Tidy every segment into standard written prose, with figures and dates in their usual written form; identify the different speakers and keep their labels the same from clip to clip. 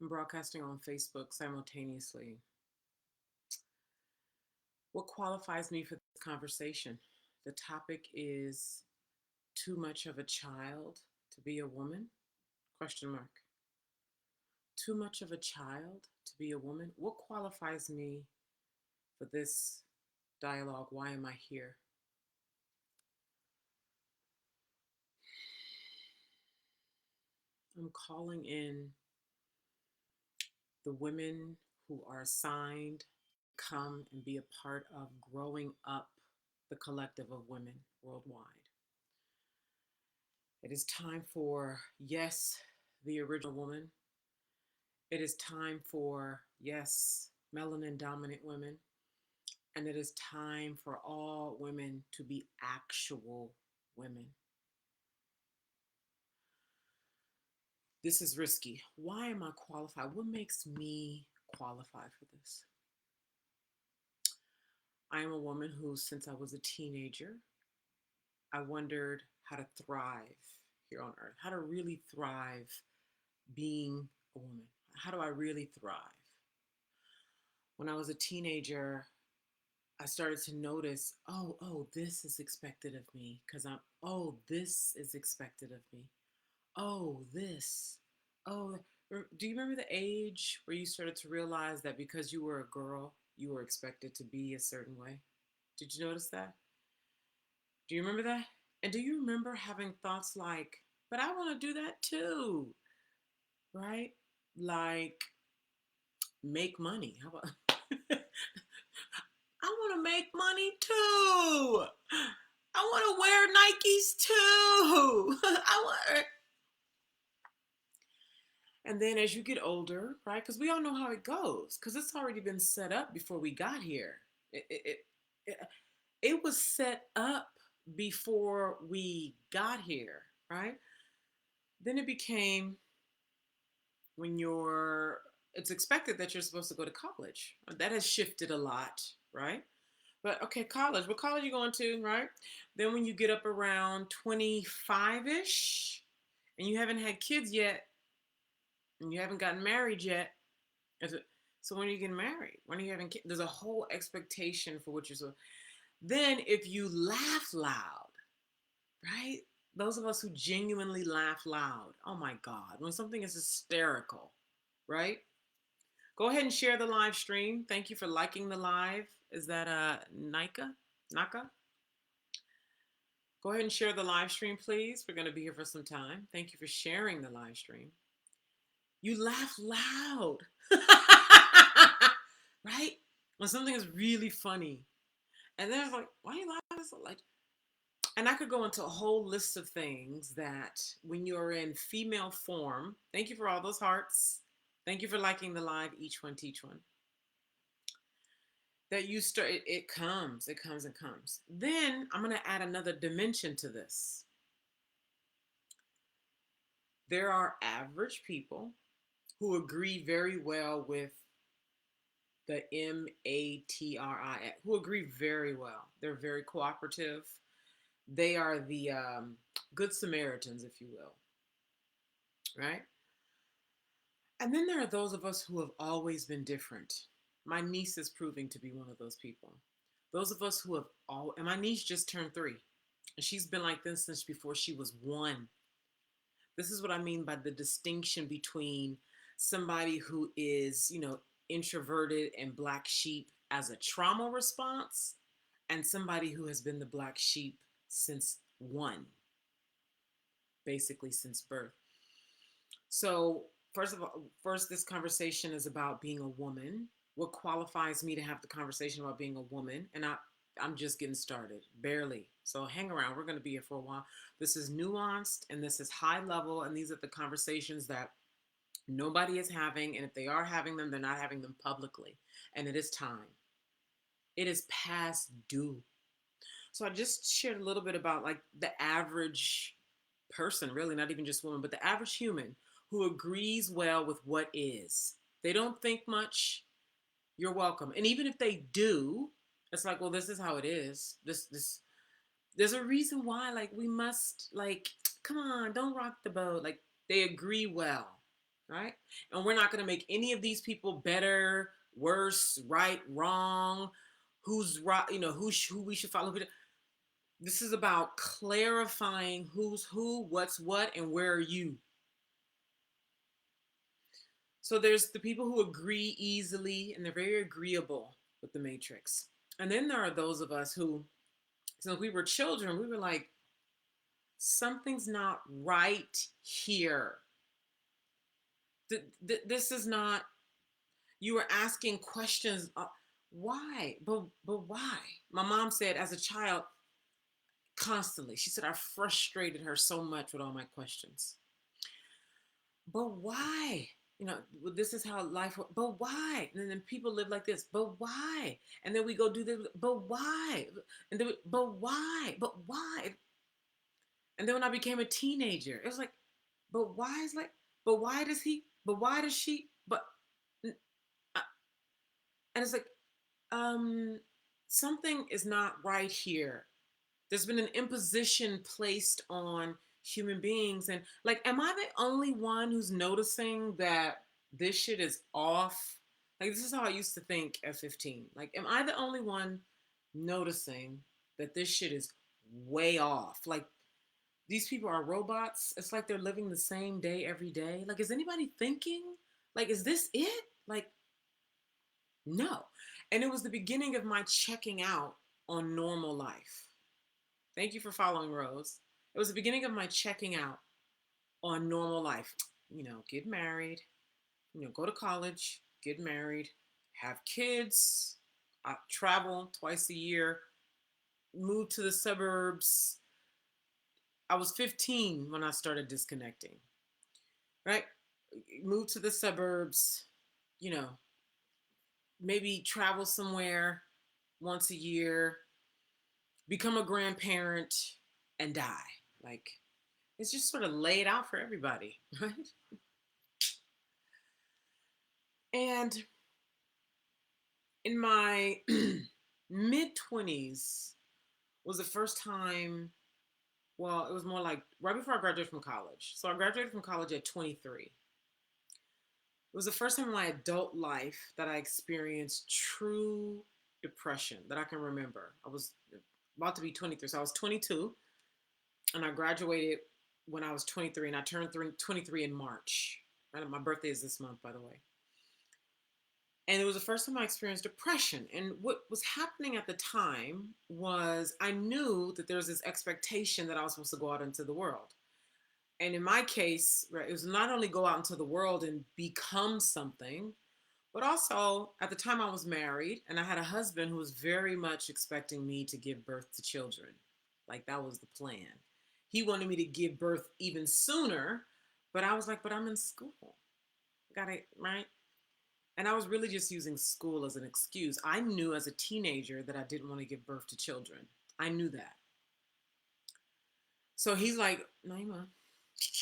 Speaker 1: I'm broadcasting on Facebook simultaneously. What qualifies me for this conversation? The topic is too much of a child to be a woman? Question mark. Too much of a child to be a woman? What qualifies me for this dialogue? Why am I here? I'm calling in the women who are assigned come and be a part of growing up the collective of women worldwide. It is time for, yes, the original woman. It is time for, yes, melanin dominant women. And it is time for all women to be actual women. This is risky. Why am I qualified? What makes me qualified for this? I am a woman who, since I was a teenager, I wondered how to thrive here on earth, how to really thrive being a woman. How do I really thrive? When I was a teenager, I started to notice, this is expected of me because this is expected of me. This. Oh, do you remember the age where you started to realize that because you were a girl, you were expected to be a certain way? Did you notice that? Do you remember that? And do you remember having thoughts like, but I want to do that too, right? Like, make money. How about I want to make money too. I want to wear Nikes too. I want. And then as you get older, right? Because we all know how it goes. Because it's already been set up before we got here. It, it was set up before we got here, right? Then it became when you're. It's expected that you're supposed to go to college. That has shifted a lot, right? But okay, college. What college are you going to, right? Then when you get up around 25-ish and you haven't had kids yet and you haven't gotten married yet, so when are you getting married? When are you having kids? There's a whole expectation for what you're so. Then if you laugh loud, right? Those of us who genuinely laugh loud, oh my God, when something is hysterical, right? Go ahead and share the live stream. Thank you for liking the live. Is that Nika? Naka? Go ahead and share the live stream, please. We're going to be here for some time. Thank you for sharing the live stream. You laugh loud, right? When something is really funny. And then it's like, why are you laughing so like? And I could go into a whole list of things that when you're in female form, thank you for all those hearts. Thank you for liking the live, each one, teach one. That you start, it comes, it comes, it comes. Then I'm going to add another dimension to this. There are average people who agree very well with the MATRI, who agree very well. They're very cooperative. They are the good Samaritans, if you will, right? And then there are those of us who have always been different. My niece is proving to be one of those people. Those of us who have and my niece just turned 3, and she's been like this since before she was 1. This is what I mean by the distinction between somebody who is, introverted and black sheep as a trauma response and somebody who has been the black sheep since 1, basically since birth. So, first, this conversation is about being a woman. What qualifies me to have the conversation about being a woman? And I'm just getting started, barely. So hang around. We're going to be here for a while. This is nuanced and this is high level. And these are the conversations that nobody is having. And if they are having them, they're not having them publicly. And it is time. It is past due. So I just shared a little bit about like the average person, really, not even just woman, but the average human who agrees well with what is. They don't think much. You're welcome. And even if they do, it's like, well, this is how it is. This there's a reason why, like, we must, like, come on, don't rock the boat. Like, they agree well. right? And we're not going to make any of these people better, worse, right, wrong, who's right, who we should follow. This is about clarifying who's who, what's what, and where are you. So there's the people who agree easily and they're very agreeable with the matrix. And then there are those of us who, since we were children, we were like, something's not right here. This is not, you were asking questions. Why? But why? My mom said as a child, constantly, she said, I frustrated her so much with all my questions. But why? This is how life, but why? And then people live like this, but why? And then we go do this, but why? And then, but why? But why? And then when I became a teenager, it was like, but why is like, but why does he, but why does she, but, uh, and it's like, something is not right here. There's been an imposition placed on human beings. And like, am I the only one who's noticing that this shit is off? Like, this is how I used to think at 15. Like, am I the only one noticing that this shit is way off? Like, these people are robots. It's like they're living the same day every day. Like, is anybody thinking? Like, is this it? Like, no. And it was the beginning of my checking out on normal life. Thank you for following, Rose. It was the beginning of my checking out on normal life. Get married, go to college, get married, have kids, travel twice a year, move to the suburbs. I was 15 when I started disconnecting, right? Move to the suburbs, you know, maybe travel somewhere once a year, become a grandparent, and die. Like, it's just sort of laid out for everybody, right? And in my mid 20s was the first time, well, it was more like right before I graduated from college. So I graduated from college at 23. It was the first time in my adult life that I experienced true depression that I can remember. I was about to be 23. So I was 22 and I graduated when I was 23 and I turned 23 in March. Right? My birthday is this month, by the way. And it was the first time I experienced depression. And what was happening at the time was I knew that there was this expectation that I was supposed to go out into the world. And in my case, right, it was not only go out into the world and become something, but also at the time I was married and I had a husband who was very much expecting me to give birth to children. Like that was the plan. He wanted me to give birth even sooner, but I was like, but I'm in school. Got it, right? And I was really just using school as an excuse. I knew as a teenager that I didn't want to give birth to children. I knew that. So he's like, Naima,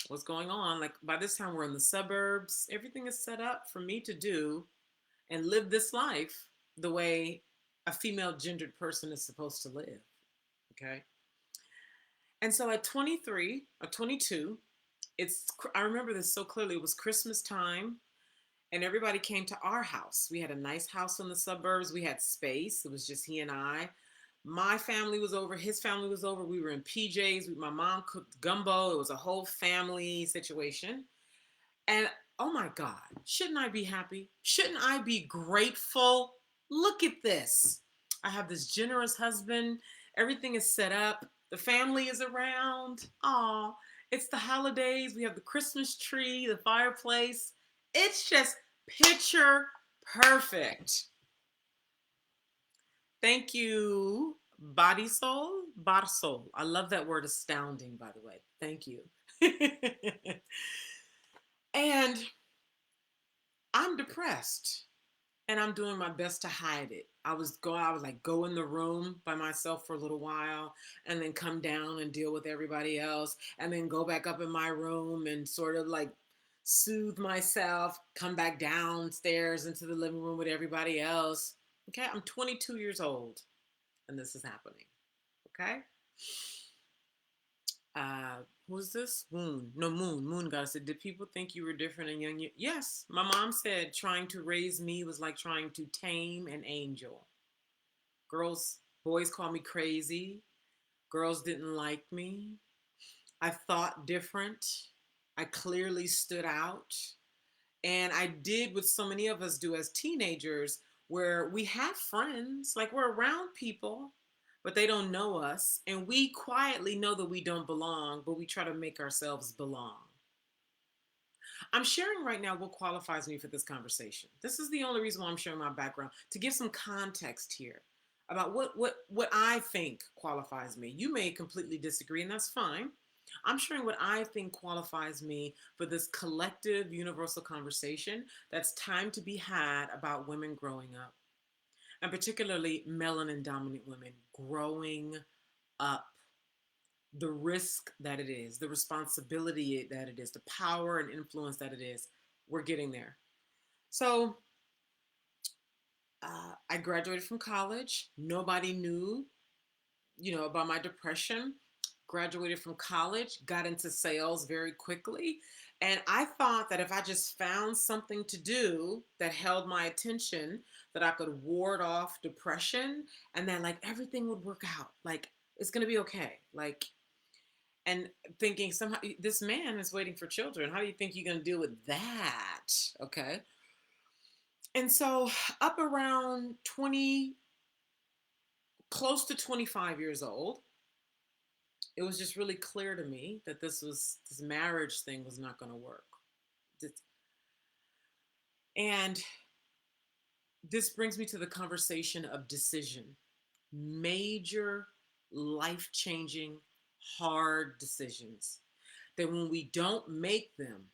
Speaker 1: what's going on? Like by this time we're in the suburbs. Everything is set up for me to do and live this life the way a female gendered person is supposed to live. Okay. And so at 23 or 22, I remember this so clearly. It was Christmas time and everybody came to our house. We had a nice house in the suburbs. We had space. It was just he and I. My family was over. His family was over. We were in PJs. My mom cooked gumbo. It was a whole family situation. And oh my God, shouldn't I be happy? Shouldn't I be grateful? Look at this. I have this generous husband. Everything is set up. The family is around. Aw, it's the holidays. We have the Christmas tree, the fireplace. It's just picture perfect. Thank you, Body Soul. Body Soul. I love that word astounding, by the way. Thank you. And I'm depressed and I'm doing my best to hide it. I was like go in the room by myself for a little while and then come down and deal with everybody else and then go back up in my room and sort of like soothe myself, come back downstairs into the living room with everybody else. Okay, I'm 22 years old and this is happening. Okay. Who's this? Moon. No, Moon. Moon got said, did people think you were different and young? Yes. My mom said trying to raise me was like trying to tame an angel. Boys called me crazy. Girls didn't like me. I thought different. I clearly stood out. And I did what so many of us do as teenagers, where we have friends, like we're around people, but they don't know us. And we quietly know that we don't belong, but we try to make ourselves belong. I'm sharing right now what qualifies me for this conversation. This is the only reason why I'm sharing my background, to give some context here about what I think qualifies me. You may completely disagree, and that's fine. I'm sharing what I think qualifies me for this collective universal conversation that's time to be had about women growing up, and particularly melanin dominant women growing up. The risk that it is, the responsibility that it is, the power and influence that it is. We're getting there. So I graduated from college. Nobody knew, about my depression. Graduated from college, got into sales very quickly. And I thought that if I just found something to do that held my attention, that I could ward off depression, and then like everything would work out. Like it's going to be okay. Like, and thinking somehow this man is waiting for children. How do you think you're going to deal with that? Okay. And so up around 20, close to 25 years old, it was just really clear to me that this marriage thing was not going to work. And this brings me to the conversation of decision. Major life-changing hard decisions that when we don't make them,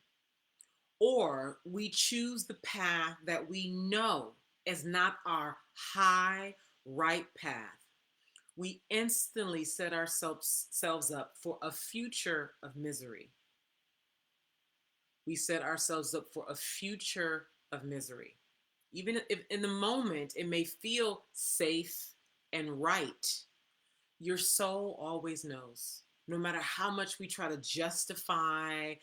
Speaker 1: or we choose the path that we know is not our high right path, we instantly set ourselves up for a future of misery. We set ourselves up for a future of misery. Even if in the moment it may feel safe and right, your soul always knows. No matter how much we try to justify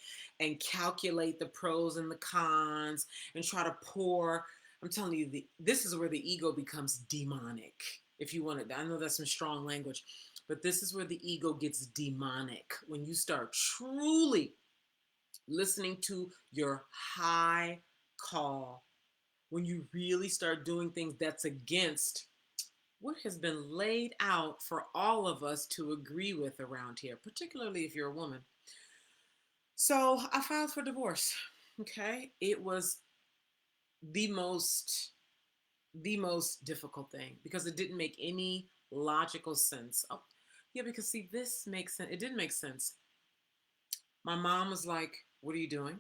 Speaker 1: and calculate the pros and the cons and try to pour, I'm telling you, this is where the ego becomes demonic. If you want to, I know that's some strong language, but this is where the ego gets demonic. When you start truly listening to your high call, when you really start doing things that's against what has been laid out for all of us to agree with around here, particularly if you're a woman. So I filed for divorce. Okay. It was the most difficult thing because it didn't make any logical sense. Oh, yeah, because see, this makes sense. It didn't make sense. My mom was like, "What are you doing?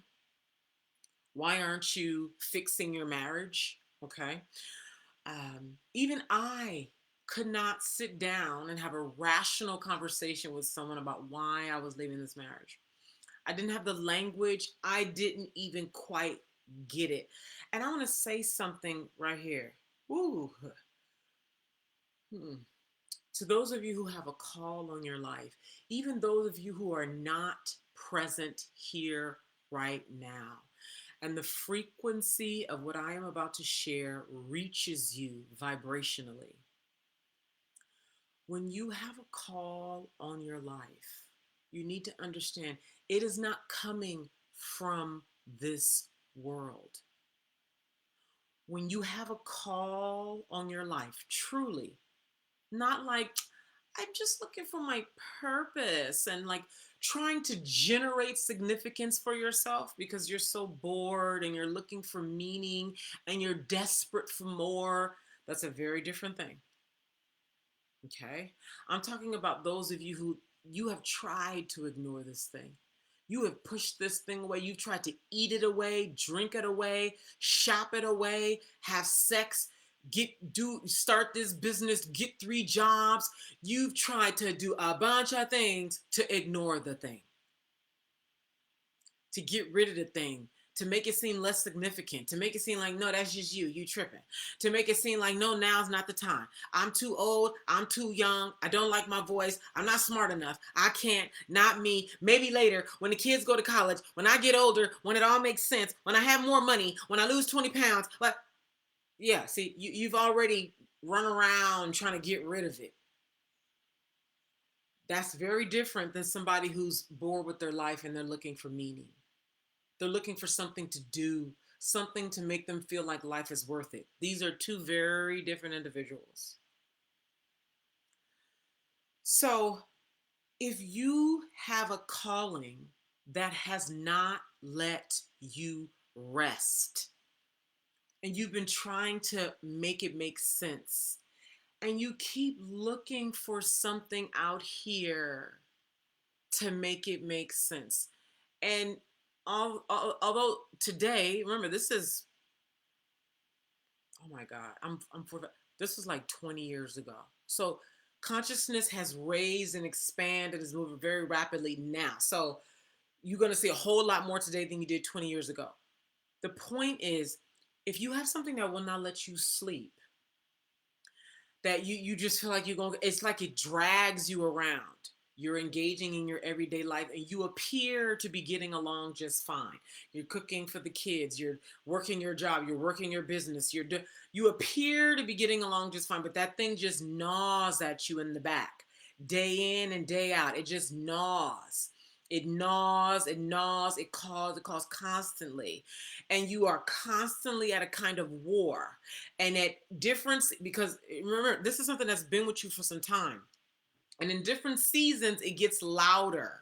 Speaker 1: Why aren't you fixing your marriage?" Okay. Even I could not sit down and have a rational conversation with someone about why I was leaving this marriage. I didn't have the language. I didn't even quite get it. And I want to say something right here. Ooh. Hmm. To those of you who have a call on your life, even those of you who are not present here right now, and the frequency of what I am about to share reaches you vibrationally. When you have a call on your life, you need to understand it is not coming from this world. When you have a call on your life, truly, not like I'm just looking for my purpose and like trying to generate significance for yourself because you're so bored and you're looking for meaning and you're desperate for more. That's a very different thing. Okay. I'm talking about those of you who you have tried to ignore this thing. You have pushed this thing away. You've tried to eat it away, drink it away, shop it away, have sex, start this business, get 3 jobs. You've tried to do a bunch of things to ignore the thing, to get rid of the thing, to make it seem less significant, to make it seem like, no, that's just you tripping, to make it seem like, no, now's not the time. I'm too old, I'm too young, I don't like my voice, I'm not smart enough, I can't, not me, maybe later, when the kids go to college, when I get older, when it all makes sense, when I have more money, when I lose 20 pounds. But yeah, see, you've already run around trying to get rid of it. That's very different than somebody who's bored with their life and they're looking for meaning. They're looking for something to do, something to make them feel like life is worth it. These are two very different individuals. So, if you have a calling that has not let you rest, and you've been trying to make it make sense, and you keep looking for something out here to make it make sense. And although today, remember, this is, oh my God, this was like 20 years ago. So consciousness has raised and expanded, is moving very rapidly now. So you're going to see a whole lot more today than you did 20 years ago. The point is, if you have something that will not let you sleep, that you just feel like you're going, it's like it drags you around. You're engaging in your everyday life and you appear to be getting along just fine. You're cooking for the kids, you're working your job, you're working your business, you appear to be getting along just fine, but that thing just gnaws at you in the back, day in and day out. It just gnaws. It gnaws, it calls constantly. And you are constantly at a kind of war. And at difference, because remember, this is something that's been with you for some time. And in different seasons, it gets louder.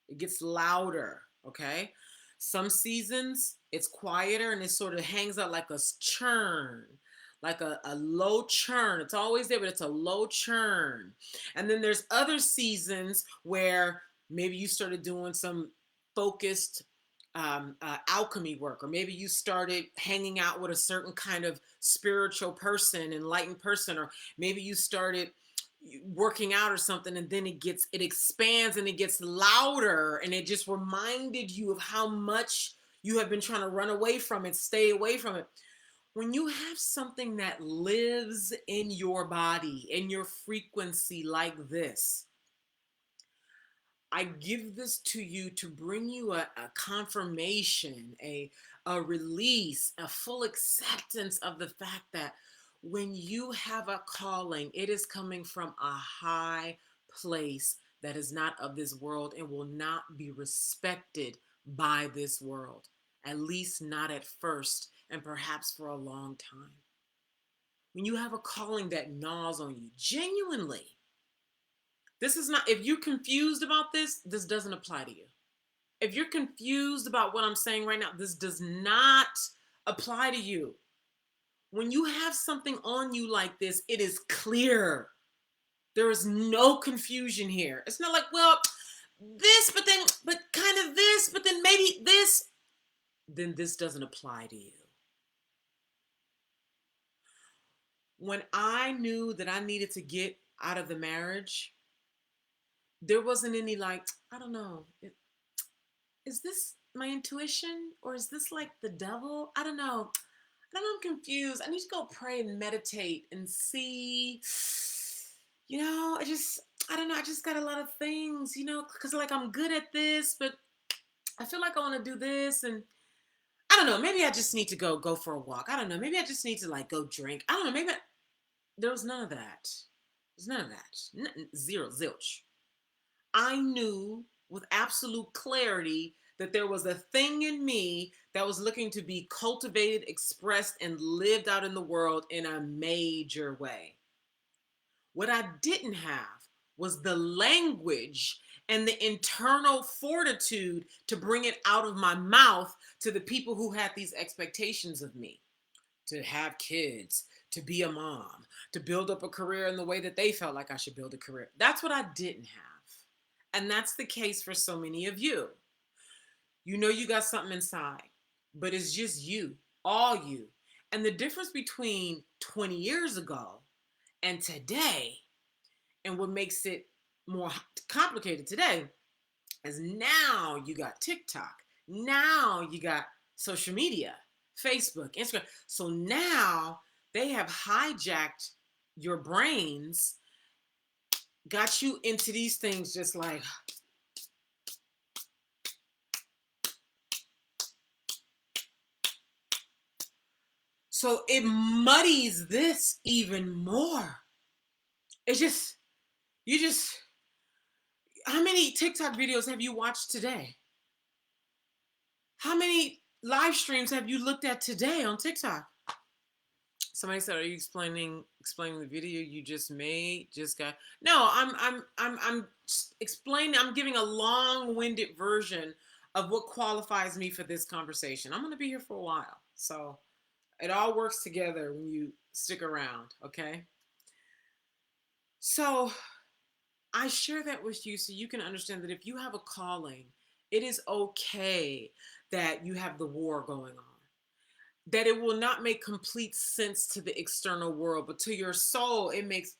Speaker 1: It gets louder, okay? Some seasons, it's quieter and it sort of hangs out like a churn, like a low churn. It's always there, but it's a low churn. And then there's other seasons where maybe you started doing some focused alchemy work, or maybe you started hanging out with a certain kind of spiritual person, enlightened person, or maybe you started working out or something, and then it expands and it gets louder, and it just reminded you of how much you have been trying to run away from it, stay away from it. When you have something that lives in your body, in your frequency like this, I give this to you to bring you a confirmation, a release, a full acceptance of the fact that when you have a calling, it is coming from a high place that is not of this world and will not be respected by this world, at least not at first, and perhaps for a long time. When you have a calling that gnaws on you, genuinely, this is not, if you're confused about this, this doesn't apply to you. If you're confused about what I'm saying right now, this does not apply to you. When you have something on you like this, it is clear. There is no confusion here. It's not like, well, this, but kind of this, but then maybe this. Then this doesn't apply to you. When I knew that I needed to get out of the marriage, there wasn't any like, I don't know, is this my intuition or is this like the devil? I don't know. I'm confused. I need to go pray and meditate and see, I don't know. I just got a lot of things, because like I'm good at this, but I feel like I want to do this. And I don't know, maybe I just need to go for a walk. I don't know. Maybe I just need to like go drink. I don't know. There was none of that. There's none of that. Zero, zilch. I knew with absolute clarity that there was a thing in me that was looking to be cultivated, expressed, and lived out in the world in a major way. What I didn't have was the language and the internal fortitude to bring it out of my mouth to the people who had these expectations of me, to have kids, to be a mom, to build up a career in the way that they felt like I should build a career. That's what I didn't have. And that's the case for so many of you. You know you got something inside, but it's just you, all you. And the difference between 20 years ago and today, and what makes it more complicated today, is now you got TikTok. Now you got social media, Facebook, Instagram. So now they have hijacked your brains, got you into these things just like, so it muddies this even more. It's just, you just, how many TikTok videos have you watched today? How many live streams have you looked at today on TikTok? Somebody said, "Are you explaining the video you just made?" Just got no. I'm explaining. I'm giving a long-winded version of what qualifies me for this conversation. I'm going to be here for a while, so it all works together when you stick around. Okay. So I share that with you so you can understand that if you have a calling, it is okay that you have the war going on, that it will not make complete sense to the external world, but to your soul, it makes,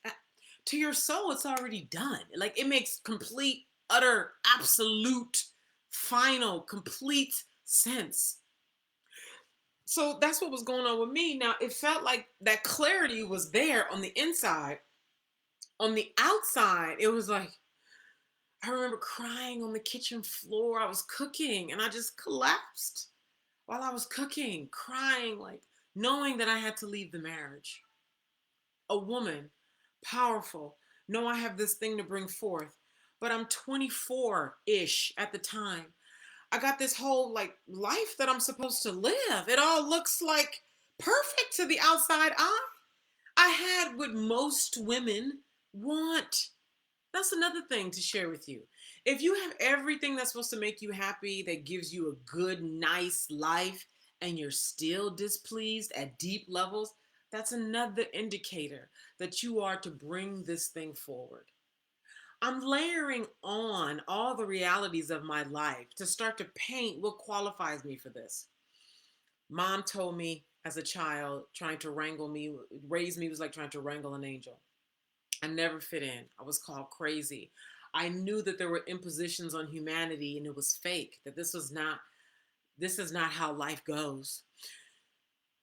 Speaker 1: to your soul, it's already done. Like it makes complete, utter, absolute, final, complete sense. So that's what was going on with me. Now, it felt like that clarity was there on the inside. On the outside, it was like, I remember crying on the kitchen floor. I was cooking and I just collapsed while I was cooking, crying, like knowing that I had to leave the marriage. A woman, powerful, know I have this thing to bring forth, but I'm 24-ish at the time. I got this whole like life that I'm supposed to live. It all looks like perfect to the outside eye. I had what most women want. That's another thing to share with you. If you have everything that's supposed to make you happy, that gives you a good, nice life, and you're still displeased at deep levels, that's another indicator that you are to bring this thing forward. I'm layering on all the realities of my life to start to paint what qualifies me for this. Mom told me as a child, trying to wrangle me, raise me was like trying to wrangle an angel. I never fit in. I was called crazy. I knew that there were impositions on humanity and it was fake, that this is not how life goes.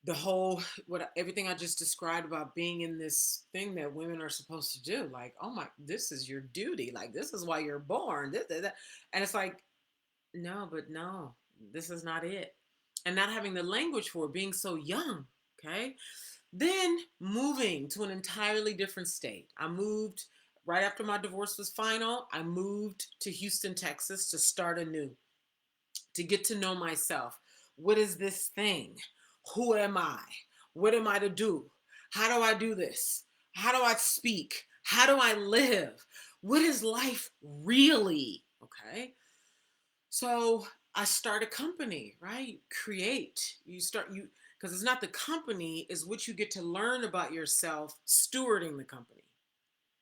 Speaker 1: The whole, what everything I just described about being in this thing that women are supposed to do, like, oh my, this is your duty. Like, this is why you're born. This. And it's like, no, but no, this is not it. And not having the language for it, being so young. Okay. Then moving to an entirely different state. I moved right after my divorce was final. I moved to Houston, Texas to start anew, to get to know myself. What is this thing? Who am I? What am I to do? How do I do this? How do I speak? How do I live? What is life really? Okay. So I start a company, right? Create. Because it's not the company, is what you get to learn about yourself stewarding the company.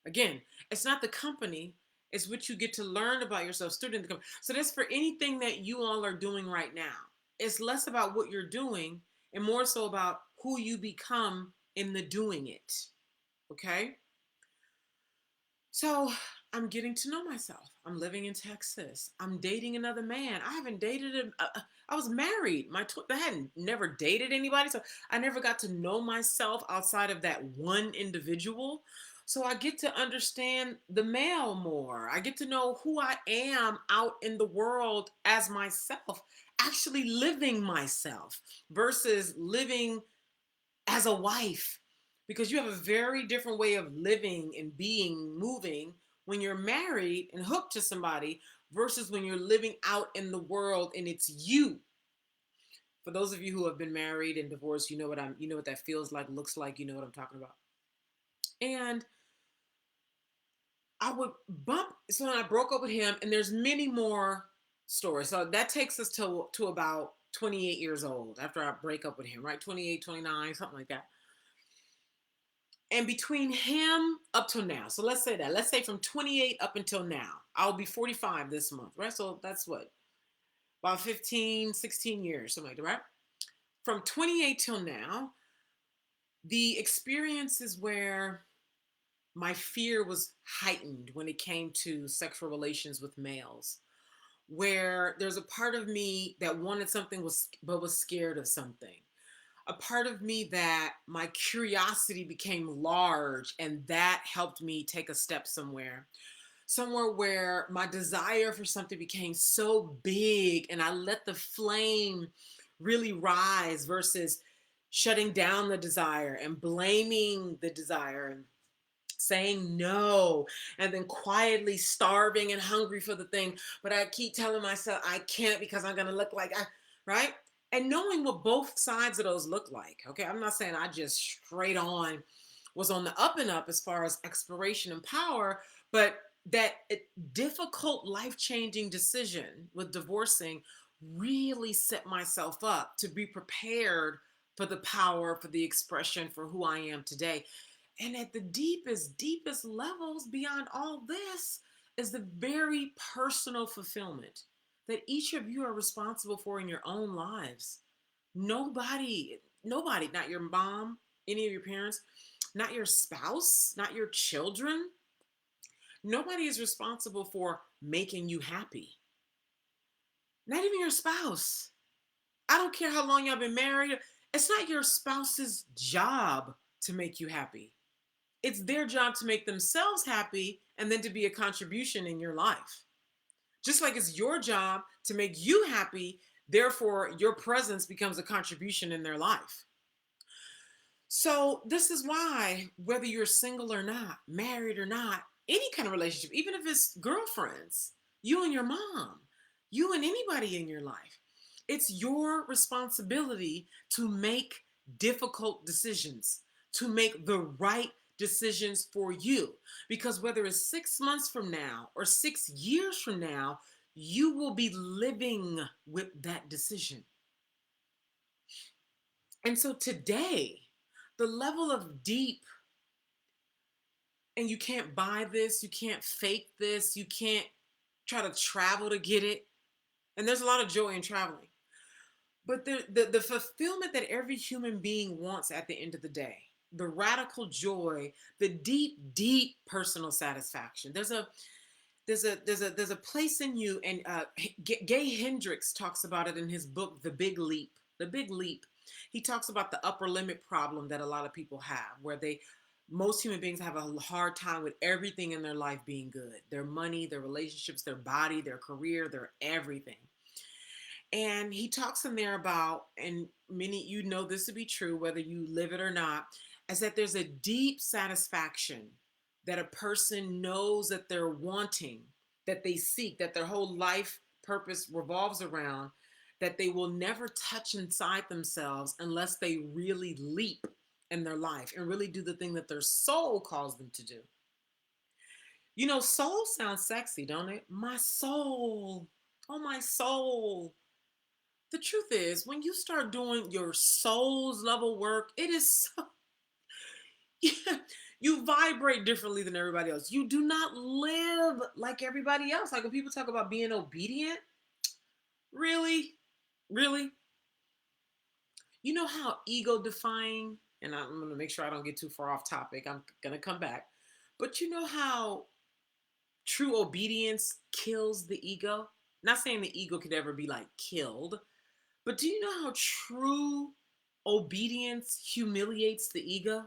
Speaker 1: Again, it's not the company, it's what you get to learn about yourself stewarding the company. So that's for anything that you all are doing right now. It's less about what you're doing and more so about who you become in the doing it. Okay? So I'm getting to know myself. I'm living in Texas. I'm dating another man. I haven't dated him. I was married. I hadn't never dated anybody, so I never got to know myself outside of that one individual. So I get to understand the male more. I get to know who I am out in the world as myself, actually living myself versus living as a wife, because you have a very different way of living and being, moving when you're married and hooked to somebody versus when you're living out in the world and it's you. For those of you who have been married and divorced, you know what that feels like, looks like, you know what I'm talking about. And I would bump, so when I broke up with him, and there's many more stories. So that takes us to about 28 years old after I break up with him, right? 28, 29, something like that. And between him up till now, so let's say that, let's say from 28 up until now, I'll be 45 this month, right? So that's what, about 15, 16 years, something like that, right? From 28 till now, the experiences where my fear was heightened when it came to sexual relations with males where there's a part of me that wanted something but was scared of something. A part of me that my curiosity became large and that helped me take a step somewhere where my desire for something became so big and I let the flame really rise versus shutting down the desire and blaming the desire and saying no and then quietly starving and hungry for the thing, but I keep telling myself I can't because I'm going to look like I, right? And knowing what both sides of those look like. Okay, I'm not saying I just straight on was on the up and up as far as exploration and power, but that difficult life-changing decision with divorcing really set myself up to be prepared for the power, for the expression, for who I am today. And at the deepest levels beyond all this is the very personal fulfillment that each of you are responsible for in your own lives. Nobody, not your mom, any of your parents, not your spouse, not your children. Nobody is responsible for making you happy. Not even your spouse. I don't care how long y'all been married. It's not your spouse's job to make you happy. It's their job to make themselves happy and then to be a contribution in your life. Just like it's your job to make you happy, therefore your presence becomes a contribution in their life. So this is why, whether you're single or not, married or not, any kind of relationship, even if it's girlfriends, you and your mom, you and anybody in your life, it's your responsibility to make difficult decisions, to make the right decisions for you. Because whether it's 6 months from now or 6 years from now, you will be living with that decision. And so today, the level of deep, and you can't buy this, you can't fake this, you can't try to travel to get it. And there's a lot of joy in traveling. But the fulfillment that every human being wants at the end of the day, the radical joy, the deep personal satisfaction. There's a place in you, and Gay Hendricks talks about it in his book, The Big Leap. The Big Leap. He talks about the upper limit problem that a lot of people have, where most human beings have a hard time with everything in their life being good. Their money, their relationships, their body, their career, their everything. And he talks in there about, and many you know this to be true, whether you live it or not, is that there's a deep satisfaction that a person knows that they're wanting, that they seek, that their whole life purpose revolves around, that they will never touch inside themselves unless they really leap in their life and really do the thing that their soul calls them to do. You know, soul sounds sexy, don't it? My soul. Oh, my soul. The truth is, when you start doing your soul's level work, it is so, yeah, you vibrate differently than everybody else. You do not live like everybody else. Like when people talk about being obedient, really, really, you know how ego defying, and I'm going to make sure I don't get too far off topic. I'm going to come back. But you know how true obedience kills the ego? Not saying the ego could ever be like killed, but do you know how true obedience humiliates the ego?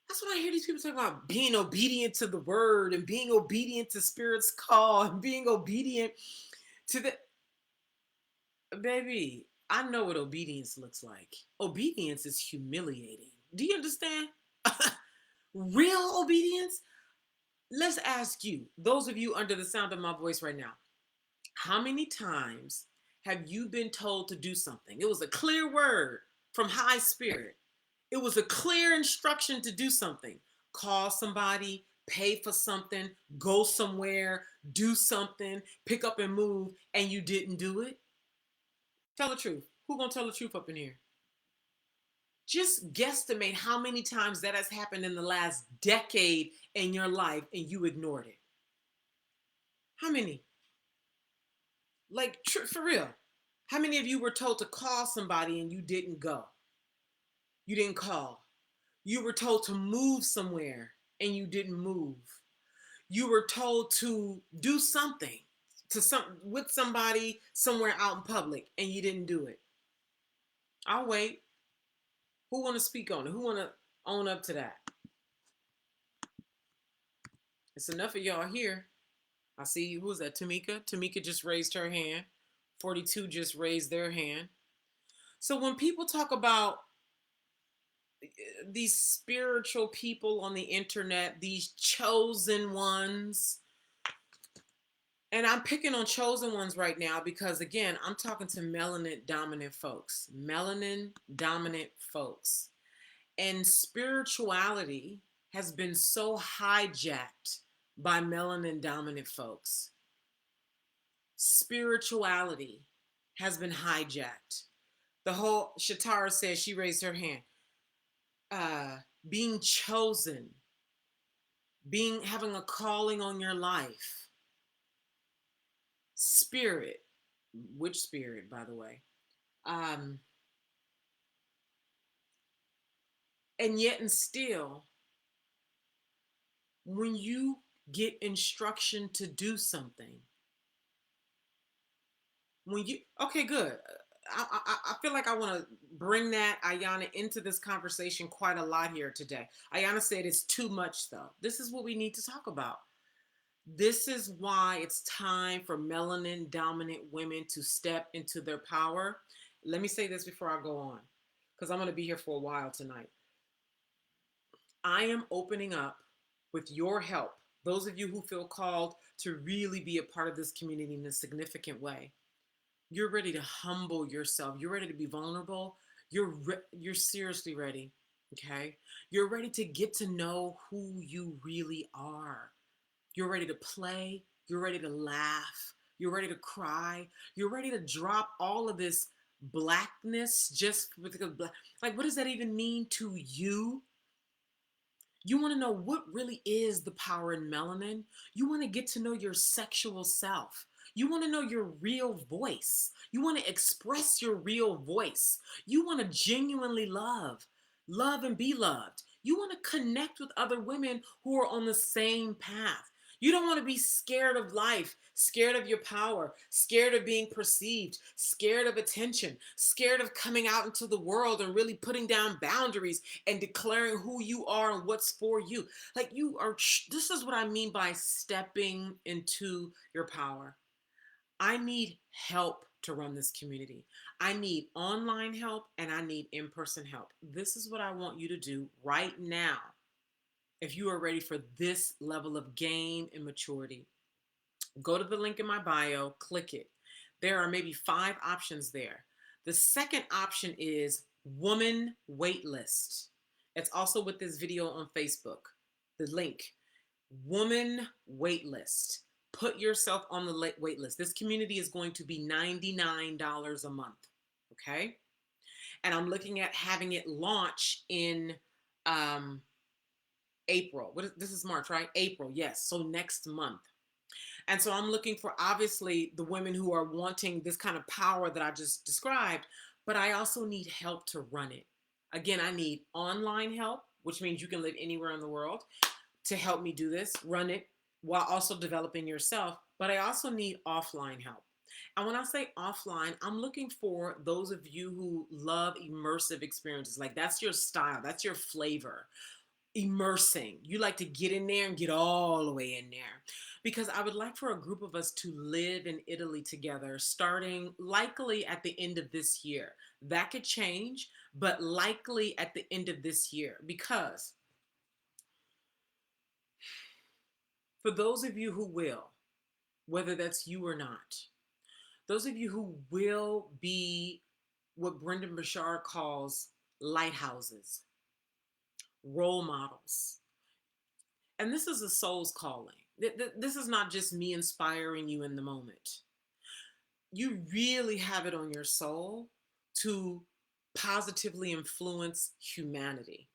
Speaker 1: That's when I hear these people talk about being obedient to the word and being obedient to Spirit's call and being obedient to the baby. I know what obedience looks like. Obedience is humiliating. Do you understand? Real obedience? Let's ask you, those of you under the sound of my voice right now, how many times have you been told to do something? It was a clear word from high spirit. It was a clear instruction to do something. Call somebody, pay for something, go somewhere, do something, pick up and move, and you didn't do it. Tell the truth. Who gonna tell the truth up in here? Just guesstimate how many times that has happened in the last decade in your life and you ignored it. How many? Like, for real. How many of you were told to call somebody and you didn't go? You didn't call. You were told to move somewhere and you didn't move. You were told to do something, to some with somebody somewhere out in public and you didn't do it. I'll wait. Who want to speak on it? Who want to own up to that? It's enough of y'all here. I see, who's that? Tamika? Tamika just raised her hand. 42 just raised their hand. So when people talk about these spiritual people on the internet, these chosen ones, and I'm picking on chosen ones right now because, again, I'm talking to melanin dominant folks. Melanin dominant folks. And spirituality has been so hijacked by melanin dominant folks. Spirituality has been hijacked. The whole, Shatara says, she raised her hand. Being chosen, having a calling on your life. Spirit, which spirit, by the way? And yet and still, when you get instruction to do something, okay, good. I feel like I want to bring that, Ayana, into this conversation quite a lot here today. Ayana said it's too much, though. This is what we need to talk about. This is why it's time for melanin dominant women to step into their power. Let me say this before I go on, because I'm going to be here for a while tonight. I am opening up with your help, those of you who feel called to really be a part of this community in a significant way. You're ready to humble yourself. You're ready to be vulnerable. You're seriously ready, okay? You're ready to get to know who you really are. You're ready to play. You're ready to laugh. You're ready to cry. You're ready to drop all of this blackness just with like, what does that even mean to you? You want to know what really is the power in melanin? You want to get to know your sexual self. You want to know your real voice. You want to express your real voice. You want to genuinely love and be loved. You want to connect with other women who are on the same path. You don't want to be scared of life, scared of your power, scared of being perceived, scared of attention, scared of coming out into the world and really putting down boundaries and declaring who you are and what's for you. Like, this is what I mean by stepping into your power. I need help to run this community. I need online help and I need in-person help. This is what I want you to do right now. If you are ready for this level of game and maturity, go to the link in my bio, click it. There are maybe 5 options there. The second option is Woman Waitlist. It's also with this video on Facebook. The link, Woman Waitlist. Put yourself on the wait list. This community is going to be $99 a month, okay? And I'm looking at having it launch in April. This is March, right? April, yes. So next month. And so I'm looking for, obviously, the women who are wanting this kind of power that I just described, but I also need help to run it. Again, I need online help, which means you can live anywhere in the world, to help me do this, run it, while also developing yourself. But I also need offline help. And when I say offline, I'm looking for those of you who love immersive experiences. Like, that's your style, that's your flavor. Immersing. You like to get in there and get all the way in there. Because I would like for a group of us to live in Italy together, starting likely at the end of this year. That could change, but likely at the end of this year. Because for those of you who will, whether that's you or not, those of you who will be what Brendan Bashar calls lighthouses, role models. And this is a soul's calling. This is not just me inspiring you in the moment. You really have it on your soul to positively influence humanity.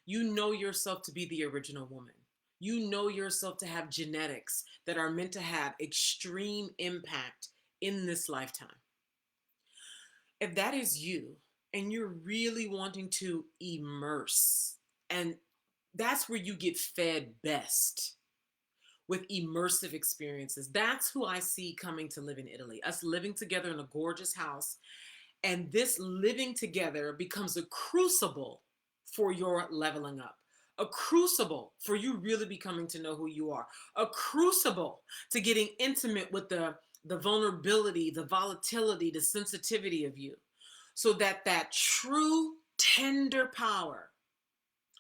Speaker 1: You know yourself to be the original woman. You know yourself to have genetics that are meant to have extreme impact in this lifetime. If that is you and you're really wanting to immerse, and that's where you get fed best. with immersive experiences. That's who I see coming to live in Italy. Us living together in a gorgeous house. And this living together becomes a crucible for your leveling up, a crucible for you really becoming to know who you are, a crucible to getting intimate with the vulnerability, the volatility, the sensitivity of you, so that that true tender power,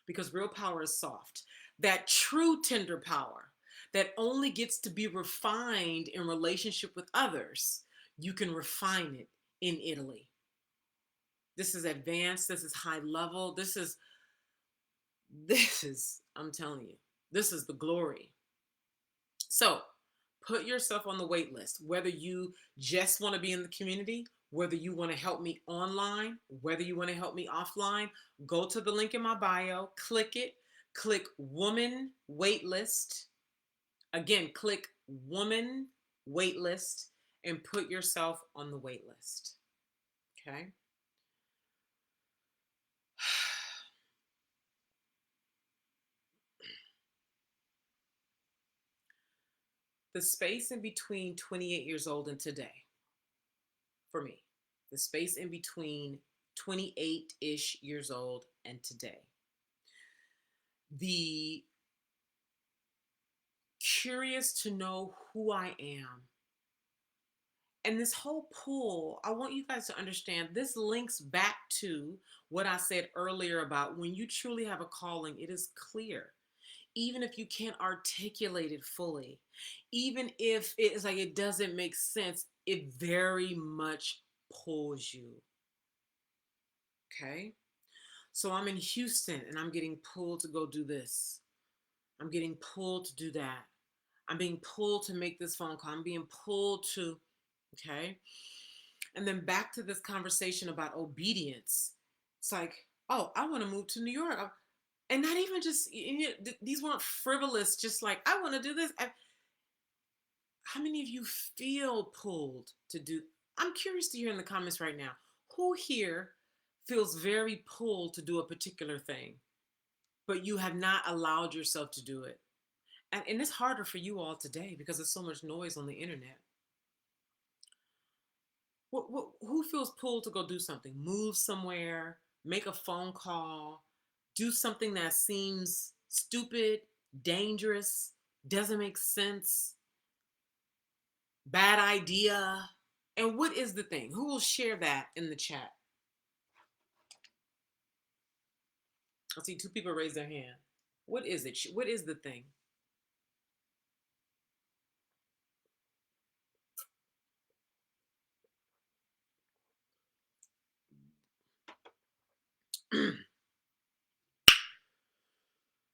Speaker 1: because real power is soft, that true tender power that only gets to be refined in relationship with others, you can refine it in Italy. This is advanced, this is high level, this is, I'm telling you, this is the glory. So put yourself on the wait list, whether you just want to be in the community, whether you want to help me online, whether you want to help me offline. Go to the link in my bio, click it, click woman waitlist. Again, click woman waitlist and put yourself on the wait list. Okay. The space in between 28 years old and today, for me, the space in between 28-ish years old and today, the curious to know who I am. And this whole pull, I want you guys to understand this links back to what I said earlier about when you truly have a calling, it is clear. Even if you can't articulate it fully, even if it's like it doesn't make sense, it very much pulls you. Okay? So I'm in Houston and I'm getting pulled to go do this. I'm getting pulled to do that. I'm being pulled to make this phone call. I'm being pulled to, okay? And then back to this conversation about obedience. It's like, oh, I want to move to New York. And not even just, these weren't frivolous, just like, I want to do this. How many of you feel pulled to do? I'm curious to hear in the comments right now, who here feels very pulled to do a particular thing, but you have not allowed yourself to do it? And it's harder for you all today because there's so much noise on the internet. Who feels pulled to go do something? Move somewhere, make a phone call, do something that seems stupid, dangerous, doesn't make sense, bad idea. And what is the thing? Who will share that in the chat? I see two people raise their hand. What is it? What is the thing?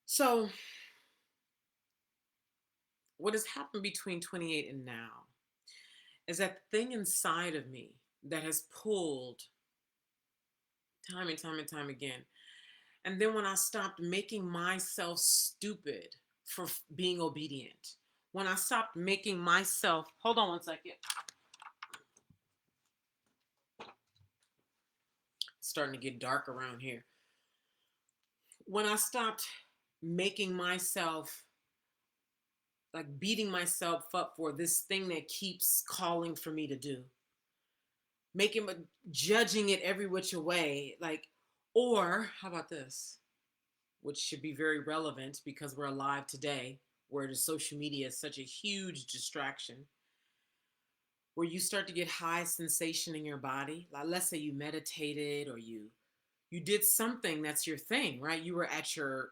Speaker 1: So, what has happened between 28 and now is that thing inside of me that has pulled time and time and time again. And then when I stopped making myself stupid for being obedient, when I stopped making myself, hold on one second. It's starting to get dark around here. When I stopped making myself, like beating myself up for this thing that keeps calling for me to do, making, judging it every which way, like, or how about this, which should be very relevant because we're alive today, where the social media is such a huge distraction, where you start to get high sensation in your body. Like, let's say you meditated or you did something that's your thing, right? You were at your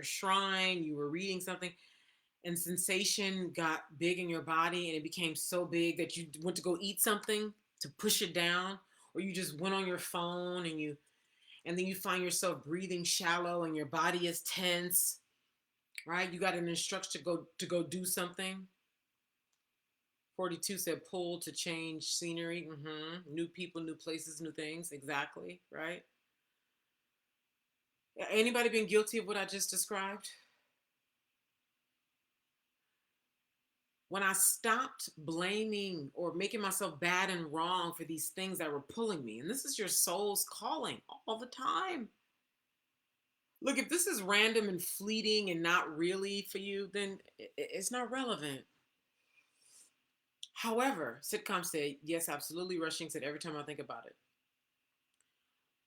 Speaker 1: shrine, you were reading something, and sensation got big in your body, and it became so big that you went to go eat something to push it down, or you just went on your phone and then you find yourself breathing shallow and your body is tense, right? You got an instruction to go do something. 42 said pull to change scenery. New people, new places, new things. Exactly, right? Anybody been guilty of what I just described? When I stopped blaming or making myself bad and wrong for these things that were pulling me, and this is your soul's calling all the time. Look, if this is random and fleeting and not really for you, then it's not relevant. However, sitcom said, yes, absolutely. Rushing said, every time I think about it.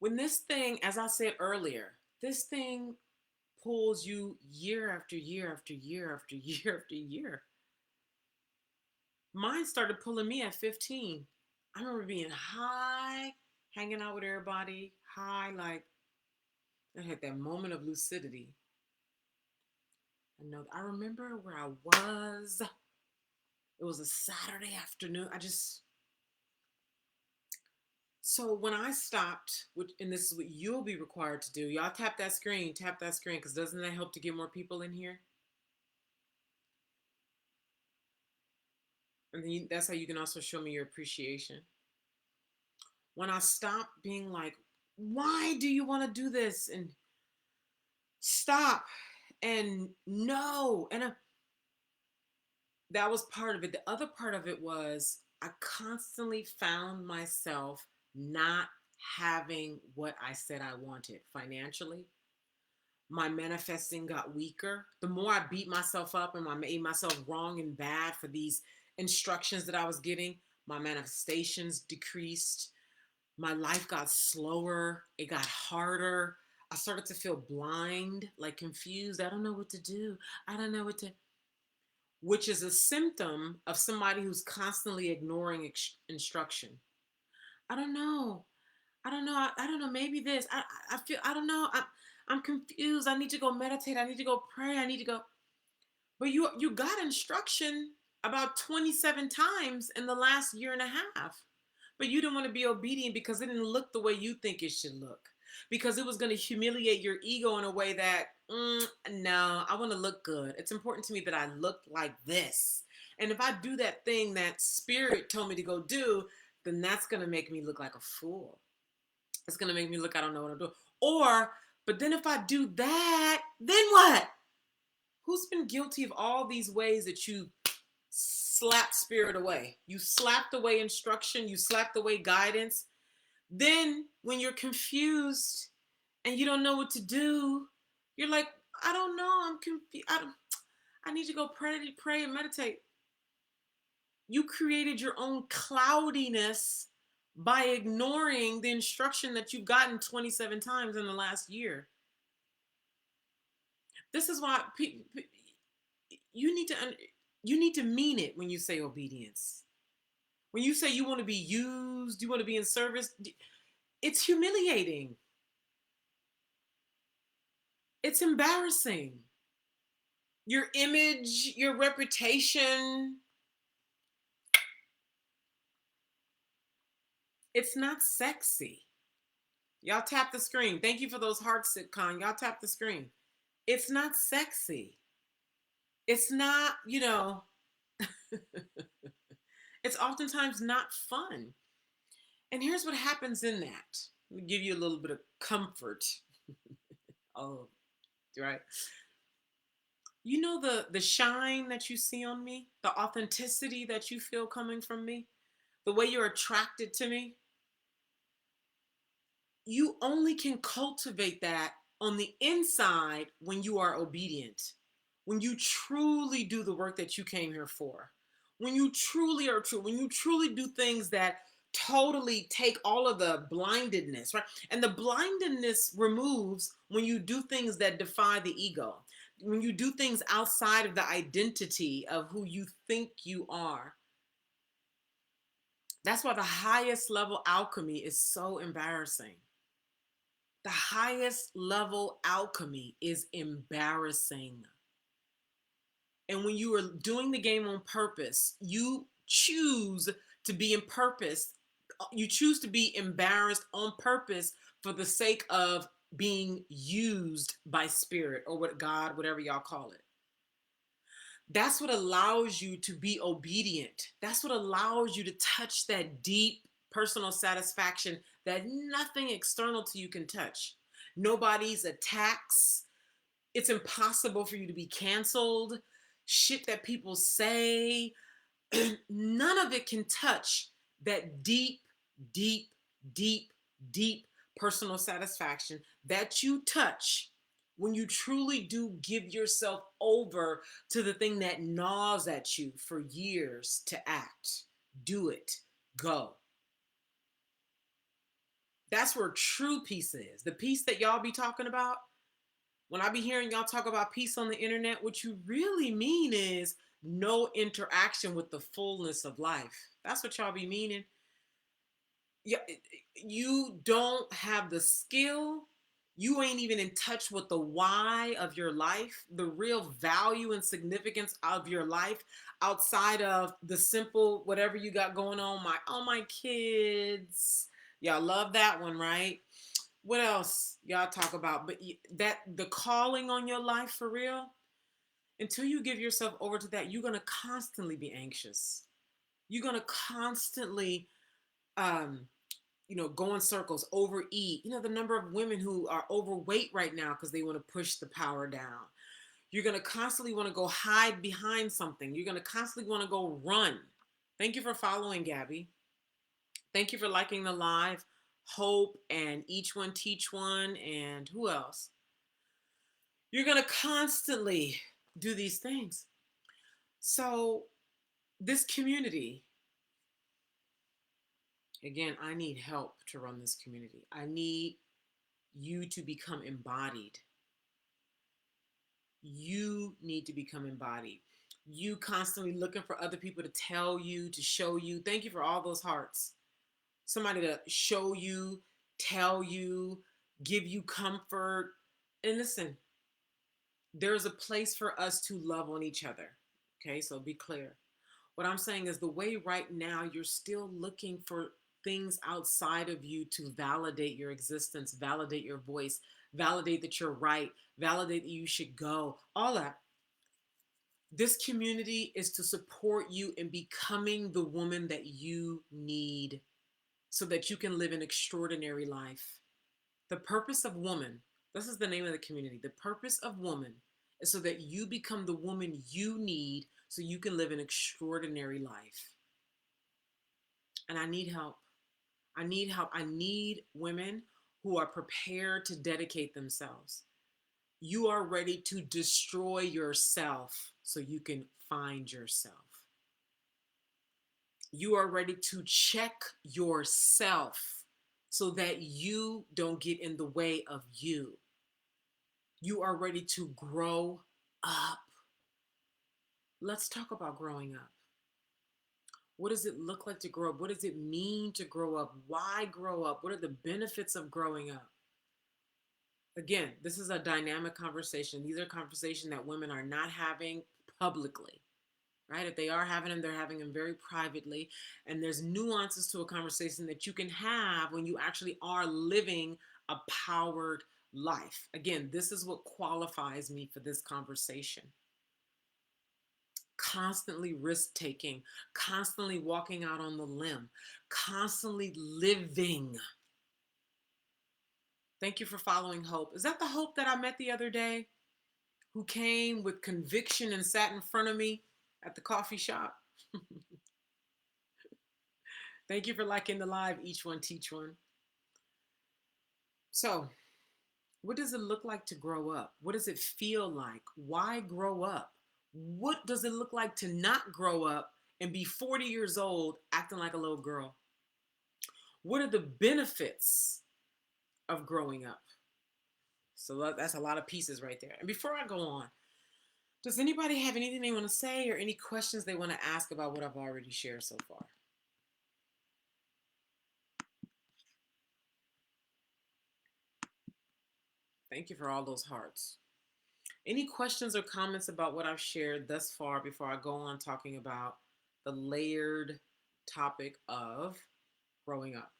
Speaker 1: When this thing, as I said earlier, this thing pulls you year after year after year after year after year. Mine started pulling me at 15. I remember being high, hanging out with everybody, high, like I had that moment of lucidity. I remember where I was. It was a Saturday afternoon. So when I stopped, and this is what you'll be required to do, y'all tap that screen, because doesn't that help to get more people in here? And then that's how you can also show me your appreciation. When I stopped being like, why do you want to do this? And stop and no. That was part of it. The other part of it was I constantly found myself not having what I said I wanted financially. My manifesting got weaker. The more I beat myself up and I made myself wrong and bad for these instructions that I was getting, my manifestations decreased. My life got slower. It got harder. I started to feel blind, like confused. I don't know what to do. I don't know what to, which is a symptom of somebody who's constantly ignoring instruction. I don't know. I don't know. I don't know. Maybe this. I feel. I don't know. I'm confused. I need to go meditate. I need to go pray. I need to go. But you got instruction about 27 times in the last year and a half. But you didn't want to be obedient because it didn't look the way you think it should look. Because it was going to humiliate your ego in a way that, no, I want to look good. It's important to me that I look like this. And if I do that thing that spirit told me to go do, then that's going to make me look like a fool. It's going to make me look, I don't know what I'm doing. But then if I do that, then what? Who's been guilty of all these ways that you slap spirit away? You slapped away instruction, you slapped away guidance. Then when you're confused and you don't know what to do, you're like, I don't know, I'm confused. I need to go pray and meditate. You created your own cloudiness by ignoring the instruction that you've gotten 27 times in the last year. This is why you need to mean it when you say obedience. When you say you want to be used, you want to be in service, it's humiliating. It's embarrassing. Your image, your reputation, it's not sexy. Y'all tap the screen. Thank you for those hearts, sitcom. Y'all tap the screen. It's not sexy. It's not, it's oftentimes not fun. And here's what happens in that. Let me give you a little bit of comfort. Oh, right. You know the shine that you see on me, the authenticity that you feel coming from me, the way you're attracted to me. You only can cultivate that on the inside when you are obedient, when you truly do the work that you came here for, when you truly are true, when you truly do things that totally take all of the blindedness, right? And the blindedness removes when you do things that defy the ego, when you do things outside of the identity of who you think you are. That's why the highest level alchemy is so embarrassing. The highest level alchemy is embarrassing. And when you are doing the game on purpose, you choose to be in purpose. You choose to be embarrassed on purpose for the sake of being used by spirit or what God, whatever y'all call it. That's what allows you to be obedient. That's what allows you to touch that deep personal satisfaction that nothing external to you can touch. Nobody's attacks. It's impossible for you to be canceled. Shit that people say, none of it can touch that deep, deep, deep, deep personal satisfaction that you touch When you truly do give yourself over to the thing that gnaws at you for years to act, do it, go. That's where true peace is. The peace that y'all be talking about, when I be hearing y'all talk about peace on the internet, what you really mean is no interaction with the fullness of life. That's what y'all be meaning. Yeah, you don't have the skill. You ain't even in touch with the why of your life, the real value and significance of your life outside of the simple whatever you got going on. My kids. Y'all love that one, right? What else y'all talk about? But that the calling on your life for real, until you give yourself over to that, you're gonna constantly be anxious. You're gonna constantly um go in circles, overeat. The number of women who are overweight right now because they want to push the power down. You're going to constantly want to go hide behind something. You're going to constantly want to go run. Thank you for following, Gabby. Thank you for liking the live. Hope and Each One Teach One, and who else? You're going to constantly do these things. So, this community, again, I need help to run this community. I need you to become embodied. You need to become embodied. You constantly looking for other people to tell you, to show you. Thank you for all those hearts. Somebody to show you, tell you, give you comfort. And listen, there's a place for us to love on each other. Okay, so be clear. What I'm saying is the way right now you're still looking for things outside of you to validate your existence, validate your voice, validate that you're right, validate that you should go, all that. This community is to support you in becoming the woman that you need so that you can live an extraordinary life. The purpose of woman, this is the name of the community. The purpose of woman is so that you become the woman you need so you can live an extraordinary life. And I need help. I need help. I need women who are prepared to dedicate themselves. You are ready to destroy yourself so you can find yourself. You are ready to check yourself so that you don't get in the way of you. You are ready to grow up. Let's talk about growing up. What does it look like to grow up? What does it mean to grow up? Why grow up? What are the benefits of growing up? Again, this is a dynamic conversation. These are conversations that women are not having publicly, right? If they are having them, they're having them very privately. And there's nuances to a conversation that you can have when you actually are living a powered life. Again, this is what qualifies me for this conversation. Constantly risk taking, constantly walking out on the limb, constantly living. Thank you for following Hope. Is that the Hope that I met the other day, who came with conviction and sat in front of me at the coffee shop? Thank you for liking the live. Each One Teach One. So, what does it look like to grow up? What does it feel like? Why grow up? What does it look like to not grow up and be 40 years old acting like a little girl? What are the benefits of growing up? So that's a lot of pieces right there. And before I go on, does anybody have anything they want to say or any questions they want to ask about what I've already shared so far? Thank you for all those hearts. Any questions or comments about what I've shared thus far before I go on talking about the layered topic of growing up?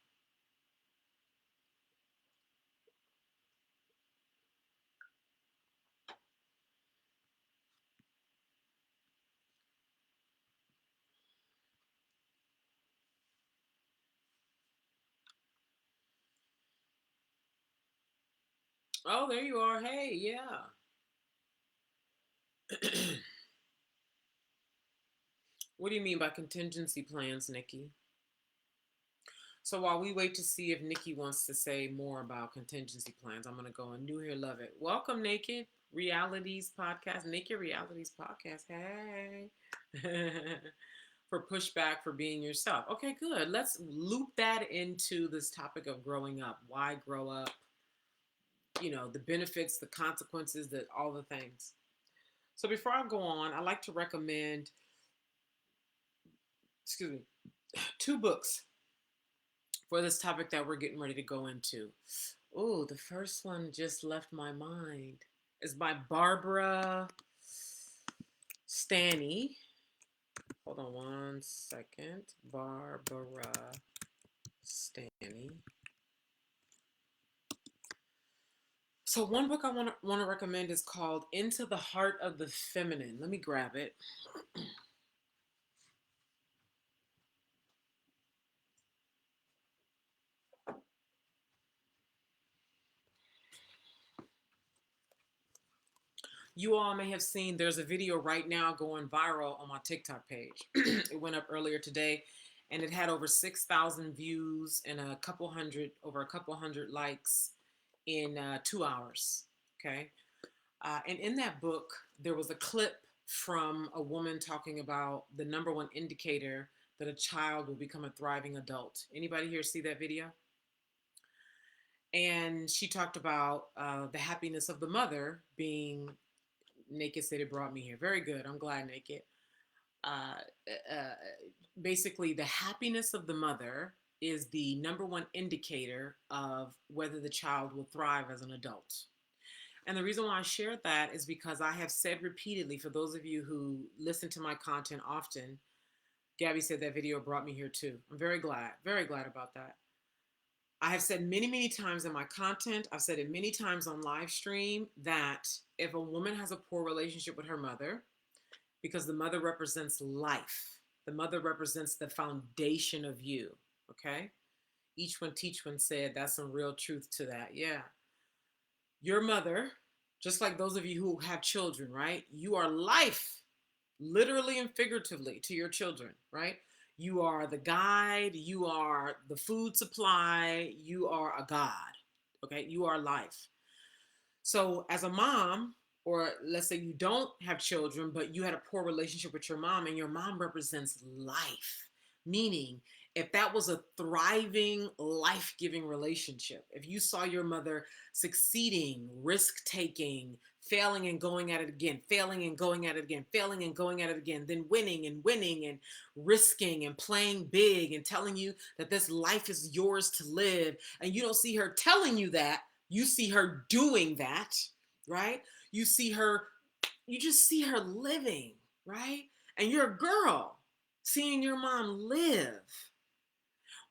Speaker 1: Oh, there you are. Hey, yeah. What do you mean by contingency plans, Nikki? So while we wait to see if Nikki wants to say more about contingency plans, I'm going to go on New Here Love It. Welcome, Naked Realities Podcast. Naked Realities Podcast. Hey. For pushback for being yourself. Okay, good. Let's loop that into this topic of growing up. Why grow up? You know, the benefits, the consequences, all the things. So before I go on, I like to recommend, excuse me, two books for this topic that we're getting ready to go into. Oh, the first one just left my mind. It's by Barbara Stanny. Hold on one second. Barbara Stanny. So one book I want to recommend is called Into the Heart of the Feminine. Let me grab it. You all may have seen there's a video right now going viral on my TikTok page. It went up earlier today and it had over 6,000 views and over a couple hundred likes in 2 hours. Okay. And in that book, there was a clip from a woman talking about the number one indicator that a child will become a thriving adult. Anybody here see that video? And she talked about the happiness of the mother being Naked said it brought me here. Very good. I'm glad, Naked. Uh, Basically, the happiness of the mother is the number one indicator of whether the child will thrive as an adult. And the reason why I shared that is because I have said repeatedly, for those of you who listen to my content often, Gabby said that video brought me here too. I'm very glad about that. I have said many, many times in my content, I've said it many times on live stream, that if a woman has a poor relationship with her mother, because the mother represents life, the mother represents the foundation of you, okay? Each one teach one said that's some real truth to that. Yeah. Your mother, just like those of you who have children, right? You are life, literally and figuratively, to your children, right? You are the guide, you are the food supply, you are a God, okay? You are life. So as a mom, or let's say you don't have children, but you had a poor relationship with your mom, and your mom represents life, meaning if that was a thriving, life-giving relationship, if you saw your mother succeeding, risk-taking, failing and going at it again, failing and going at it again, failing and going at it again, then winning and risking and playing big and telling you that this life is yours to live, and you don't see her telling you that, you see her doing that, right? You just see her living, right? And you're a girl seeing your mom live.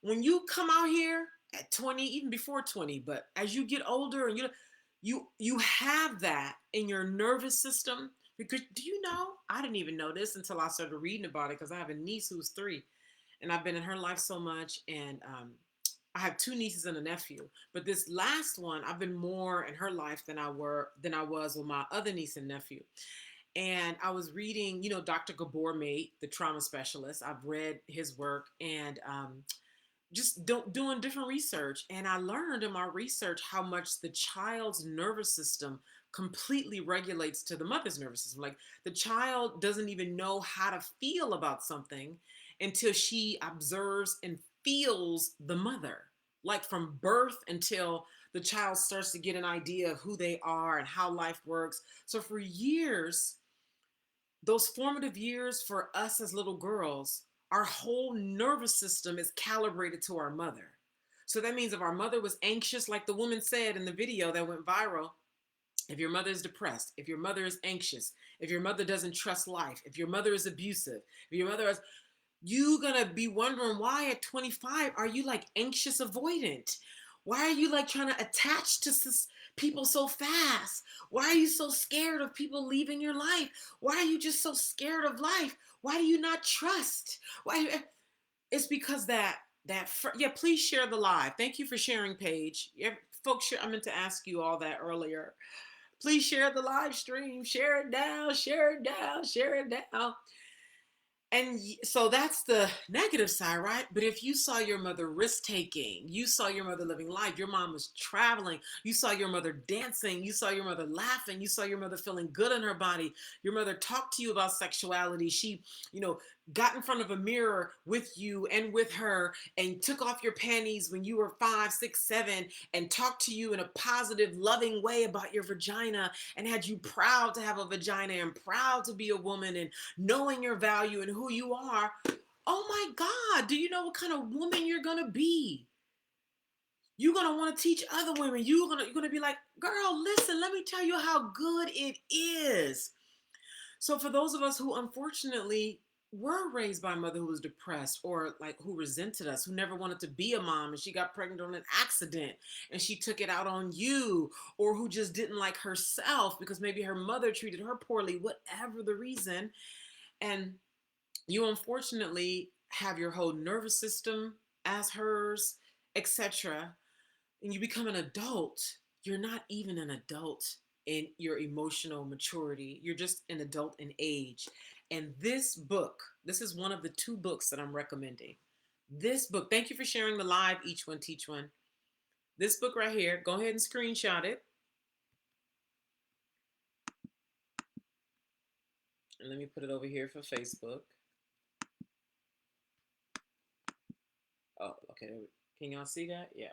Speaker 1: When you come out here at 20, even before 20, but as you get older and you have that in your nervous system, because do you know, I didn't even know this until I started reading about it, because I have a niece who's 3 and I've been in her life so much, and I have 2 nieces and a nephew, but this last one, I've been more in her life than I was with my other niece and nephew. And I was reading, Dr. Gabor Mate, the trauma specialist. I've read his work, and just doing different research. And I learned in my research how much the child's nervous system completely regulates to the mother's nervous system. Like, the child doesn't even know how to feel about something until she observes and feels the mother, like from birth until the child starts to get an idea of who they are and how life works. So for years, those formative years for us as little girls, our whole nervous system is calibrated to our mother. So that means if our mother was anxious, like the woman said in the video that went viral, if your mother is depressed, if your mother is anxious, if your mother doesn't trust life, if your mother is abusive, if your mother is, you're gonna be wondering why at 25 are you like anxious avoidant? Why are you like trying to attach to people so fast? Why are you so scared of people leaving your life? Why are you just so scared of life? Why do you not trust? Why? It's because yeah, please share the live. Thank you for sharing, Paige. Yeah, folks, I meant to ask you all that earlier. Please share the live stream. Share it down, share it down, share it down. And so that's the negative side, right? But if you saw your mother risk taking, you saw your mother living life, your mom was traveling, you saw your mother dancing, you saw your mother laughing, you saw your mother feeling good in her body, your mother talked to you about sexuality, she, you know, got in front of a mirror with you and with her and took off your panties when you were 5, 6, 7 and talked to you in a positive, loving way about your vagina and had you proud to have a vagina and proud to be a woman and knowing your value and who you are, oh my God, do you know what kind of woman you're gonna be? You're gonna want to teach other women. You're gonna be like, girl, listen, let me tell you how good it is. So for those of us who unfortunately were raised by a mother who was depressed or like who resented us, who never wanted to be a mom and she got pregnant on an accident and she took it out on you, or who just didn't like herself because maybe her mother treated her poorly, whatever the reason, and you unfortunately have your whole nervous system as hers, etc., and you become an adult, you're not even an adult in your emotional maturity. You're just an adult in age. And this book, this is one of the two books that I'm recommending. This book, thank you for sharing the live, Each One Teach One. This book right here, go ahead and screenshot it. And let me put it over here for Facebook. Oh, okay. Can y'all see that? Yeah.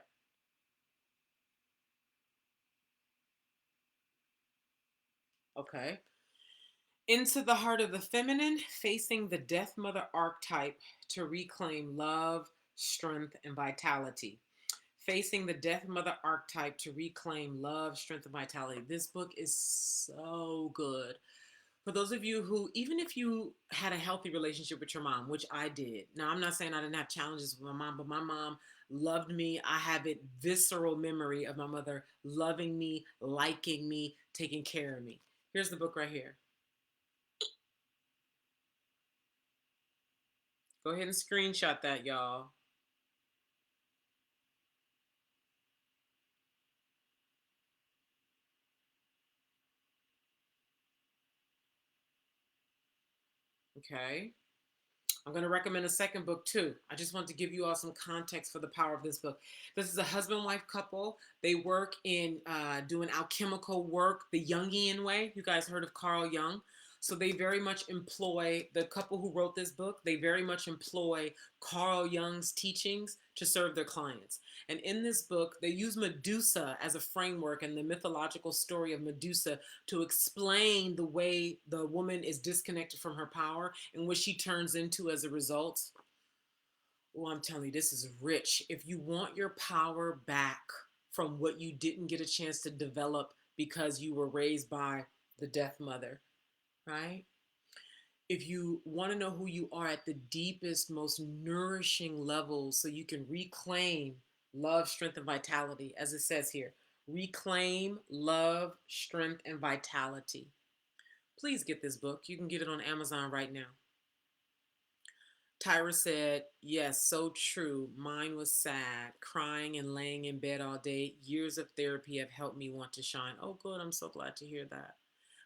Speaker 1: Okay. Into the Heart of the Feminine, Facing the Death Mother Archetype to Reclaim Love, Strength, and Vitality. Facing the Death Mother Archetype to Reclaim Love, Strength, and Vitality. This book is so good. For those of you who, even if you had a healthy relationship with your mom, which I did. Now, I'm not saying I didn't have challenges with my mom, but my mom loved me. I have a visceral memory of my mother loving me, liking me, taking care of me. Here's the book right here. Go ahead and screenshot that, y'all. Okay. I'm going to recommend a second book too. I just want to give you all some context for the power of this book. This is a husband wife couple. They work in doing alchemical work the Jungian way. You guys heard of Carl Jung? So they very much employ, the couple who wrote this book, they very much employ Carl Jung's teachings to serve their clients. And in this book, they use Medusa as a framework and the mythological story of Medusa to explain the way the woman is disconnected from her power and what she turns into as a result. Oh, I'm telling you, this is rich. If you want your power back from what you didn't get a chance to develop because you were raised by the death mother, right? If you want to know who you are at the deepest, most nourishing levels so you can reclaim love, strength, and vitality, as it says here, reclaim love, strength, and vitality. Please get this book. You can get it on Amazon right now. Tyra said, yes, so true. Mine was sad, crying and laying in bed all day. Years of therapy have helped me want to shine. Oh, good. I'm so glad to hear that.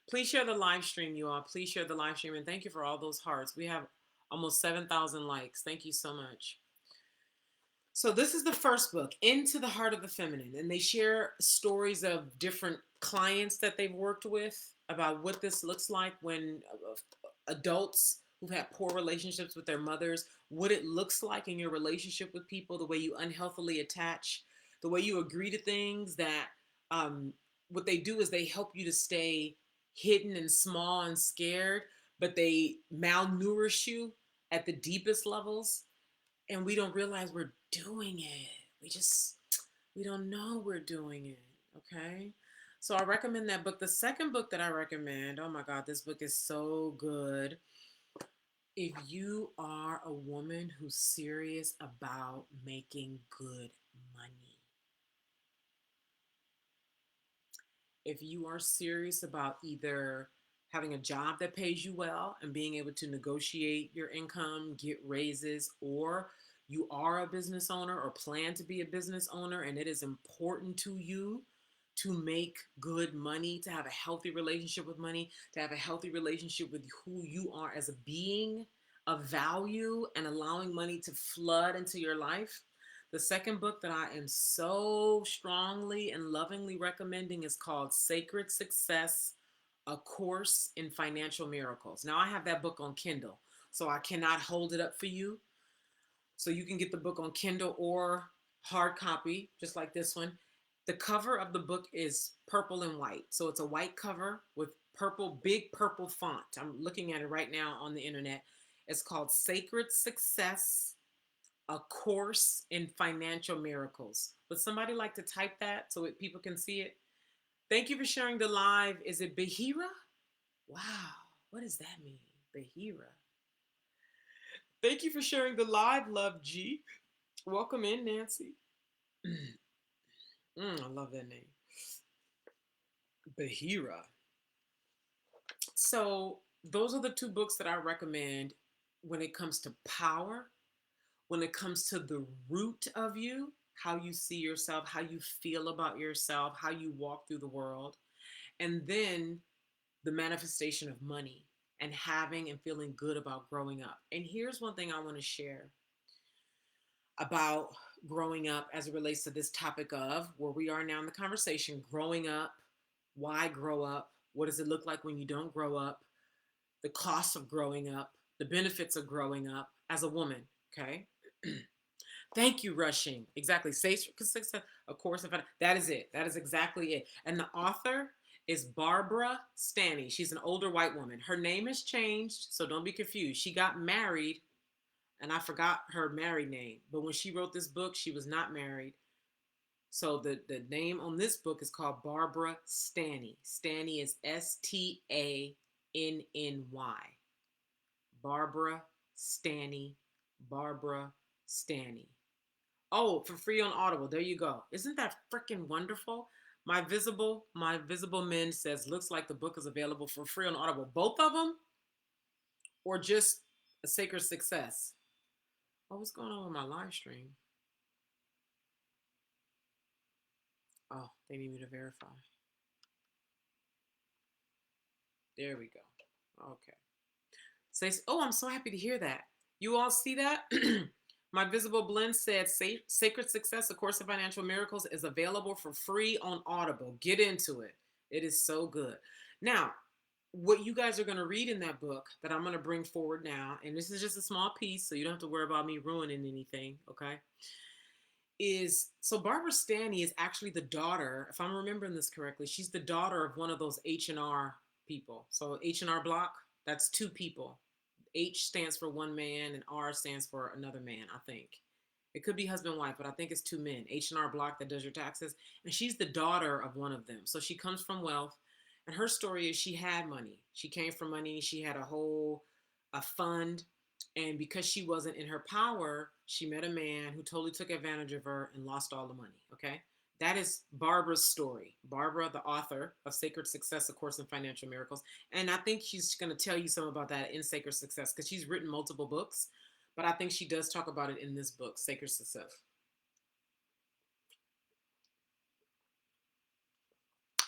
Speaker 1: Please share the live stream, you all. Please share the live stream. And thank you for all those hearts. We have almost 7,000 likes. Thank you so much. So this is the first book, Into the Heart of the Feminine. And they share stories of different clients that they've worked with about what this looks like when adults who've had poor relationships with their mothers, what it looks like in your relationship with people, the way you unhealthily attach, the way you agree to things that what they do is they help you to stay hidden and small and scared, but they malnourish you at the deepest levels. And we don't realize we're doing it. We don't know we're doing it. Okay. So I recommend that book. The second book that I recommend, oh my God, this book is so good. If you are a woman who's serious about making good money, if you are serious about either having a job that pays you well and being able to negotiate your income, get raises, or you are a business owner or plan to be a business owner and it is important to you to make good money, to have a healthy relationship with money, to have a healthy relationship with who you are as a being, of value and allowing money to flood into your life. The second book that I am so strongly and lovingly recommending is called Sacred Success, A Course in Financial Miracles. Now, I have that book on Kindle, so I cannot hold it up for you. So you can get the book on Kindle or hard copy, just like this one. The cover of the book is purple and white. So it's a white cover with purple, big purple font. I'm looking at it right now on the internet. It's called Sacred Success, A Course in Financial Miracles. Would somebody like to type that so people can see it? Thank you for sharing the live. Is it Bahira? Wow. What does that mean? Bahira. Thank you for sharing the live, Love G. Welcome in, Nancy. I love that name. Bahira. So, those are the two books that I recommend when it comes to power, when it comes to the root of you, how you see yourself, how you feel about yourself, how you walk through the world, and then the manifestation of money and having and feeling good about growing up. And here's one thing I want to share about growing up as it relates to this topic of where we are now in the conversation, growing up, why grow up, what does it look like when you don't grow up, the cost of growing up, the benefits of growing up as a woman. Okay. Thank you, Rushing. Exactly. Say, of course, that is it. That is exactly it. And the author is Barbara Stanny. She's an older white woman. Her name has changed, so don't be confused. She got married, and I forgot her married name. But when she wrote this book, she was not married. So the name on this book is called Barbara Stanny. Stanny is Stanny. Barbara Stanny. Barbara Stanny. Oh, for free on Audible. There you go. Isn't that freaking wonderful? My visible men says looks like the book is available for free on Audible. Both of them, or just a Sacred Success? Oh, what's going on with my live stream? Oh, they need me to verify. There we go. Okay. Says, oh, I'm so happy to hear that. You all see that? My Visible Blend said Sacred Success, A Course in Financial Miracles is available for free on Audible. Get into it. It is so good. Now, what you guys are going to read in that book that I'm going to bring forward now, and this is just a small piece, so you don't have to worry about me ruining anything, okay? Is so Barbara Stanny is actually the daughter, if I'm remembering this correctly, she's the daughter of one of those H&R people. So H&R Block, that's two people. H stands for one man and R stands for another man, I think. It could be husband and wife, but I think it's two men. H&R Block that does your taxes. And she's the daughter of one of them. So she comes from wealth. And her story is she had money. She came from money. She had a fund. And because she wasn't in her power, she met a man who totally took advantage of her and lost all the money. Okay. That is Barbara's story. Barbara, the author of Sacred Success, A Course in Financial Miracles. And I think she's going to tell you some about that in Sacred Success because she's written multiple books. But I think she does talk about it in this book, Sacred Success.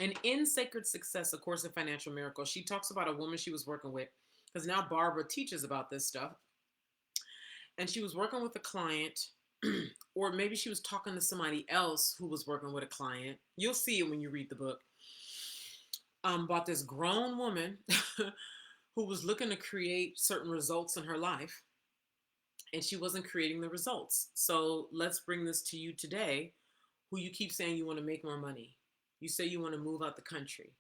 Speaker 1: And in Sacred Success, A Course in Financial Miracles, she talks about a woman she was working with because now Barbara teaches about this stuff. And she was working with a client, or maybe she was talking to somebody else who was working with a client. You'll see it when you read the book. About this grown woman who was looking to create certain results in her life, and she wasn't creating the results. So let's bring this to you today, who you keep saying you want to make more money. You say you want to move out the country.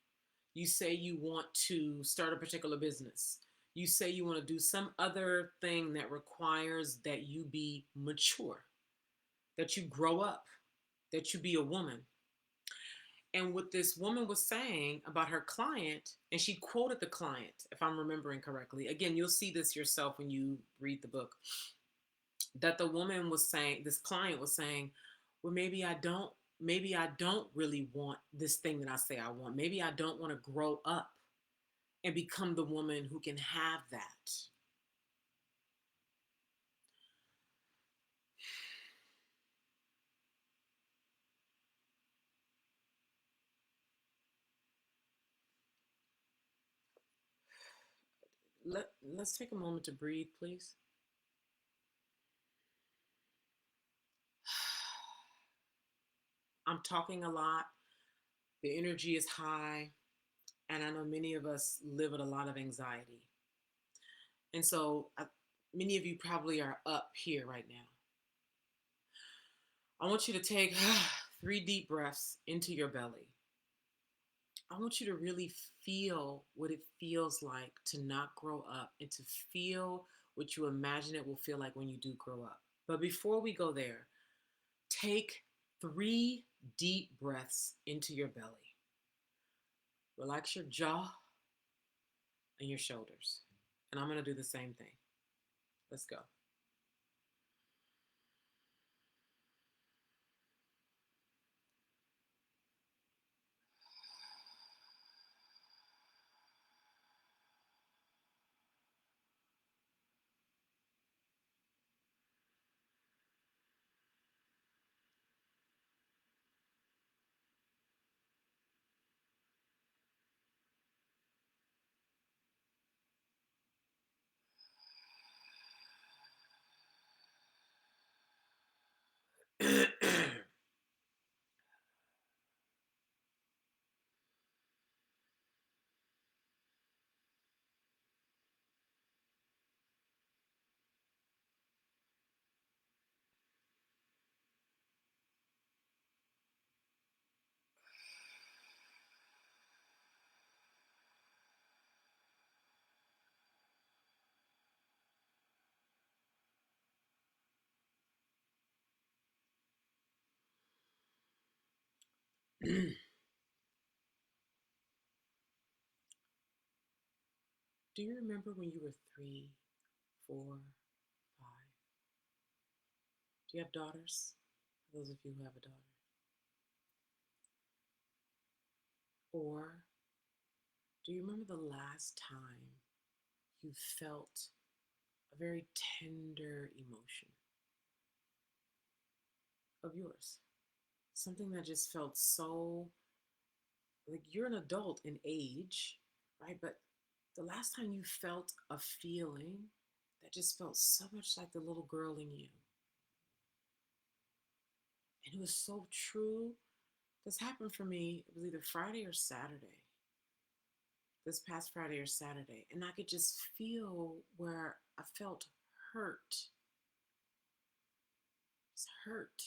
Speaker 1: You say you want to start a particular business. You say you want to do some other thing that requires that you be mature, that you grow up, that you be a woman. And what this woman was saying about her client, and she quoted the client, if I'm remembering correctly. Again, you'll see this yourself when you read the book. That the woman was saying, this client was saying, well, maybe I don't really want this thing that I say I want. Maybe I don't want to grow up and become the woman who can have that. Let's take a moment to breathe, please. I'm talking a lot. The energy is high, and I know many of us live with a lot of anxiety. And so, many of you probably are up here right now. I want you to take 3 deep breaths into your belly. I want you to really feel what it feels like to not grow up and to feel what you imagine it will feel like when you do grow up. But before we go there, take 3 deep breaths into your belly. Relax your jaw and your shoulders. And I'm going to do the same thing. Let's go. Do you remember when you were 3, 4, 5? Do you have daughters? For those of you who have a daughter. Or do you remember the last time you felt a very tender emotion of yours? Something that just felt so like you're an adult in age, right? But the last time you felt a feeling that just felt so much like the little girl in you, and it was so true. This happened for me, it was either Friday or Saturday, this past Friday or Saturday. And I could just feel where I felt hurt. It's hurt.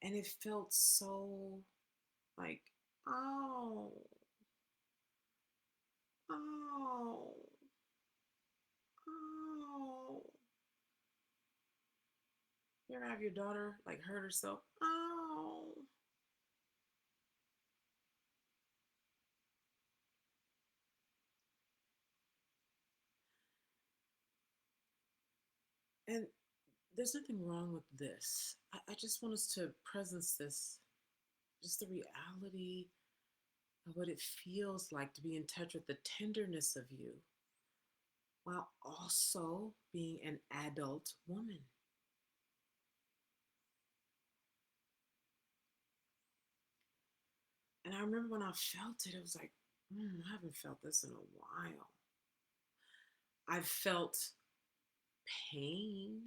Speaker 1: And it felt so like, oh, oh, oh. You ever have your daughter like hurt herself? Oh. And there's nothing wrong with this. I just want us to presence this, just the reality of what it feels like to be in touch with the tenderness of you while also being an adult woman. And I remember when I felt it, it was like, I haven't felt this in a while. I felt pain.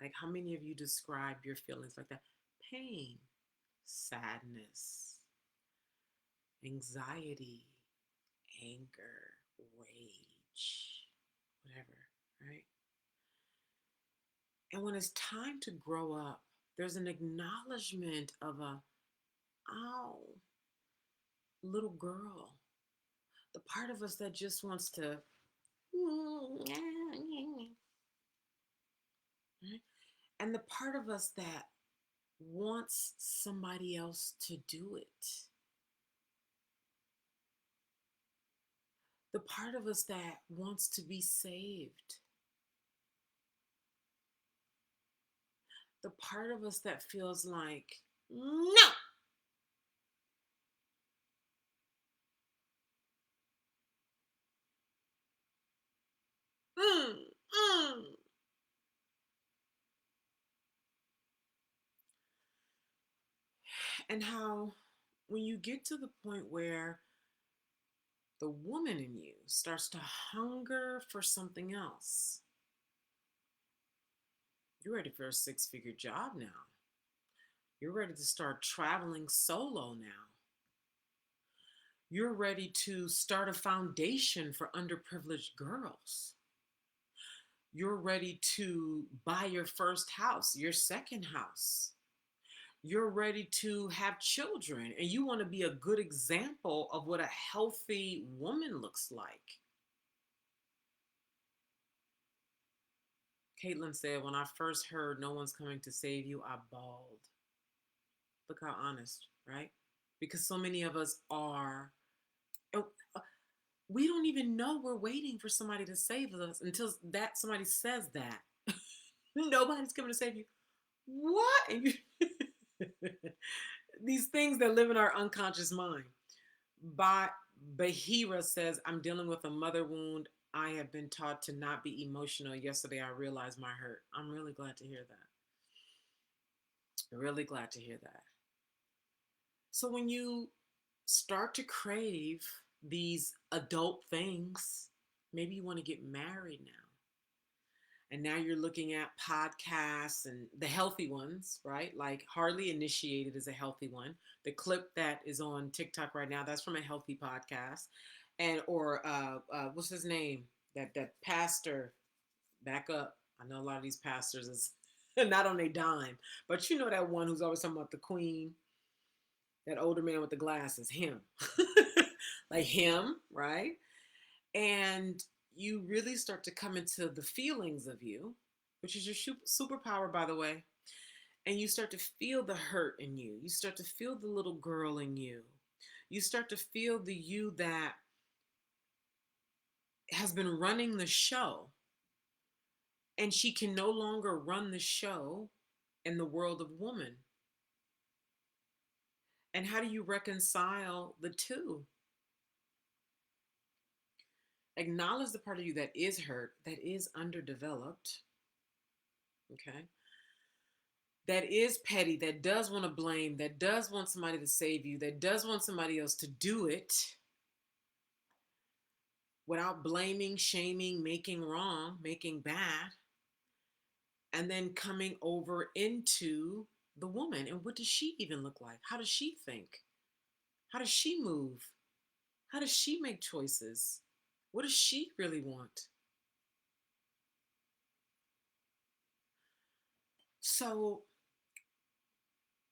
Speaker 1: Like, how many of you describe your feelings like that? Pain, sadness, anxiety, anger, rage, whatever, right? And when it's time to grow up, there's an acknowledgement of a, oh, little girl. The part of us that just wants to, right? And the part of us that wants somebody else to do it. The part of us that wants to be saved. The part of us that feels like, no. Mm, mm. And how, when you get to the point where the woman in you starts to hunger for something else. You're ready for a six-figure job now. You're ready to start traveling solo now. You're ready to start a foundation for underprivileged girls. You're ready to buy your first house, your second house. You're ready to have children, and you want to be a good example of what a healthy woman looks like. Caitlin said, when I first heard no one's coming to save you, I bawled. Look how honest, right? Because so many of us are, oh, we don't even know we're waiting for somebody to save us until that somebody says that. Nobody's coming to save you. What? And you, these things that live in our unconscious mind. Bahira says, I'm dealing with a mother wound. I have been taught to not be emotional. Yesterday, I realized my hurt. I'm really glad to hear that. Really glad to hear that. So when you start to crave these adult things, maybe you want to get married now. And now you're looking at podcasts and the healthy ones, right? Like Hardly Initiated is a healthy one. The clip that is on TikTok right now, that's from a healthy podcast. And what's his name? That pastor, back up. I know a lot of these pastors is not on a dime, but you know that one who's always talking about the queen, that older man with the glasses, him. Like him, right? And you really start to come into the feelings of you, which is your superpower, by the way. And you start to feel the hurt in you. You start to feel the little girl in you. You start to feel the you that has been running the show. And she can no longer run the show in the world of woman. And how do you reconcile the two? Acknowledge the part of you that is hurt, that is underdeveloped, okay? That is petty, that does want to blame, that does want somebody to save you, that does want somebody else to do it without blaming, shaming, making wrong, making bad, and then coming over into the woman. And what does she even look like? How does she think? How does she move? How does she make choices? What does she really want? So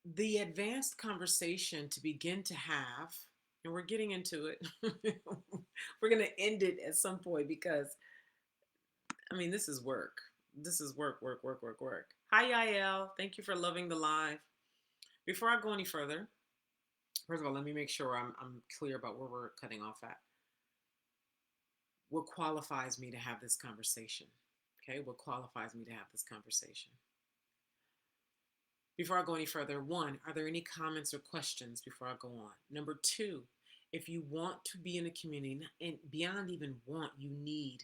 Speaker 1: the advanced conversation to begin to have, and we're getting into it. We're going to end it at some point because, I mean, this is work. This is work, work, work, work, work. Hi, Yael. Thank you for loving the live. Before I go any further, first of all, let me make sure I'm clear about where we're cutting off at. What qualifies me to have this conversation? Okay, what qualifies me to have this conversation? Before I go any further, one, are there any comments or questions before I go on? Number two, if you want to be in a community, and beyond even want, you need,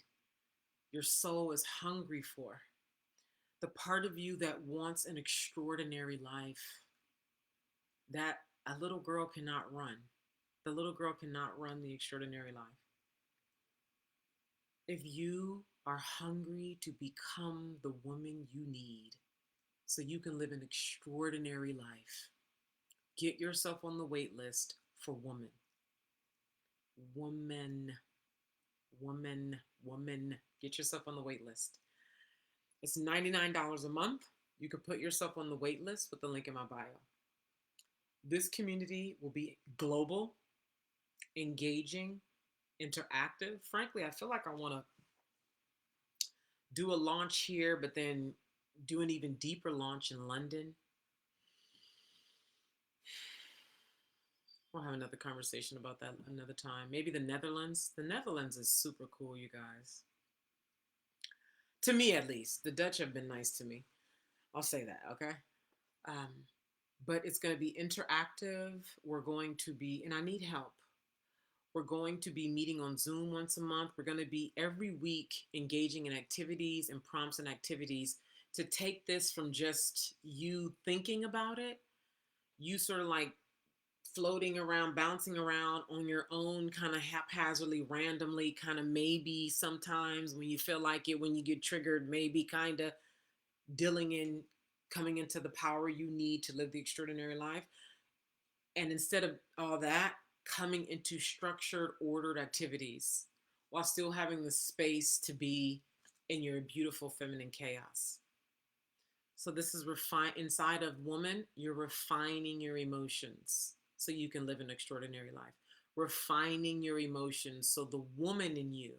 Speaker 1: your soul is hungry for, the part of you that wants an extraordinary life that a little girl cannot run. The little girl cannot run the extraordinary life. If you are hungry to become the woman you need so you can live an extraordinary life, get yourself on the wait list for woman. Woman. Get yourself on the wait list. It's $99 a month. You can put yourself on the wait list with the link in my bio. This community will be global, engaging, interactive. Frankly, I feel like I want to do a launch here, but then do an even deeper launch in London. We'll have another conversation about that another time. Maybe the Netherlands. The Netherlands is super cool, you guys. To me, at least. The Dutch have been nice to me. I'll say that, okay? But it's going to be interactive. We're going to be, and I need help. We're going to be meeting on Zoom once a month. We're going to be every week engaging in activities and prompts and activities to take this from just you thinking about it, you sort of like floating around, bouncing around on your own, kind of haphazardly, randomly, kind of maybe sometimes when you feel like it, when you get triggered, maybe kind of dealing in coming into the power you need to live the extraordinary life. And instead of all that, coming into structured, ordered activities while still having the space to be in your beautiful feminine chaos. So this is refine inside of woman, you're refining your emotions so you can live an extraordinary life. Refining your emotions so the woman in you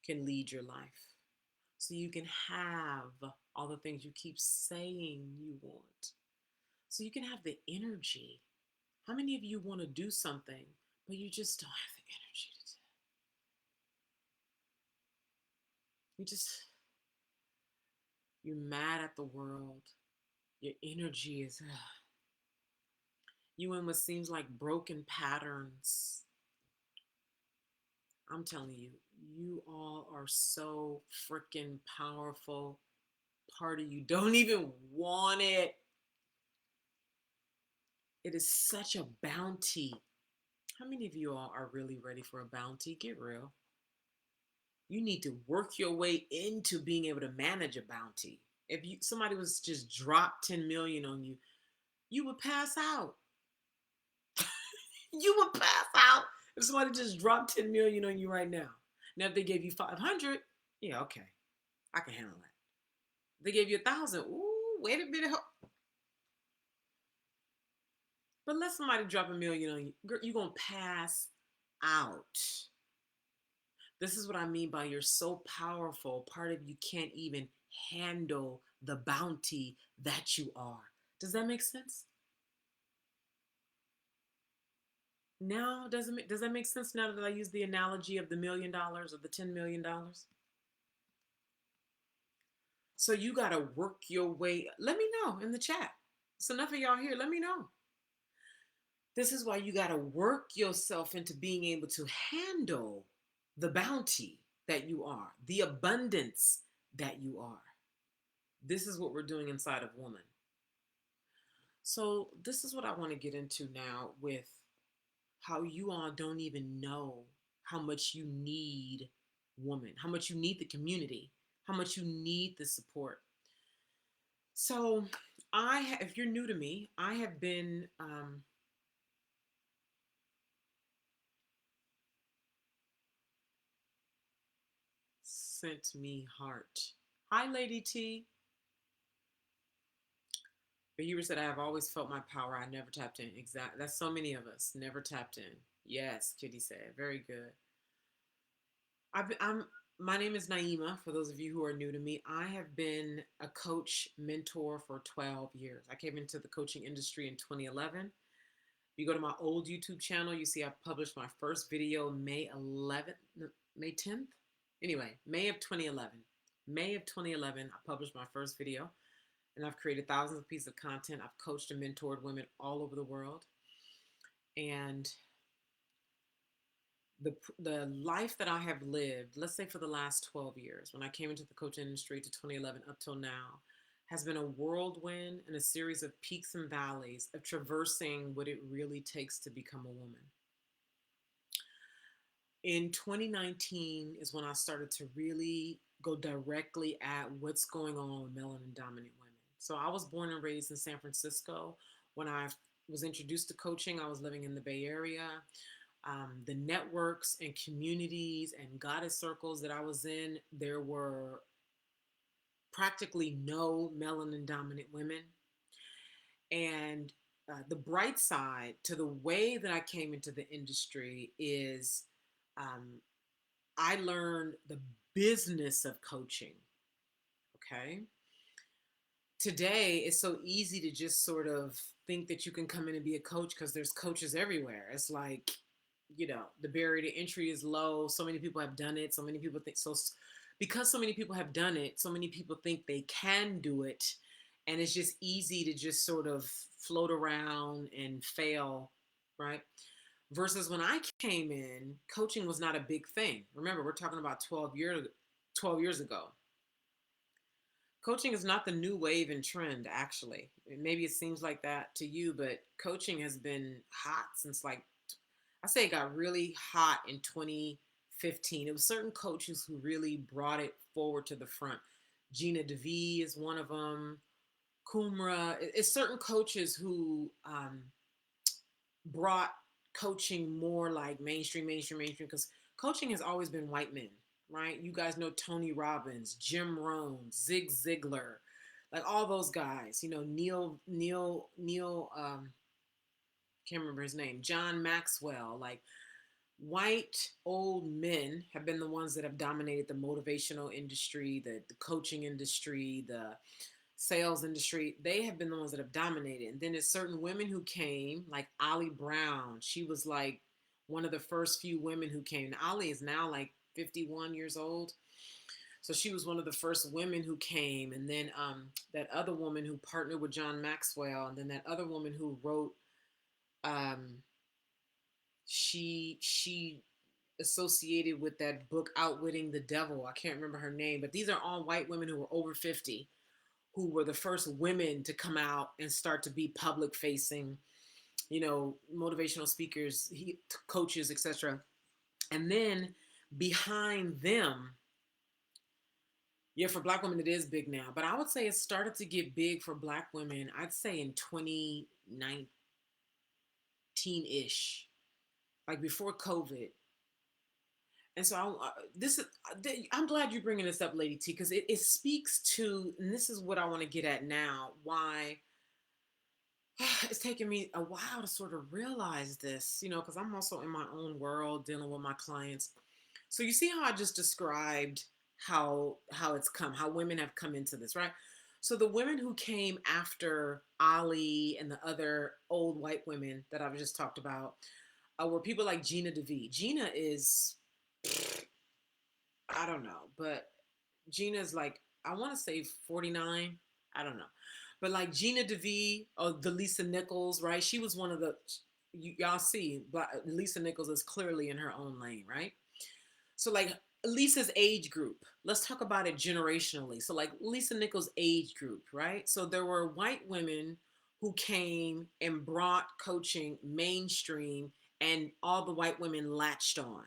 Speaker 1: can lead your life. So you can have all the things you keep saying you want. So you can have the energy. How many of you want to do something, but you just don't have the energy to do it? You're mad at the world. Your energy is, you in what seems like broken patterns. I'm telling you, you all are so freaking powerful. Part of you don't even want it. It is such a bounty. How many of you all are really ready for a bounty? Get real. You need to work your way into being able to manage a bounty. If you somebody was just drop 10 million on you, you would pass out. You would pass out if somebody just dropped 10 million on you right now. Now if they gave you 500, yeah, okay. I can handle that. If they gave you 1,000, ooh, wait a minute. But let somebody drop 1 million on you, girl, you're gonna pass out. This is what I mean by you're so powerful, part of you can't even handle the bounty that you are. Does that make sense? Now, does that make sense now that I use the analogy of the $1 million or the $10 million? So you got to work your way. Let me know in the chat. So enough of y'all here. Let me know. This is why you got to work yourself into being able to handle the bounty that you are, the abundance that you are. This is what we're doing inside of woman. So this is what I want to get into now with how you all don't even know how much you need woman, how much you need the community, how much you need the support. So if you're new to me, I have been sent me heart. Hi, Lady T. Viewer said, I have always felt my power. I never tapped in. Exactly. That's so many of us. Never tapped in. Yes, Kitty said. Very good. My name is Naima. For those of you who are new to me, I have been a coach mentor for 12 years. I came into the coaching industry in 2011. If you go to my old YouTube channel, you see I published my first video May 11th, May 10th. Anyway, May of 2011. May of 2011, I published my first video, and I've created thousands of pieces of content. I've coached and mentored women all over the world. And the life that I have lived, let's say for the last 12 years, when I came into the coaching industry to 2011 up till now, has been a whirlwind and a series of peaks and valleys of traversing what it really takes to become a woman. In 2019 is when I started to really go directly at what's going on with melanin dominant women. So I was born and raised in San Francisco. When I was introduced to coaching, I was living in the Bay Area. The networks and communities and goddess circles that I was in, there were practically no melanin dominant women. And the bright side to the way that I came into the industry is I learned the business of coaching. Okay. Today, it's so easy to just sort of think that you can come in and be a coach because there's coaches everywhere. It's like, the barrier to entry is low. So many people have done it. So many people think so. Because so many people have done it, so many people think they can do it. And it's just easy to just sort of float around and fail, right? Versus when I came in, coaching was not a big thing. Remember, we're talking about 12 years ago. Coaching is not the new wave and trend, actually. Maybe it seems like that to you, but coaching has been hot since, like, I say it got really hot in 2015. It was certain coaches who really brought it forward to the front. Gina DeVee is one of them. Kumra. It's certain coaches who brought coaching more like mainstream, because coaching has always been white men, right? You guys know Tony Robbins, Jim Rohn, Zig Ziglar, like all those guys. You know, Neil. Can't remember his name. John Maxwell. Like, white old men have been the ones that have dominated the motivational industry, the coaching industry, the sales industry. They have been the ones that have dominated. And then there's certain women who came, like Ollie Brown. She was like one of the first few women who came. And Ollie is now like 51 years old. So she was one of the first women who came. And then that other woman who partnered with John Maxwell. And then that other woman who wrote, um, she associated with that book Outwitting the Devil. I can't remember her name, but these are all white women who were over 50, who were the first women to come out and start to be public facing, motivational speakers, coaches, etc. And then behind them, yeah, for black women it is big now, but I would say it started to get big for black women, I'd say in 2019-ish, like before COVID. And so I'm glad you're bringing this up, Lady T, because it speaks to, and this is what I want to get at now, why it's taken me a while to sort of realize this, because I'm also in my own world dealing with my clients. So you see how I just described how it's come, how women have come into this, right? So the women who came after Ali and the other old white women that I've just talked about were people like Gina DeVee. Gina is, I don't know, but Gina's like, I want to say 49. I don't know. But like Gina DeVee or the Lisa Nichols, right? She was one of the, y'all see, Lisa Nichols is clearly in her own lane, right? So like Lisa's age group, let's talk about it generationally. So like Lisa Nichols' age group, right? So there were white women who came and brought coaching mainstream, and all the white women latched on,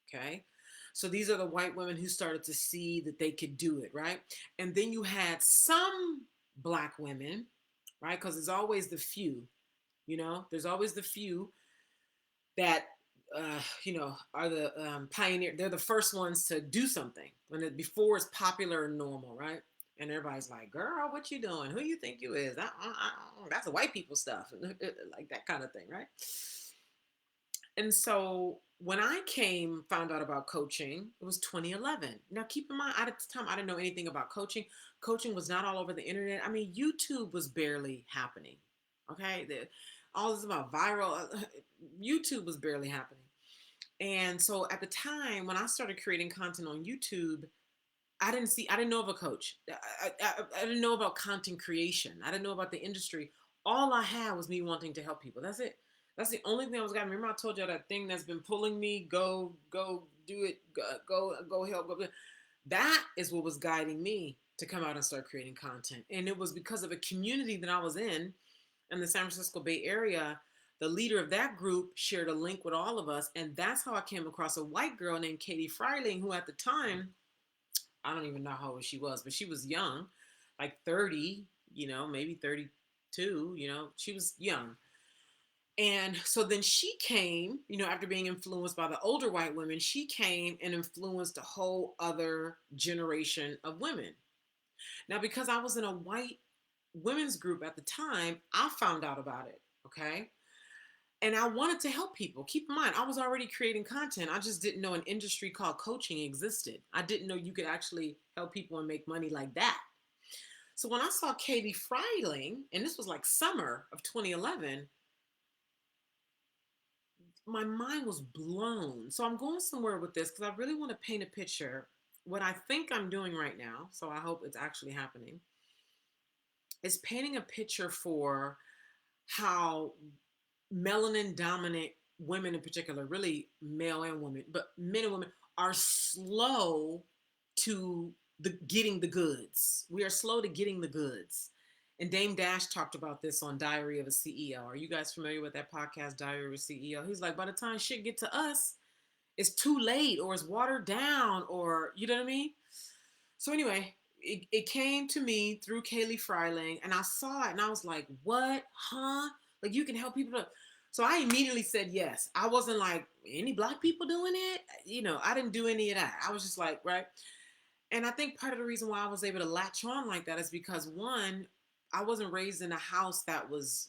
Speaker 1: okay? So these are the white women who started to see that they could do it, right? And then you had some black women, right? Because there's always the few, there's always the few that, are the pioneer. They're the first ones to do something before it's popular and normal, right? And everybody's like, girl, what you doing? Who you think you is? That's the white people stuff. Like that kind of thing, right? And so when I found out about coaching, it was 2011. Now, keep in mind, at the time, I didn't know anything about coaching. Coaching was not all over the internet. I mean, YouTube was barely happening. Okay, all this about viral, YouTube was barely happening. And so at the time when I started creating content on YouTube, I didn't know of a coach. I didn't know about content creation. I didn't know about the industry. All I had was me wanting to help people. That's it. That's the only thing I was got. Remember I told you that thing that's been pulling me, go do it, go help, go. That is what was guiding me to come out and start creating content. And it was because of a community that I was in the San Francisco Bay Area. The leader of that group shared a link with all of us. And that's how I came across a white girl named Katie Freiling, who at the time, I don't even know how old she was, but she was young, like 30, maybe 32, she was young. And so then she came, after being influenced by the older white women, she came and influenced a whole other generation of women. Now, because I was in a white women's group at the time, I found out about it, okay? And I wanted to help people. Keep in mind, I was already creating content. I just didn't know an industry called coaching existed. I didn't know you could actually help people and make money like that. So when I saw Katie Freiling, and this was like summer of 2011, my mind was blown. So I'm going somewhere with this because I really want to paint a picture. What I think I'm doing right now, so I hope it's actually happening, is painting a picture for how melanin dominant women in particular, really male and women, but men and women are slow to the getting the goods. We are slow to getting the goods. And Dame Dash talked about this on Diary of a CEO. Are you guys familiar with that podcast, Diary of a CEO? He's like, by the time shit get to us, it's too late, or it's watered down, or you know what I mean? So anyway, it came to me through Kaylee Freiling, and I saw it, and I was like, "What? Huh? Like you can help people?" So I immediately said yes. I wasn't like any black people doing it. I didn't do any of that. I was just like, right. And I think part of the reason why I was able to latch on like that is because one, I wasn't raised in a house that was,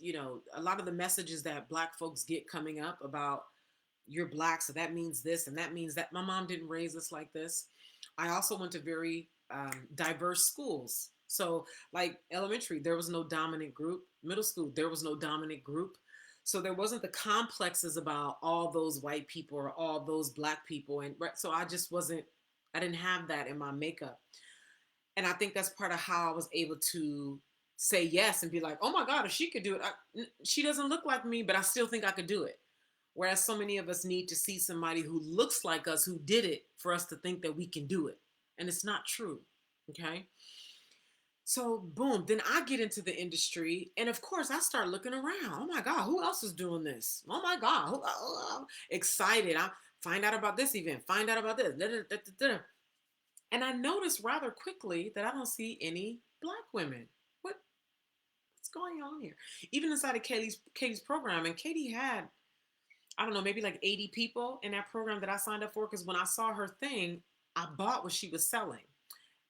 Speaker 1: a lot of the messages that black folks get coming up about you're black, so that means this and that means that. My mom didn't raise us like this. I also went to very diverse schools. So, like elementary, there was no dominant group. Middle school, there was no dominant group. So there wasn't the complexes about all those white people or all those black people, and right. So I just wasn't. I didn't have that in my makeup, and I think that's part of how I was able to say yes and be like, oh my God, if she could do it, she doesn't look like me, but I still think I could do it. Whereas so many of us need to see somebody who looks like us, who did it, for us to think that we can do it. And it's not true. Okay. So, boom, then I get into the industry. And of course, I start looking around. Oh my God, who else is doing this? Oh my God, excited. I find out about this event, find out about this. Da, da, da, da, da. And I noticed rather quickly that I don't see any black women. What's going on here? Even inside of Katie's program, and Katie had, I don't know, maybe like 80 people in that program that I signed up for. Because when I saw her thing, I bought what she was selling.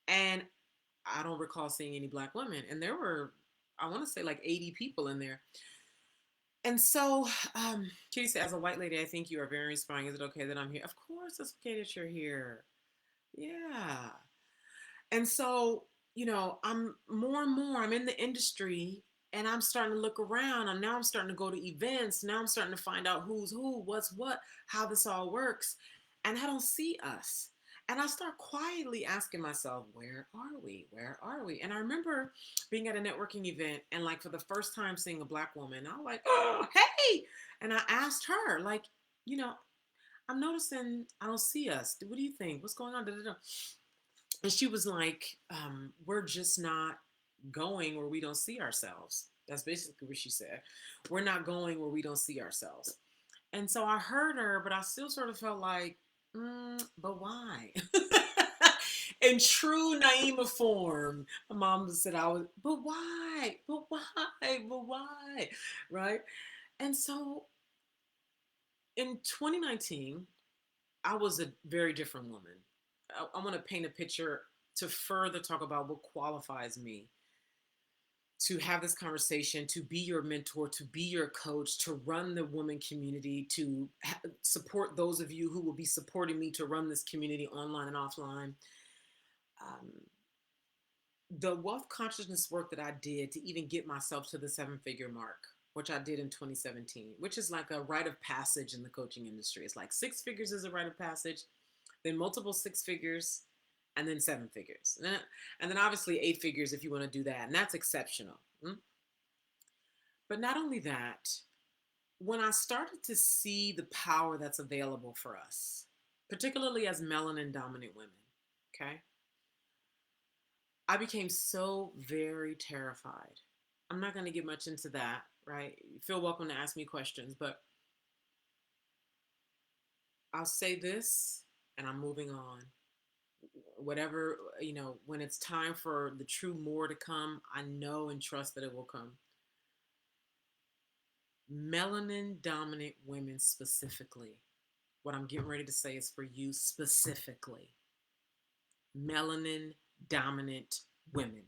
Speaker 1: And I don't recall seeing any black women. And there were, I want to say like 80 people in there. And so, Kitty said, as a white lady, I think you are very inspiring. Is it okay that I'm here? Of course, it's okay that you're here. Yeah. And so, I'm more and more, I'm in the industry, and I'm starting to look around, and now I'm starting to go to events. Now I'm starting to find out who's who, what's what, how this all works. And I don't see us. And I start quietly asking myself, where are we? Where are we? And I remember being at a networking event and like for the first time seeing a black woman, I was like, oh, hey. And I asked her, like, you know, I'm noticing I don't see us. What do you think? What's going on? Da, da, da. And she was like, we're just not going where we don't see ourselves. That's basically what she said. We're not going where we don't see ourselves. And so I heard her, but I still sort of felt like, but why? In true Naima form, my mom said, but why? But why? But why? Right? And so in 2019, I was a very different woman. I want to paint a picture to further talk about what qualifies me to have this conversation, to be your mentor, to be your coach, to run the woman community, to support those of you who will be supporting me to run this community online and offline. Um, the wealth consciousness work that I did to even get myself to the 7-figure mark, which I did in 2017, which is like a rite of passage in the coaching industry. It's like 6 figures is a rite of passage, then multiple 6 figures, and then 7 figures. And then obviously 8 figures if you want to do that. And that's exceptional. But not only that, when I started to see the power that's available for us, particularly as melanin dominant women, okay, I became so very terrified. I'm not going to get much into that, right? You feel welcome to ask me questions, but I'll say this and I'm moving on. Whatever, when it's time for the true more to come, I know and trust that it will come. Melanin dominant women specifically, what I'm getting ready to say is for you specifically. Melanin dominant women.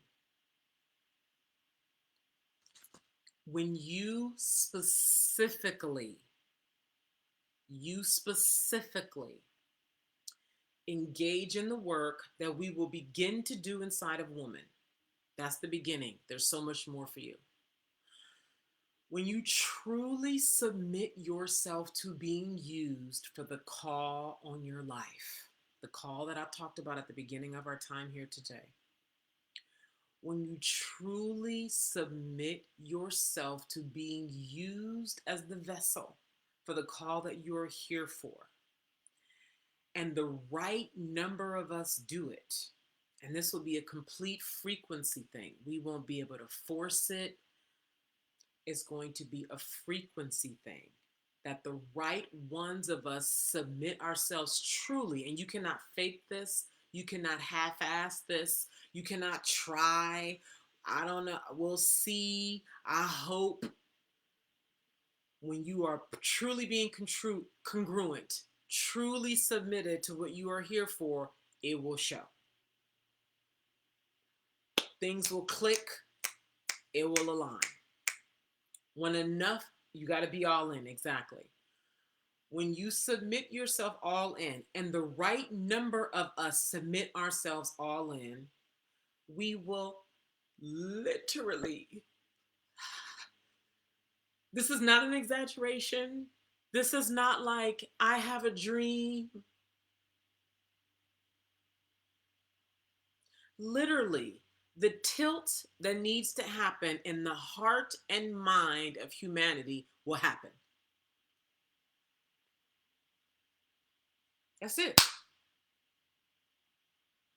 Speaker 1: When you specifically engage in the work that we will begin to do inside of woman, that's the beginning. There's so much more for you. When you truly submit yourself to being used for the call on your life, the call that I talked about at the beginning of our time here today, when you truly submit yourself to being used as the vessel for the call that you're here for, and the right number of us do it, And this will be a complete frequency thing. We won't be able to force it. It's going to be a frequency thing that the right ones of us submit ourselves truly. And you cannot fake this. You cannot half ass this. You cannot try. I don't know. We'll see. I hope. When you are truly being congruent, truly submitted to what you are here for, it will show. Things will click. It will align. When enough, you got to be all in. Exactly. When you submit yourself all in, and the right number of us submit ourselves all in, we will literally, this is not an exaggeration. This is not like I have a dream. Literally, the tilt that needs to happen in the heart and mind of humanity will happen. That's it.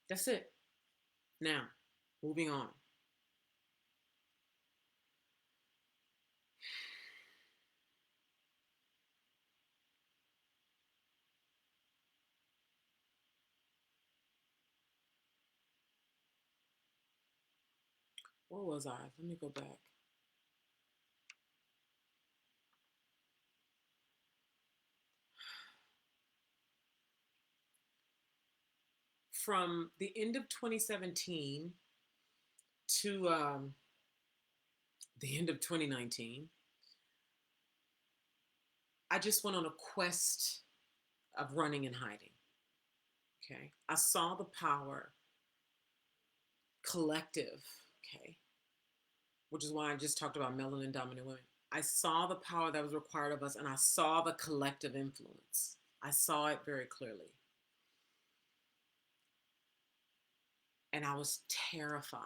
Speaker 1: That's it. Now, moving on. Where was I? Let me go back. From the end of 2017 to the end of 2019, I just went on a quest of running and hiding. Okay. I saw the power collective. Okay. Which is why I just talked about melanin dominant women. I saw the power that was required of us, and I saw the collective influence. I saw it very clearly. And I was terrified.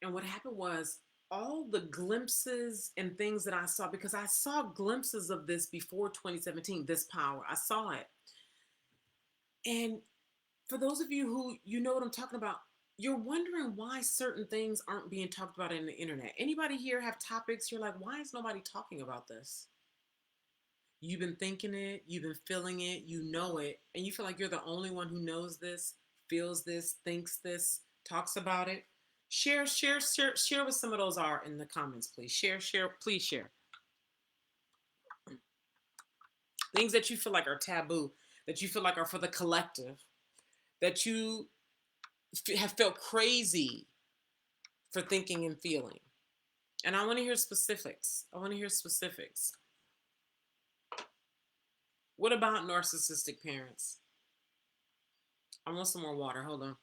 Speaker 1: And what happened was all the glimpses and things that I saw, because I saw glimpses of this before 2017, this power, I saw it. And for those of you who, you know what I'm talking about, you're wondering why certain things aren't being talked about in the internet. Anybody here have topics you're like, why is nobody talking about this? You've been thinking it, you've been feeling it, you know it, and you feel like you're the only one who knows this, feels this, thinks this, talks about it. Share what some of those are in the comments, please. Share, please share. Things that you feel like are taboo, that you feel like are for the collective, that you have felt crazy for thinking and feeling. And I want to hear specifics. What about narcissistic parents? I want some more water. Hold on.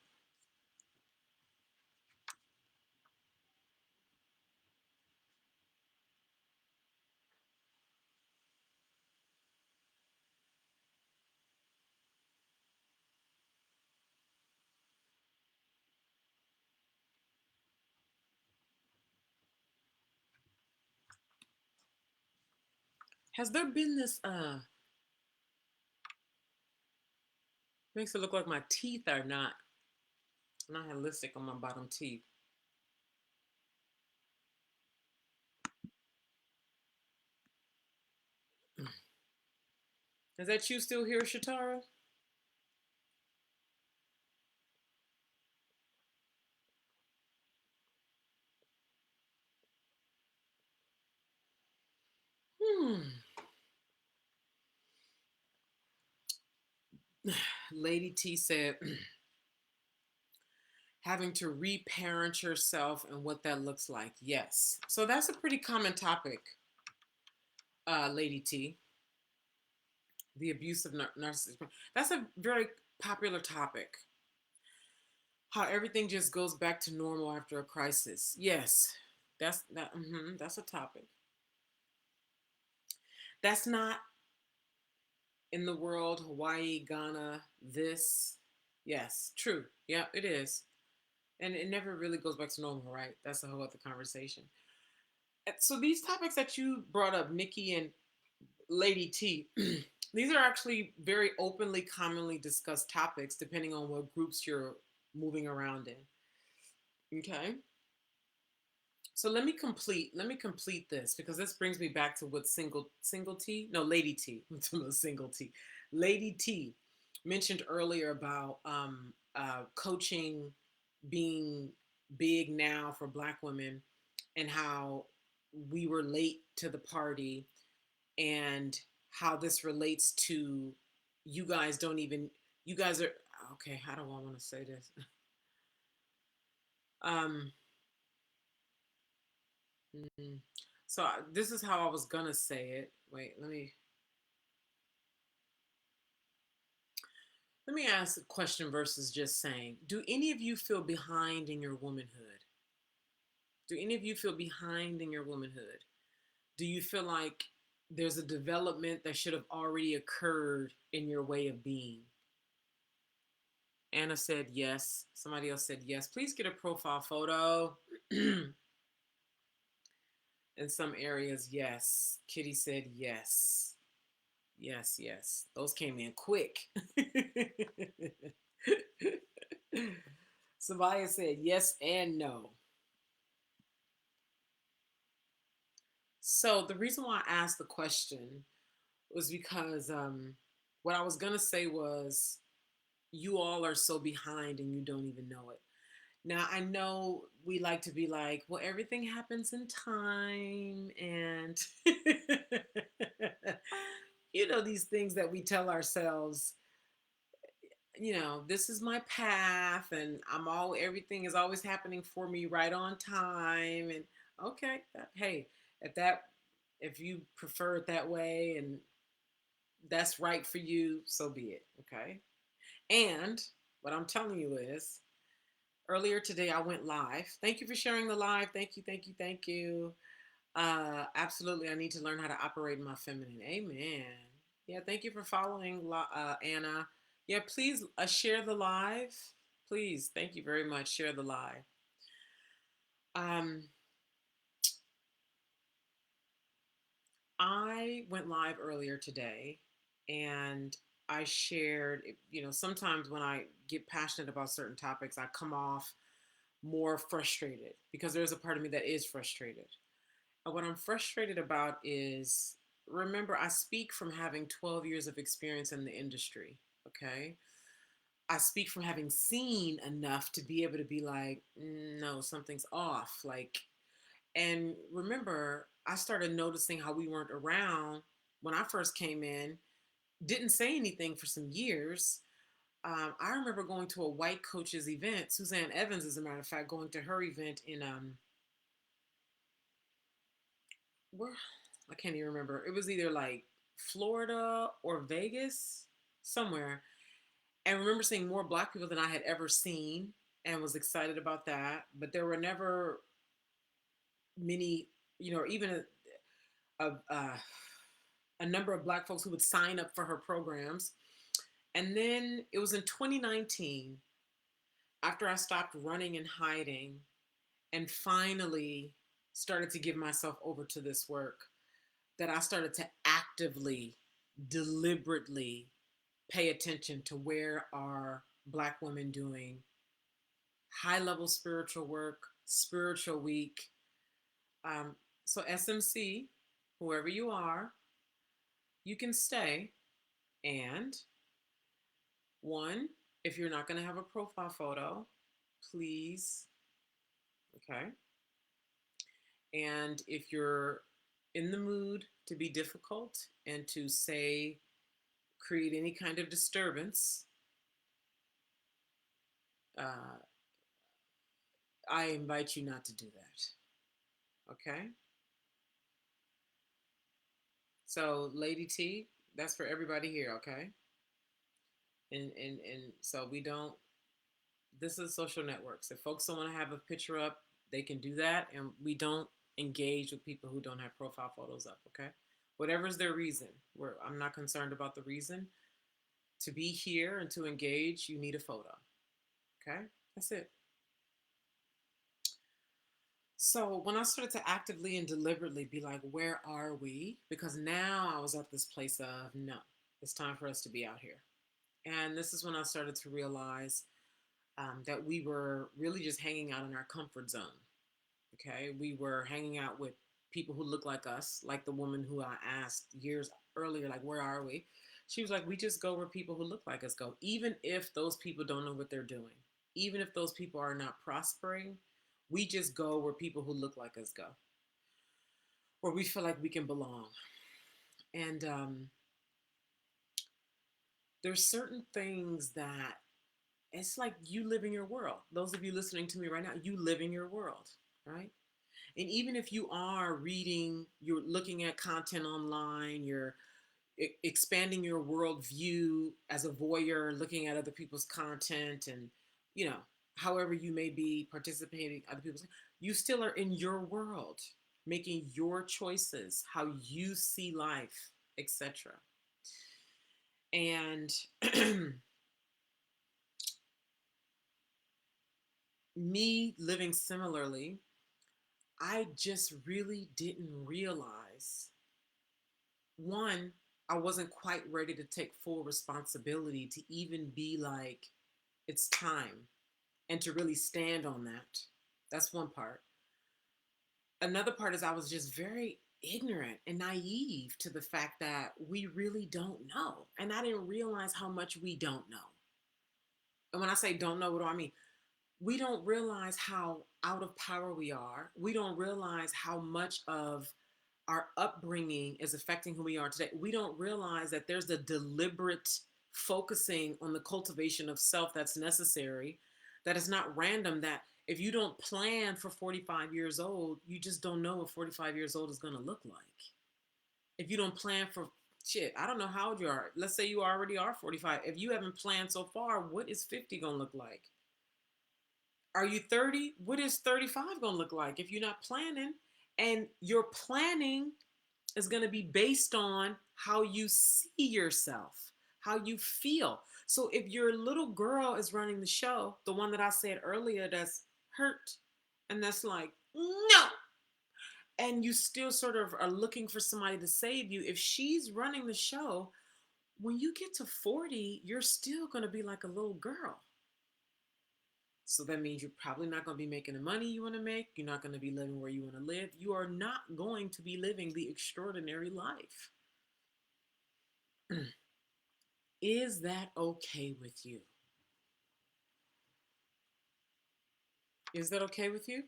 Speaker 1: Has there been this makes it look like my teeth are not have lipstick on my bottom teeth. Is that you still here, Shatara? Lady T said, having to reparent yourself and what that looks like. Yes. So that's a pretty common topic, Lady T. The abuse of narcissism. That's a very popular topic. How everything just goes back to normal after a crisis. Yes. That's that. That's a topic. That's not in the world, Hawaii, Ghana, this. Yes, true. Yeah, it is. And it never really goes back to normal, right? That's a whole other conversation. So these topics that you brought up, Nikki and Lady T, These are actually very openly, commonly discussed topics depending on what groups you're moving around in. Okay. So let me complete this because this brings me back to what single T no Lady T single T Lady T mentioned earlier about coaching being big now for Black women and how we were late to the party and how this relates to you guys don't even you guys are okay. How do I want to say this? um mm, so this is how I was gonna say it. Wait, let me ask a question versus just saying, do any of you feel behind in your womanhood? Do any of you feel behind in your womanhood? Do you feel like there's a development that should have already occurred in your way of being? Anna said yes. Somebody else said yes. Please get a profile photo. In some areas, yes. Kitty said yes. Yes, yes. Those came in quick. Savaya said yes and no. So the reason why I asked the question was because what I was gonna say was you all are so behind and you don't even know it. Now I know we like to be like, well, everything happens in time, and these things that we tell ourselves. This is my path, and everything is always happening for me right on time. And okay, hey, at that, if you prefer it that way, and that's right for you, so be it. Okay. And what I'm telling you is, earlier today I went live. Thank you for sharing the live. Thank you, thank you, thank you. Absolutely, I need to learn how to operate in my feminine. Amen. Yeah, thank you for following, Anna. Yeah, please share the live. Please, thank you very much. Share the live. Um, I went live earlier today, and I shared. Sometimes when I get passionate about certain topics, I come off more frustrated because there's a part of me that is frustrated. And what I'm frustrated about is, remember, I speak from having 12 years of experience in the industry. Okay. I speak from having seen enough to be able to be like, no, something's off. Like, and remember, I started noticing how we weren't around when I first came in, didn't say anything for some years. I remember going to a white coach's event, Suzanne Evans, as a matter of fact, going to her event in where I can't even remember. It was either like Florida or Vegas, somewhere. And I remember seeing more Black people than I had ever seen, and was excited about that. But there were never many, or even a number of Black folks who would sign up for her programs. And then it was in 2019, after I stopped running and hiding, and finally started to give myself over to this work, that I started to actively, deliberately pay attention to where are Black women doing high level spiritual work, spiritual week. Um, so, SMC, whoever you are, you can stay. And one, if you're not going to have a profile photo, please, okay. And if you're in the mood to be difficult and to say, create any kind of disturbance, uh, I invite you not to do that. Okay? So, Lady T, that's for everybody here, okay? And so we don't, this is social networks. If folks don't want to have a picture up, they can do that. And we don't engage with people who don't have profile photos up, okay? Whatever's their reason, I'm not concerned about the reason. To be here and to engage, you need a photo, okay? That's it. So when I started to actively and deliberately be like, where are we? Because now I was at this place of no. It's time for us to be out here. And this is when I started to realize that we were really just hanging out in our comfort zone. Okay. We were hanging out with people who look like us, like the woman who I asked years earlier, like, where are we? She was like, we just go where people who look like us go, even if those people don't know what they're doing, even if those people are not prospering. We just go where people who look like us go, where we feel like we can belong. And there's certain things that it's like you live in your world. Those of you listening to me right now, you live in your world, right? And even if you are reading, you're looking at content online, you're expanding your worldview as a voyeur, looking at other people's content, and you know, however you may be participating other people's, you still are in your world, making your choices, how you see life, etc. And me living similarly, I just really didn't realize, one, I wasn't quite ready to take full responsibility to even be like, it's time, and to really stand on that. That's one part. Another part is I was just very ignorant and naive to the fact that we really don't know. And I didn't realize how much we don't know. And when I say don't know, what do I mean? We don't realize how out of power we are. We don't realize how much of our upbringing is affecting who we are today. We don't realize that there's a deliberate focusing on the cultivation of self that's necessary, that is not random, that if you don't plan for 45 years old, you just don't know what 45 years old is going to look like. If you don't plan for shit, I don't know how old you are. Let's say you already are 45. If you haven't planned so far, what is 50 going to look like? Are you 30? What is 35 going to look like if you're not planning? And your planning is going to be based on how you see yourself, how you feel. So if your little girl is running the show, the one that I said earlier that's hurt and that's like, no, and you still sort of are looking for somebody to save you, if she's running the show, when you get to 40, you're still going to be like a little girl. So that means you're probably not going to be making the money you want to make. You're not going to be living where you want to live. You are not going to be living the extraordinary life. Is that okay with you? Is that okay with you?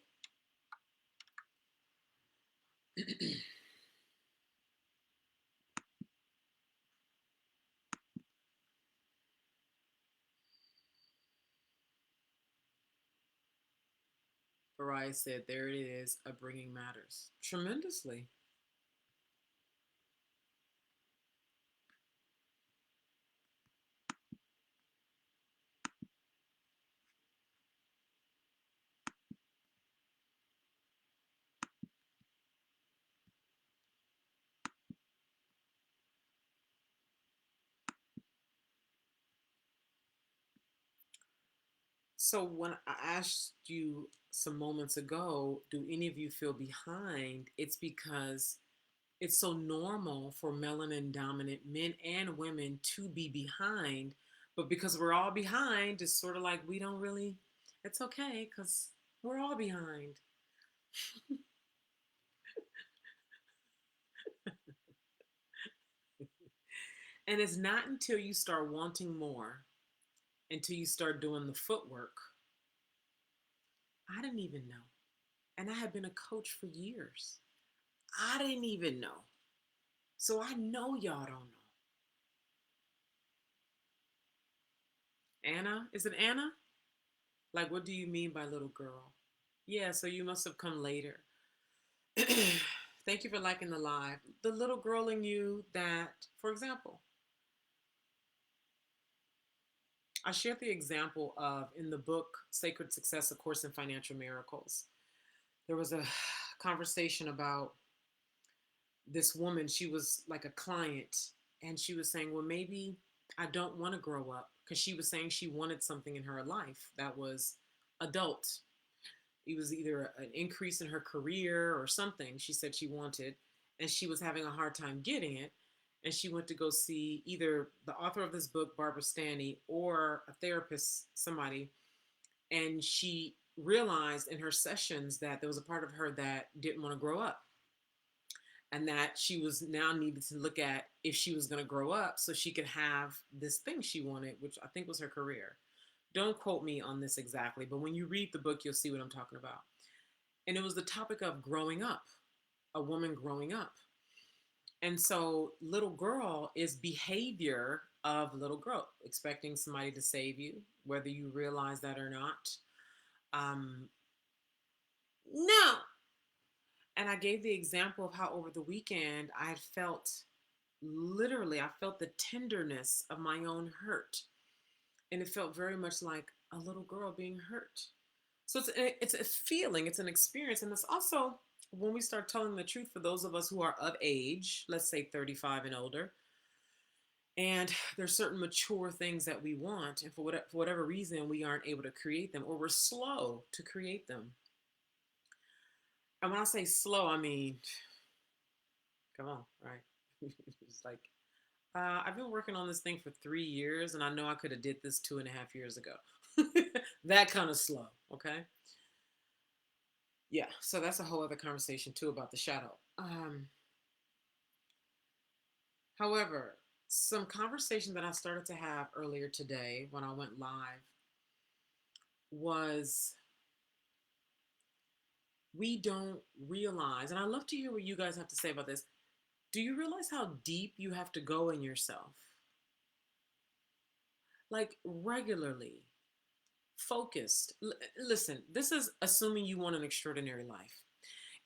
Speaker 1: Farai said, there it is, upbringing matters tremendously. So when I asked you some moments ago, do any of you feel behind? It's because it's so normal for melanin dominant men and women to be behind. But because we're all behind, it's sort of like we don't really, it's okay because we're all behind. And it's not until you start wanting more, until you start doing the footwork. I didn't even know. And I had been a coach for years. I didn't even know. So I know y'all don't know. Anna? Is it Anna? Like, what do you mean by little girl? Yeah, so you must have come later. Thank you for liking the live. The little girl in you that, for example, I shared the example of in the book Sacred Success, A Course in Financial Miracles. There was a conversation about this woman. She was like a client, and she was saying, well, maybe I don't want to grow up, because she was saying she wanted something in her life that was adult. It was either an increase in her career or something she said she wanted, and she was having a hard time getting it. and she went to go see either the author of this book, Barbara Stanny, or a therapist, somebody, and she realized in her sessions that there was a part of her that didn't want to grow up, and that she was now needed to look at if she was going to grow up so she could have this thing she wanted, which I think was her career. Don't quote me on this exactly, but when you read the book, you'll see what I'm talking about. And it was the topic of growing up, a woman growing up. And so, little girl is behavior of little girl, expecting somebody to save you, whether you realize that or not. No. And I gave the example of how over the weekend I felt, literally, I felt the tenderness of my own hurt. And it felt very much like a little girl being hurt. So it's a feeling, it's an experience. And it's also, when we start telling the truth, for those of us who are of age, let's say 35 and older, and there's certain mature things that we want, and for whatever reason we aren't able to create them, or we're slow to create them. And when I say slow, I mean, come on, right? It's like, I've been working on this thing for 3 years, and I know I could have did this 2.5 years ago. That kind of slow, okay? Yeah, so that's a whole other conversation too about the shadow. However, some conversation that I started to have earlier today when I went live was, we don't realize, and I love to hear what you guys have to say about this. Do you realize how deep you have to go in yourself? Like, regularly, focused. Listen, this is assuming you want an extraordinary life.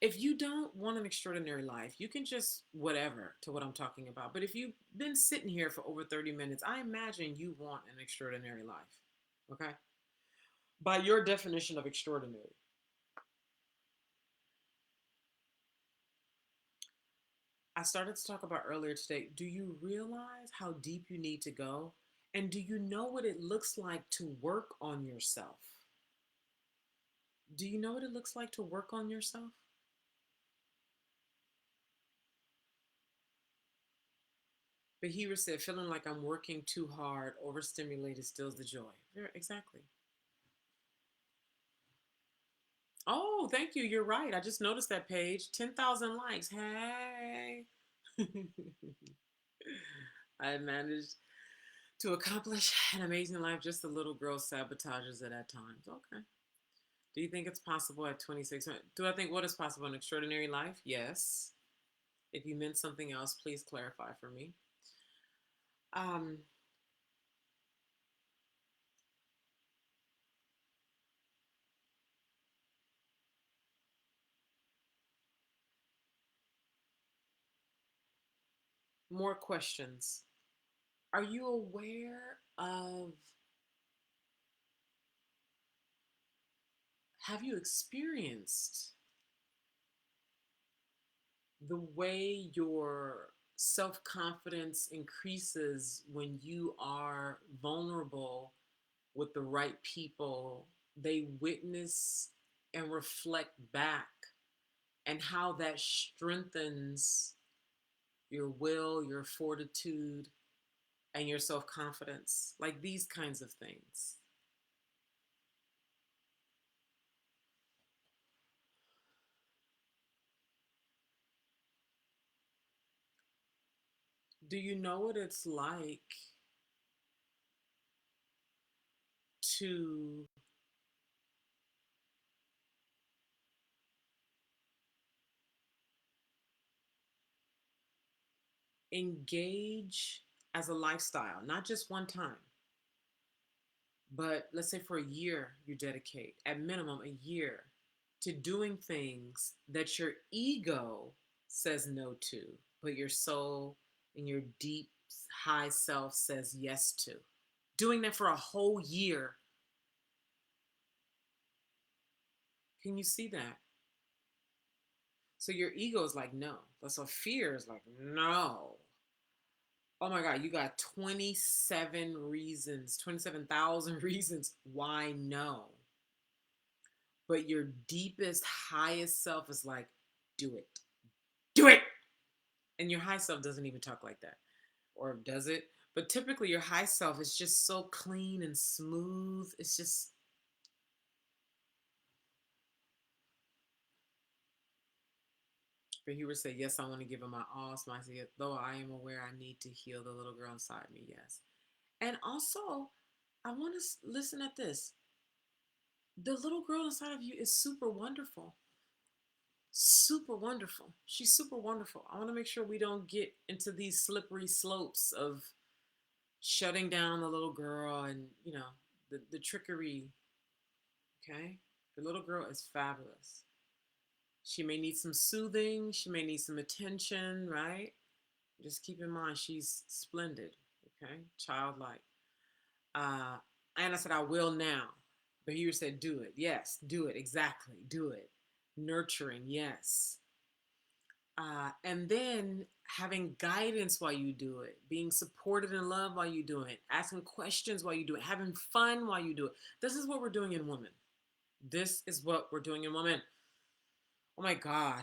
Speaker 1: If you don't want an extraordinary life, you can just whatever to what I'm talking about. But if you've been sitting here for over 30 minutes, I imagine you want an extraordinary life. Okay? By your definition of extraordinary. I started to talk about earlier today. Do you realize how deep you need to go? And do you know what it looks like to work on yourself? Do you know what it looks like to work on yourself? Bahira said, feeling like I'm working too hard, overstimulated stills the joy. Yeah, exactly. Oh, thank you. You're right. I just noticed that page. 10,000 likes. Hey. I managed to accomplish an amazing life. Just a little girl sabotages it at times. Okay. Do you think it's possible at 26? Do I think what is possible? An extraordinary life? Yes. If you meant something else, please clarify for me. Um, More questions. Are you aware of, have you experienced the way your self confidence increases when you are vulnerable with the right people? They witness and reflect back, and how that strengthens your will, your fortitude, and your self confidence. Like these kinds of things. Do you know what it's like to engage as a lifestyle, not just one time, but let's say for a year you dedicate, at minimum a year, to doing things that your ego says no to, but your soul and your deep high self says yes to. Doing that for a whole year. Can you see that? So your ego is like, no. So fear is like, no. Oh my God, you got 27 reasons, 27,000 reasons why no. But your deepest, highest self is like, do it. Do it. And your high self doesn't even talk like that. Or does it? But typically your high self is just so clean and smooth. It's just, but he would say, yes, I want to give him my all. So I say, though I am aware I need to heal the little girl inside me. Yes. And also, I want to listen at this. The little girl inside of you is super wonderful. Super wonderful. She's super wonderful. I want to make sure we don't get into these slippery slopes of shutting down the little girl and, the trickery. Okay? The little girl is fabulous. She may need some soothing, she may need some attention, right? Just keep in mind she's splendid. Okay? Childlike. Uh, and I said, I will now. But you said, do it. Yes, do it. Exactly. Do it. Nurturing. Yes. And then having guidance while you do it, being supported and loved while you do it, asking questions while you do it, having fun while you do it. This is what we're doing in women. This is what we're doing in women. Oh my God.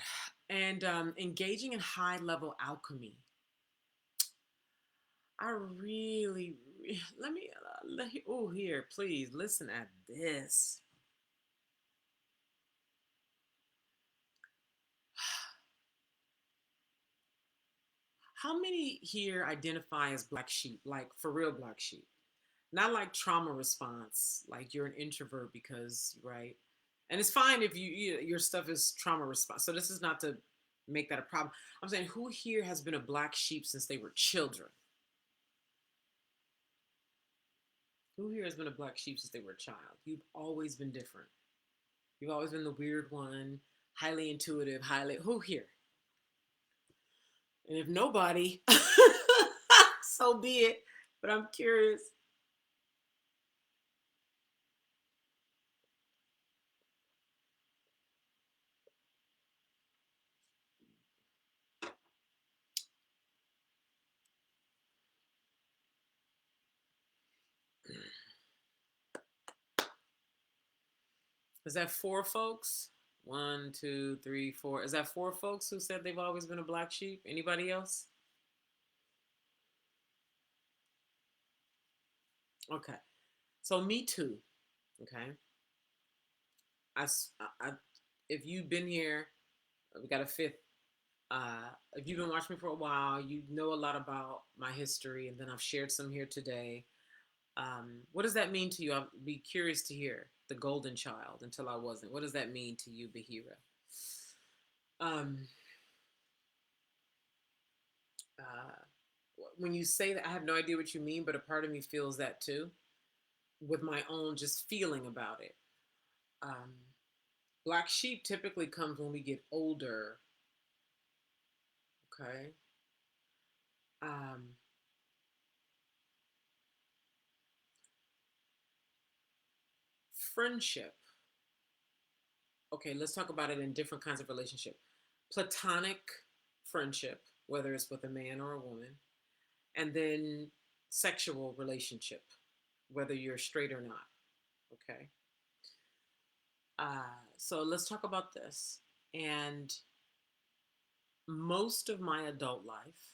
Speaker 1: And engaging in high level alchemy. I really, here, please listen at this. How many here identify as black sheep, like for real black sheep? Not like trauma response, like you're an introvert because, right? And it's fine if your stuff is trauma response. So this is not to make that a problem. I'm saying, who here has been a black sheep since they were children? Who here has been a black sheep since they were a child? You've always been different. You've always been the weird one, highly intuitive, who here? And if nobody, so be it. But I'm curious. Is that four folks? One, two, three, four. Is that four folks who said they've always been a black sheep? Anybody else? Okay. So me too. Okay. I, I if you've been here, we got a fifth. If you've been watching me for a while, you know a lot about my history, and then I've shared some here today. What does that mean to you? I'd be curious to hear. The golden child until I wasn't. What does that mean to you, Bahira? Um, uh, when you say that, I have no idea what you mean, but a part of me feels that too, with my own just feeling about it. Um, Black sheep typically comes when we get older. Okay. Um, Friendship. Okay, let's talk about it in different kinds of relationship. Platonic friendship, whether it's with a man or a woman, and then sexual relationship, whether you're straight or not. Okay. So let's talk about this. And most of my adult life,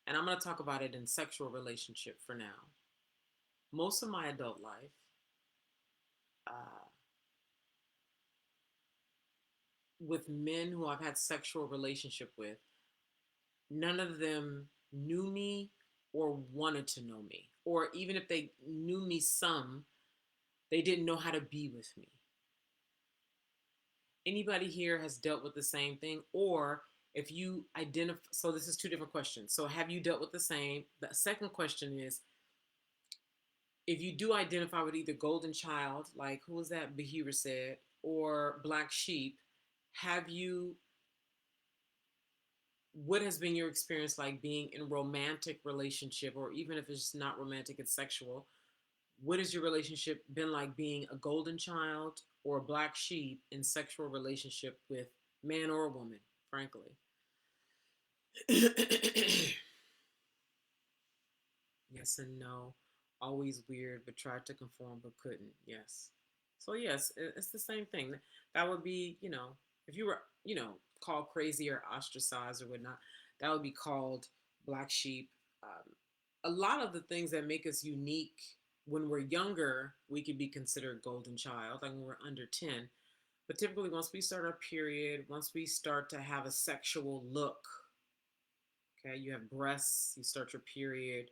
Speaker 1: and I'm going to talk about it in sexual relationship for now. Most of my adult life, uh, with men who I've had sexual relationship with, none of them knew me or wanted to know me. Or even if they knew me some, they didn't know how to be with me. Anybody here has dealt with the same thing? Or if you identify, so this is two different questions. So have you dealt with the same? The second question is, if you do identify with either golden child, like who was that Bahira said, or black sheep, have you, what has been your experience like being in romantic relationship, or even if it's not romantic, it's sexual? What has your relationship been like being a golden child or a black sheep in sexual relationship with man or woman, frankly? Yes and no. Always weird, but tried to conform but couldn't. Yes. So yes, it's the same thing. That would be, if you were, called crazy or ostracized or whatnot. That would be called black sheep. A lot of the things that make us unique when we're younger, we could be considered golden child, like when we're under 10. But typically, once we start our period, once we start to have a sexual look, okay, you have breasts, you start your period,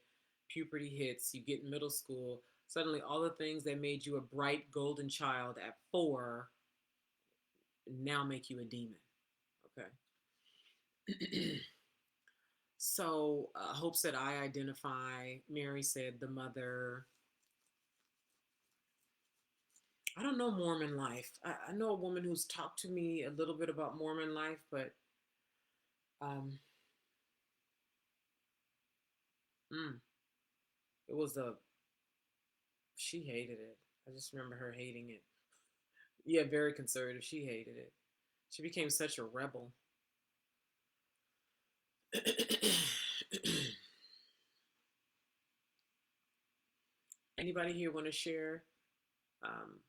Speaker 1: puberty hits, you get in middle school, suddenly all the things that made you a bright golden child at 4 now make you a demon, okay? So, Hope said, I identify. Mary said, the mother. I don't know Mormon life. I know a woman who's talked to me a little bit about Mormon life, but um, mm, it was a, she hated it. I just remember her hating it. Yeah, very conservative. She hated it. She became such a rebel. Anybody here want to share? Um,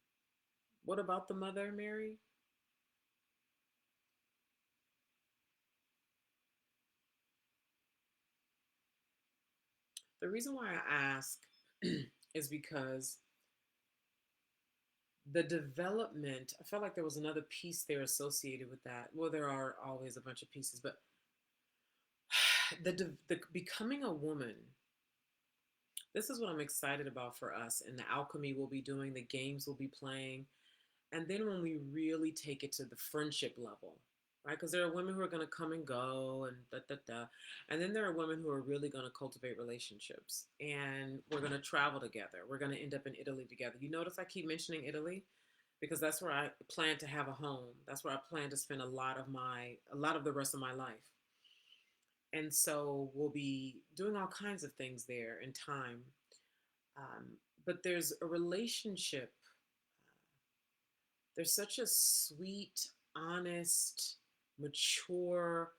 Speaker 1: what about the mother, Mary? The reason why I ask is because the development, I felt like there was another piece there associated with that. Well, there are always a bunch of pieces, but the becoming a woman, this is what I'm excited about for us, and the alchemy we'll be doing, the games we'll be playing. And then when we really take it to the friendship level, right? Because there are women who are going to come and go and da da da. And then there are women who are really going to cultivate relationships. And we're going to travel together. We're going to end up in Italy together. You notice I keep mentioning Italy because that's where I plan to have a home. That's where I plan to spend a lot of the rest of my life. And so we'll be doing all kinds of things there in time. Um, but there's a relationship, there's such a sweet, honest, mature,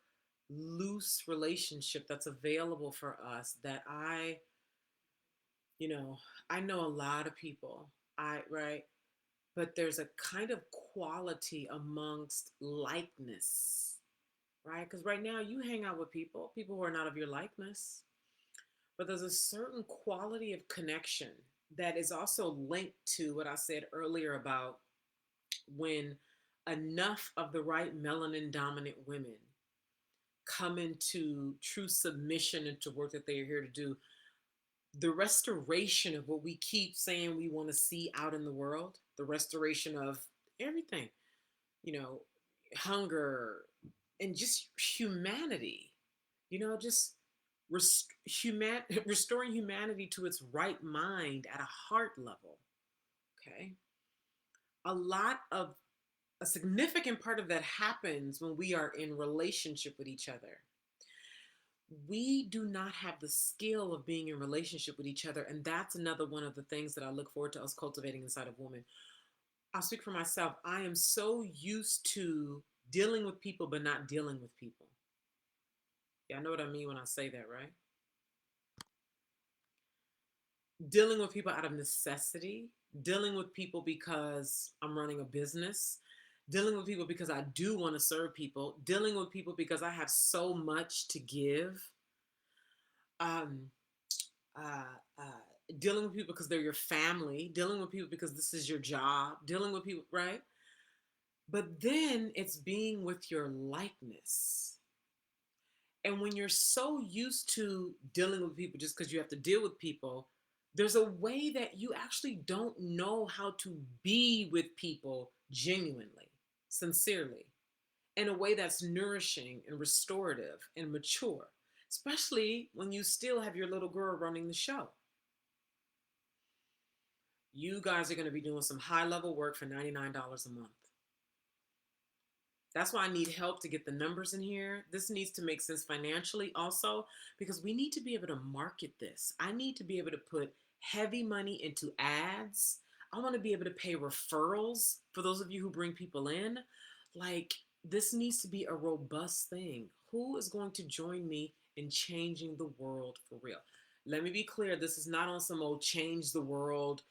Speaker 1: loose relationship that's available for us that you know, I know a lot of people, right? But there's a kind of quality amongst likeness, right? Because right now you hang out with people who are not of your likeness, but there's a certain quality of connection that is also linked to what I said earlier about when enough of the right melanin dominant women come into true submission into work that they are here to do, the restoration of what we keep saying we want to see out in the world, the restoration of everything, you know, hunger and just humanity, just restoring humanity to its right mind at a heart level. Okay. A lot of a significant part of that happens when we are in relationship with each other. We do not have the skill of being in relationship with each other, and that's another one of the things that I look forward to us cultivating inside of women. I'll speak for myself. I am so used to dealing with people but not dealing with people. Yeah, I know what I mean when I say that, right? Dealing with people out of necessity, dealing with people because I'm running a business, dealing with people because I do want to serve people, dealing with people because I have so much to give, um, uh, dealing with people because they're your family, dealing with people because this is your job, dealing with people, right? But then it's being with your likeness. And when you're so used to dealing with people just because you have to deal with people, there's a way that you actually don't know how to be with people genuinely, sincerely, in a way that's nourishing and restorative and mature, especially when you still have your little girl running the show. You guys are going to be doing some high level work for $99 a month. That's why I need help to get the numbers in here. This needs to make sense financially also, because we need to be able to market this. I need to be able to put heavy money into ads. I want to be able to pay referrals for those of you who bring people in. Like, this needs to be a robust thing. Who is going to join me in changing the world for real? Let me be clear. This is not on some old change the world,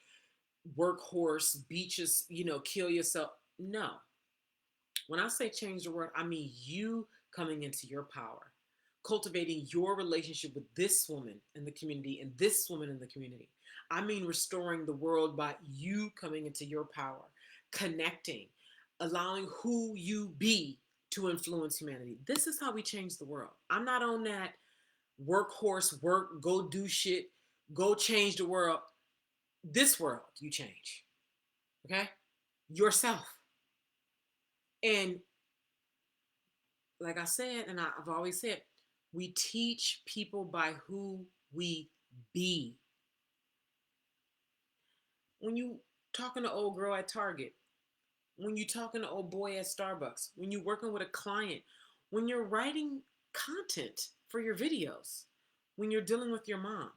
Speaker 1: workhorse, beaches, kill yourself. No, When I say change the world, I mean you coming into your power, cultivating your relationship with this woman in the community and this woman in the community. I mean restoring the world by you coming into your power, connecting, allowing who you be to influence humanity. This is how we change the world. I'm not on that workhorse work, go do shit, go change the world. This world you change. Okay? Yourself. And like I said, and I've always said, we teach people by who we be. When you talking to old girl at Target, when you talking to old boy at Starbucks, when you're working with a client, when you're writing content for your videos, when you're dealing with your mom,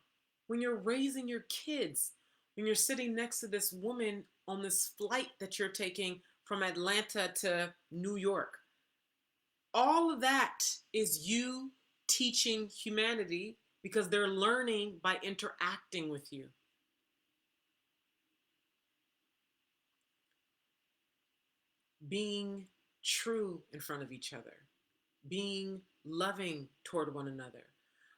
Speaker 1: when you're raising your kids, when you're sitting next to this woman on this flight that you're taking from Atlanta to New York. All of that is you teaching humanity because they're learning by interacting with you. Being true in front of each other, being loving toward one another,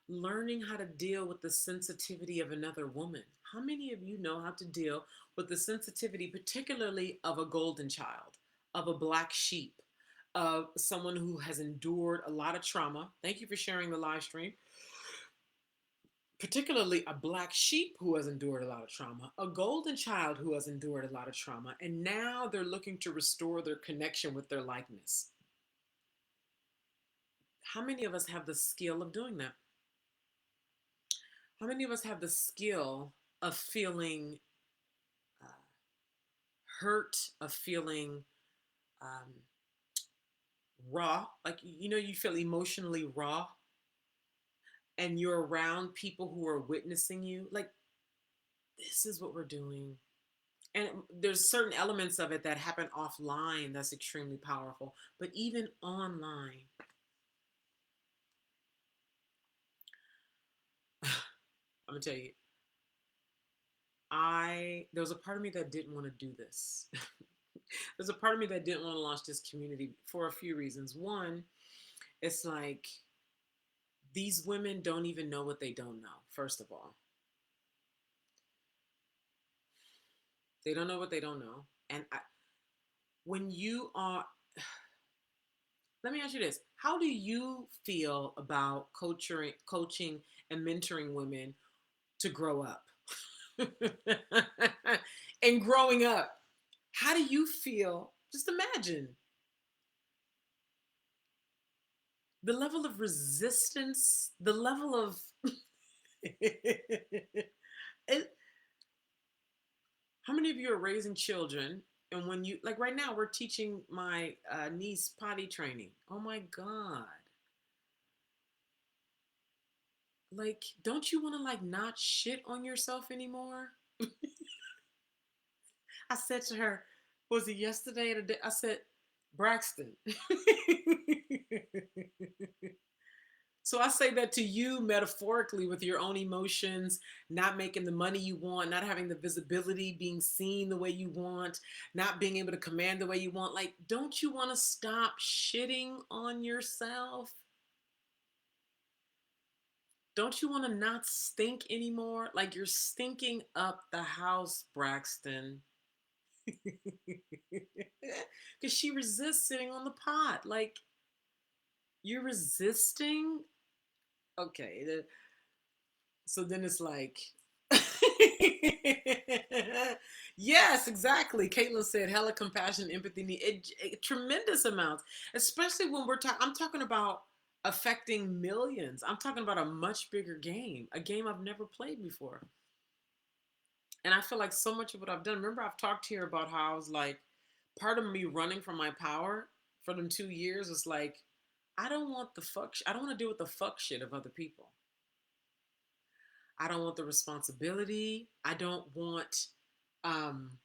Speaker 1: learning how to deal with the sensitivity of another woman. How many of you know how to deal with the sensitivity, particularly of a golden child, of a black sheep, of someone who has endured a lot of trauma? Thank you for sharing the live stream. Particularly a black sheep who has endured a lot of trauma, a golden child who has endured a lot of trauma, and now they're looking to restore their connection with their likeness. How many of us have the skill of doing that? How many of us have the skill of feeling uh, hurt, of feeling um, raw? Like, you know, you feel emotionally raw and you're around people who are witnessing you. Like, this is what we're doing. And there's certain elements of it that happen offline that's extremely powerful. But even online, I'm gonna tell you, there was a part of me that didn't want to do this. There's a part of me that didn't want to launch this community for a few reasons. One, it's like these women don't even know what they don't know, first of all. They don't know what they don't know. And when you are, let me ask you this: how do you feel about coaching and mentoring women to grow up? And growing up, how do you feel? Just imagine the level of resistance, the level of it, how many of you are raising children? And when you, like right now, we're teaching my niece potty training. Oh my God. Like, don't you want to like not shit on yourself anymore? I said to her, was it yesterday or the day? I said, Braxton. So I say that to you metaphorically with your own emotions, not making the money you want, not having the visibility, being seen the way you want, not being able to command the way you want. Like, don't you want to stop shitting on yourself? Don't you want to not stink anymore? Like you're stinking up the house, Braxton. Because she resists sitting on the pot. Like, you're resisting. Okay. So then it's like, yes, exactly. Caitlin said, hella compassion, empathy, tremendous amounts, especially when I'm talking about affecting millions. I'm talking about a much bigger game, a game I've never played before. And I feel like so much of what I've done, remember I've talked here about how I was like, part of me running from my power for them 2 years was like, I don't want the fuck, I don't want to deal with the fuck shit of other people. I don't want the responsibility. I don't want um,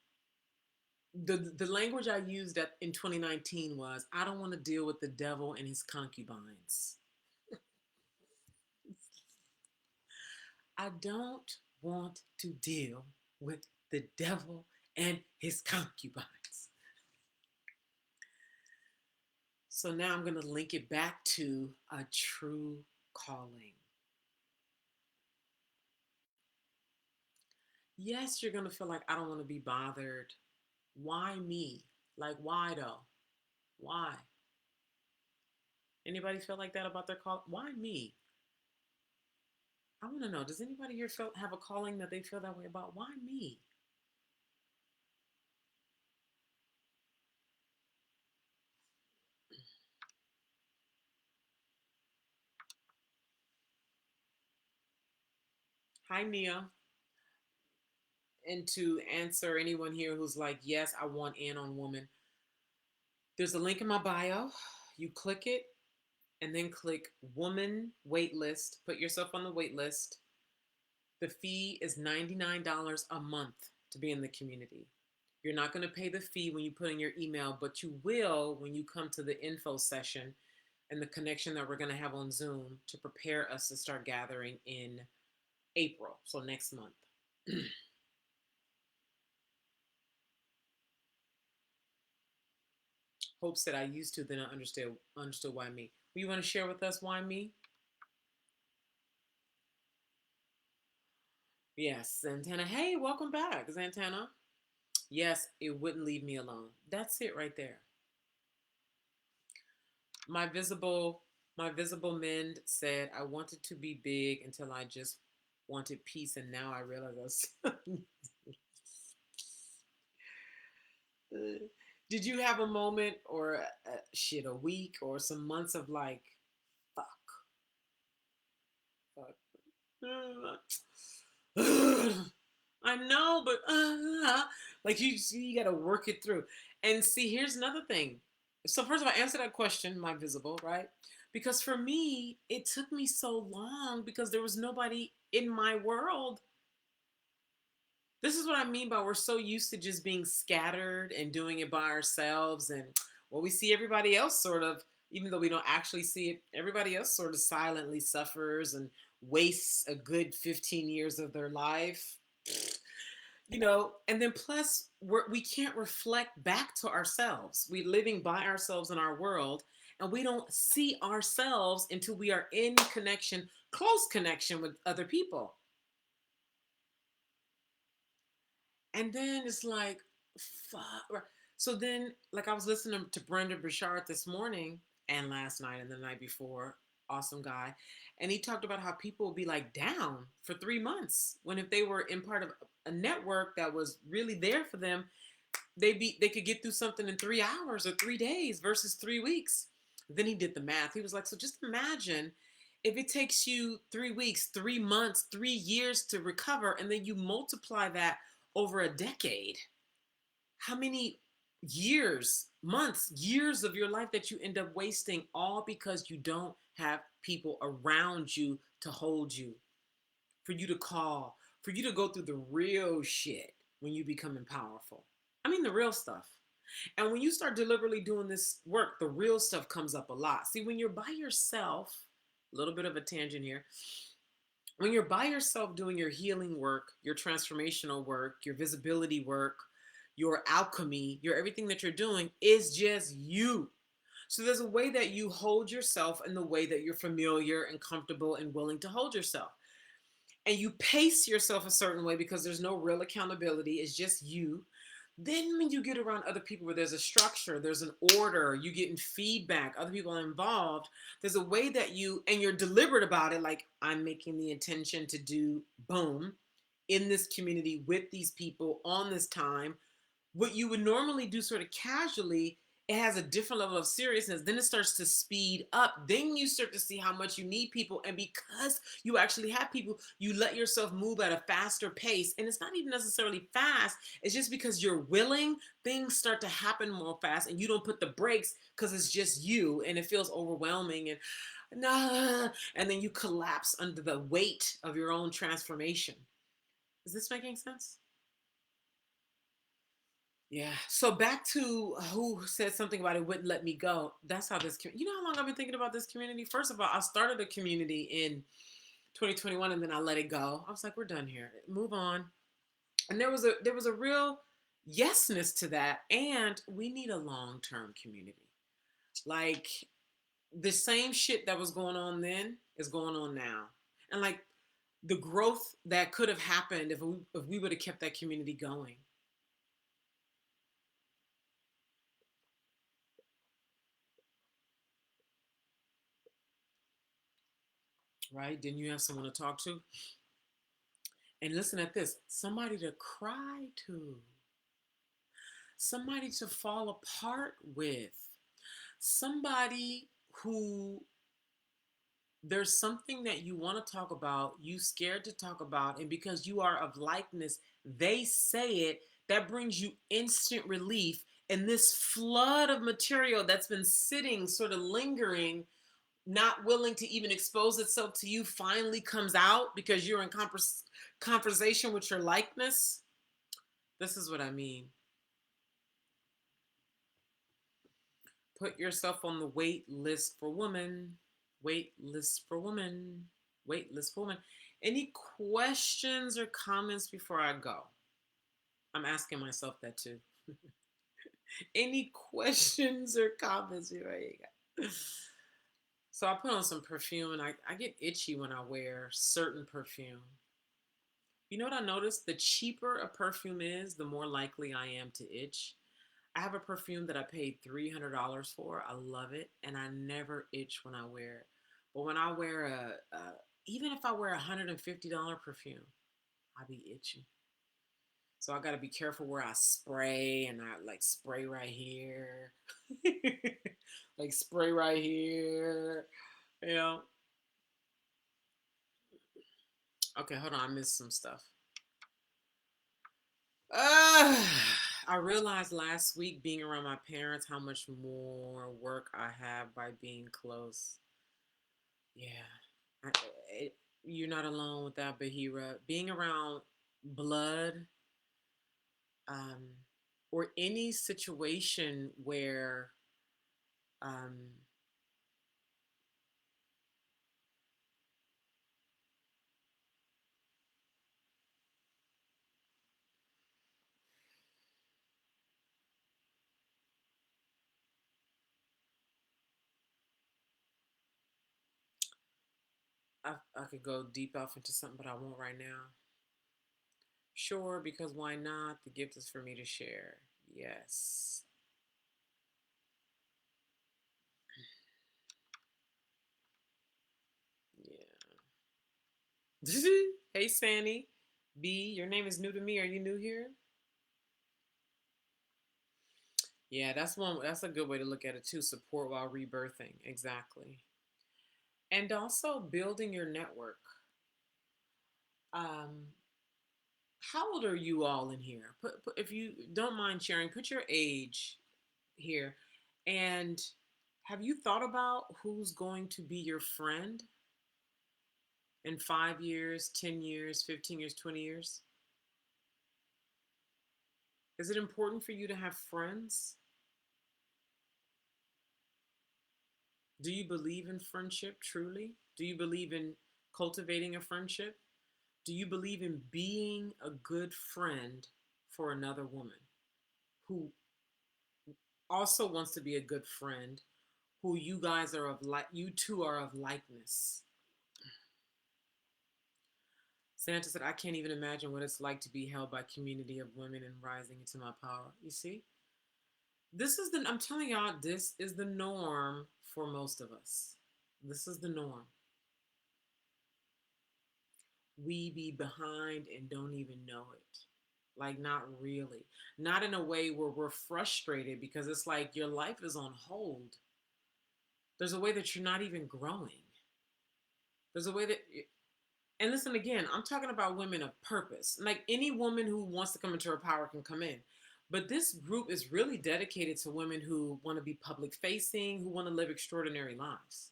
Speaker 1: the language I used in 2019 was I don't want to deal with the devil and his concubines. I don't want to deal with the devil and his concubines. So now I'm going to link it back to a true calling. Yes, you're going to feel like, I don't want to be bothered. Why me? Like, why though? Why? Anybody feel like that about their call? Why me? I want to know. Does anybody here have a calling that they feel that way about? Why me? Hi, Mia. And to answer anyone here who's like, yes, I want in on woman, there's a link in my bio. You click it and then click woman wait list. Put yourself on the wait list. The fee is $99 a month to be in the community. You're not going to pay the fee when you put in your email, but you will when you come to the info session and the connection that we're going to have on Zoom to prepare us to start gathering in April, so next month. Hope said I used to, then I understood why me. Well, you want to share with us why me? Yes, Santana. Hey, welcome back, Santana. Yes, it wouldn't leave me alone. That's it right there. My visible my visible mend said I wanted to be big until I just wanted peace, and now I realize I Did you have a moment or a week or some months of like, fuck, fuck. I know, but like you got to work it through. And see, here's another thing. So first of all, answer that question, my visible, right? Because for me, it took me so long because there was nobody in my world. This is what I mean by we're so used to just being scattered and doing it by ourselves. And well, we see everybody else sort of, even though we don't actually see it, everybody else sort of silently suffers and wastes a good 15 years of their life. And then plus we can't reflect back to ourselves. We're living by ourselves in our world, and we don't see ourselves until we are in connection, close connection with other people. And then it's like, fuck. So then, like, I was listening to Brenda Burchard this morning and last night and the night before. Awesome guy. And he talked about how people would be like down for 3 months when if they were in part of a network that was really there for them, they could get through something in 3 hours or 3 days versus 3 weeks. Then he did the math. He was like, so just imagine if it takes you 3 weeks, 3 months, 3 years to recover, and then you multiply that over a decade. How many years, months, years of your life that you end up wasting all because you don't have people around you to hold you, for you to call, for you to go through the real shit when you becoming powerful. I mean, the real stuff. And when you start deliberately doing this work, the real stuff comes up a lot. See, when you're by yourself, a little bit of a tangent here. When you're by yourself doing your healing work, your transformational work, your visibility work, your alchemy, your everything that you're doing is just you. So there's a way that you hold yourself in the way that you're familiar and comfortable and willing to hold yourself. And you pace yourself a certain way because there's no real accountability. It's just you. Then when you get around other people where there's a structure, there's an order, you getting feedback, other people are involved, there's a way that and you're deliberate about it, like I'm making the intention to do boom in this community with these people on this time. What you would normally do sort of casually, it has a different level of seriousness. Then it starts to speed up. Then you start to see how much you need people. And because you actually have people, you let yourself move at a faster pace. And it's not even necessarily fast. It's just because you're willing, things start to happen more fast and you don't put the brakes because it's just you and it feels overwhelming and nah, and then you collapse under the weight of your own transformation. Is this making sense? Yeah. So back to who said something about it wouldn't let me go. That's how this. You know how long I've been thinking about this community. First of all, I started a community in 2021, and then I let it go. I was like, we're done here. Move on. And there was a real yesness to that, and we need a long term community. Like the same shit that was going on then is going on now. And like the growth that could have happened if we would have kept that community going. Right? Didn't you have someone to talk to? And listen at this, somebody to cry to, somebody to fall apart with, somebody who there's something that you want to talk about, you scared to talk about, and because you are of likeness, they say it, that brings you instant relief. And this flood of material that's been sitting, sort of lingering, not willing to even expose itself to you, finally comes out because you're in conversation with your likeness. This is what I mean. Put yourself on the wait list for women. Wait list for women. Wait list for women. Any questions or comments before I go? I'm asking myself that too. Any questions or comments before I go? So I put on some perfume and I get itchy when I wear certain perfume. You know what I noticed? The cheaper a perfume is, the more likely I am to itch. I have a perfume that I paid $300 for. I love it, and I never itch when I wear it. But when I wear even if I wear $150 perfume, I be itching. So I got to be careful where I spray, and I like spray right here, like spray right here. You know. Okay, hold on. I missed some stuff. Uh, I realized last week being around my parents how much more work I have by being close. Yeah. I, it, you're not alone with that, Bahira. Being around blood, um, or any situation where um, I could go deep off into something, but I won't right now. Sure, because why not? The gift is for me to share. Yes. Yeah. Hey, Sandy. B, your name is new to me. Are you new here? Yeah, that's one. That's a good way to look at it too. Support while rebirthing. Exactly. And also building your network. Um, how old are you all in here? If you don't mind sharing, put your age here. And have you thought about who's going to be your friend in 5 years, 10 years, 15 years, 20 years? Is it important for you to have friends? Do you believe in friendship truly? Do you believe in cultivating a friendship? Do you believe in being a good friend for another woman who also wants to be a good friend, who you guys are of like, you two are of likeness? Santa said, I can't even imagine what it's like to be held by a community of women and rising into my power. You see? I'm telling y'all, this is the norm for most of us. This is the norm. We be behind and don't even know it. Like, not really. Not in a way where we're frustrated because it's like your life is on hold. There's a way that you're not even growing. There's a way that, and listen again, I'm talking about women of purpose. Like any woman who wants to come into her power can come in. But this group is really dedicated to women who want to be public facing, who want to live extraordinary lives.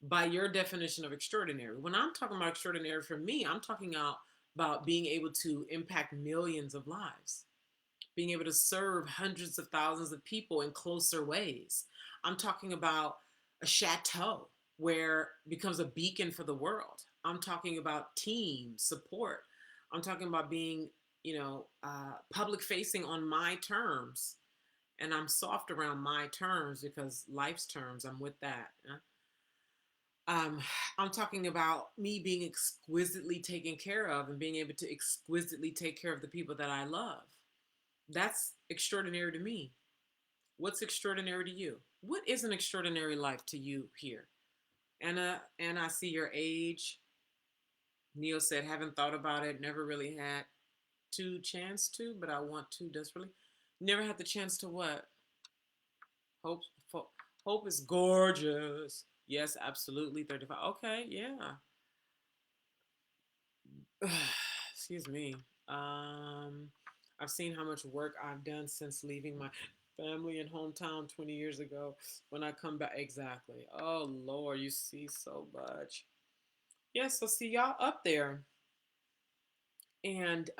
Speaker 1: By your definition of extraordinary. When I'm talking about extraordinary for me, I'm talking about being able to impact millions of lives, being able to serve hundreds of thousands of people in closer ways. I'm talking about a chateau where it becomes a beacon for the world. I'm talking about team support. I'm talking about being, public facing on my terms. And I'm soft around my terms because life's terms, I'm with that. Um, I'm talking about me being exquisitely taken care of and being able to exquisitely take care of the people that I love. That's extraordinary to me. What's extraordinary to you? What is an extraordinary life to you here? And I see your age. Neil said, haven't thought about it, never really had to chance to, but I want to desperately. Never had the chance to what? Hope hope is gorgeous. Yes, absolutely. 35. Okay, yeah. Excuse me. Um, I've seen how much work I've done since leaving my family and hometown 20 years ago. When I come back, exactly. Oh Lord, you see so much. Yeah, so see y'all up there. And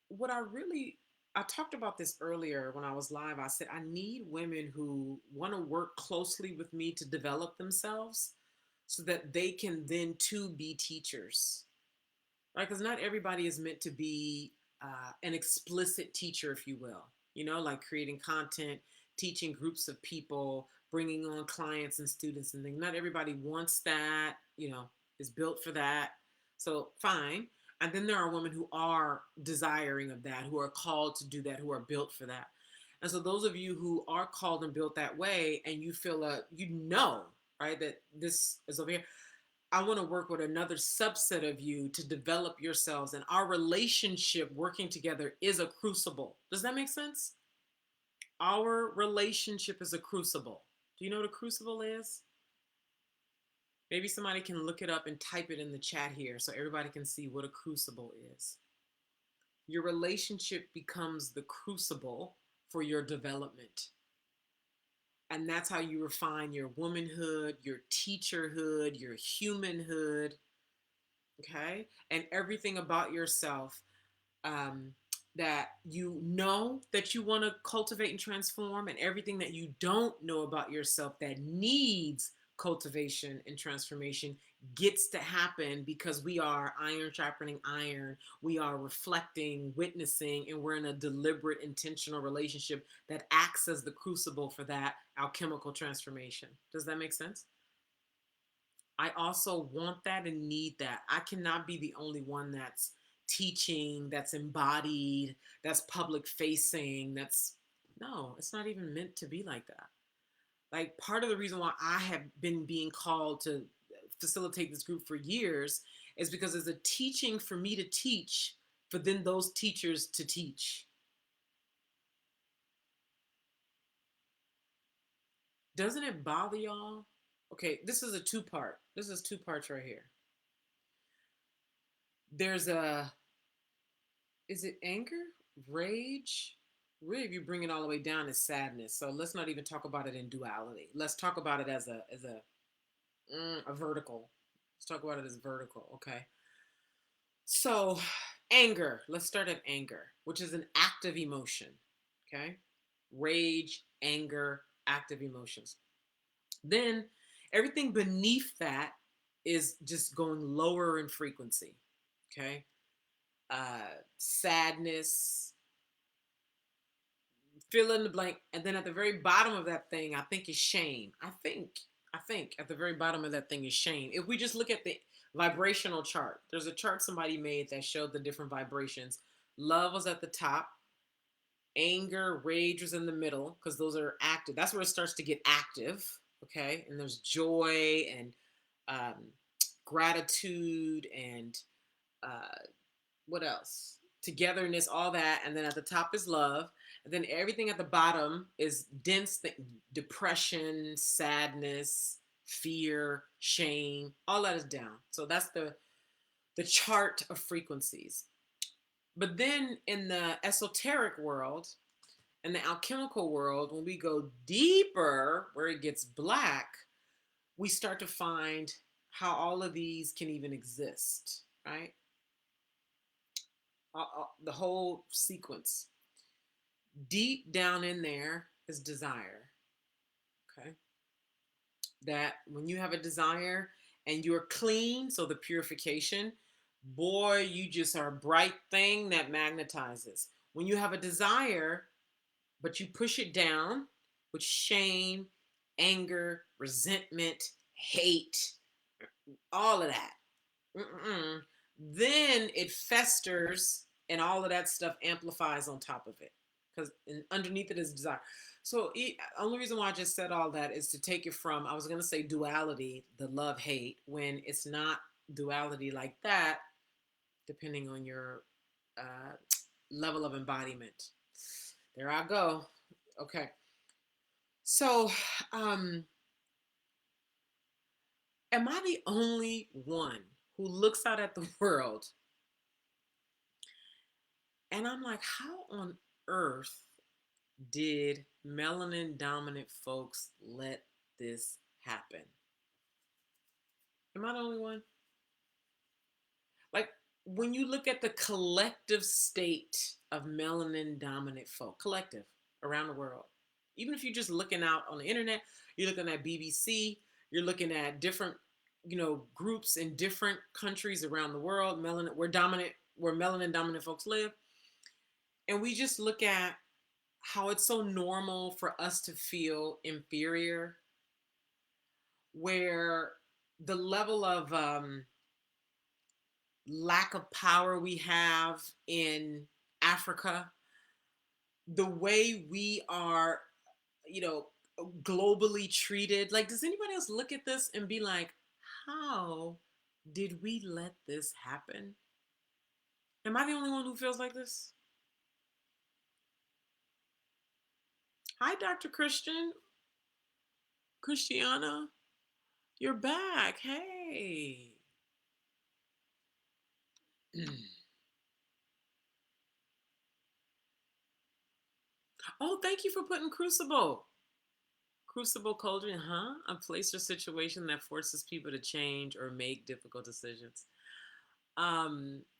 Speaker 1: what I talked about this earlier when I was live. I said I need women who want to work closely with me to develop themselves so that they can then too be teachers, right? Because not everybody is meant to be an explicit teacher, if you will, like creating content, teaching groups of people, bringing on clients and students and things. Not everybody wants that, is built for that. So fine. And then there are women who are desiring of that, who are called to do that, who are built for that. And so those of you who are called and built that way, and you feel right, that this is over here, I want to work with another subset of you to develop yourselves. And our relationship working together is a crucible. Does that make sense? Our relationship is a crucible. Do you know what a crucible is? Maybe somebody can look it up and type it in the chat here so everybody can see what a crucible is. Your relationship becomes the crucible for your development. And that's how you refine your womanhood, your teacherhood, your humanhood, okay, and everything about yourself, um, that that you want to cultivate and transform, and everything that you don't know about yourself that needs cultivation and transformation gets to happen because we are iron sharpening iron. We are reflecting, witnessing, and we're in a deliberate, intentional relationship that acts as the crucible for that alchemical transformation. Does that make sense? I also want that and need that. I cannot be the only one that's teaching, that's embodied, that's public facing. No, it's not even meant to be like that. Like, part of the reason why I have been being called to facilitate this group for years is because there's a teaching for me to teach, for then those teachers to teach. Doesn't it bother y'all? Okay, this is a two part. This is two parts right here. There's is it anger, rage? Really, if you bring it all the way down, is sadness. So let's not even talk about it in duality. Let's talk about it as a vertical. Let's talk about it as vertical. Okay. So anger. Let's start at anger, which is an active emotion. Okay. Rage, anger, active emotions. Then everything beneath that is just going lower in frequency. Okay. Sadness, fill in the blank, and then at the very bottom of that thing, I think, is shame. I think at the very bottom of that thing is shame. If we just look at the vibrational chart, there's a chart somebody made that showed the different vibrations. Love was at the top, anger, rage was in the middle, because those are active. That's where it starts to get active. Okay, and there's joy and um, gratitude and what else? Togetherness, all that. And then at the top is love. And then everything at the bottom is dense depression, sadness, fear, shame. All that is down. So that's the chart of frequencies. But then in the esoteric world and the alchemical world, when we go deeper, where it gets black, we start to find how all of these can even exist, right? The whole sequence. Deep down in there is desire. Okay. That when you have a desire and you're clean, so the purification, boy, you just are a bright thing that magnetizes. When you have a desire, but you push it down with shame, anger, resentment, hate, all of that. Mm-mm. Then it festers and all of that stuff amplifies on top of it because underneath it is desire. So only reason why I just said all that is to take it from, I was going to say duality, the love hate, when it's not duality like that, depending on your uh, level of embodiment. There I go. Okay. So, um, am I the only one who looks out at the world and I'm like, how on earth did melanin dominant folks let this happen? Am I the only one? Like, when you look at the collective state of melanin dominant folk, collective around the world, even if you're just looking out on the internet, you're looking at BBC, you're looking at different, groups in different countries around the world, melanin, where melanin dominant folks live. And we just look at how it's so normal for us to feel inferior, where the level of lack of power we have in Africa, the way we are, you know, globally treated. Like, does anybody else look at this and be like, how did we let this happen? Am I the only one who feels like this? Hi, Dr. Christiana. You're back. Hey. Oh, thank you for putting Crucible. Crucible cauldron, huh? A place or situation that forces people to change or make difficult decisions.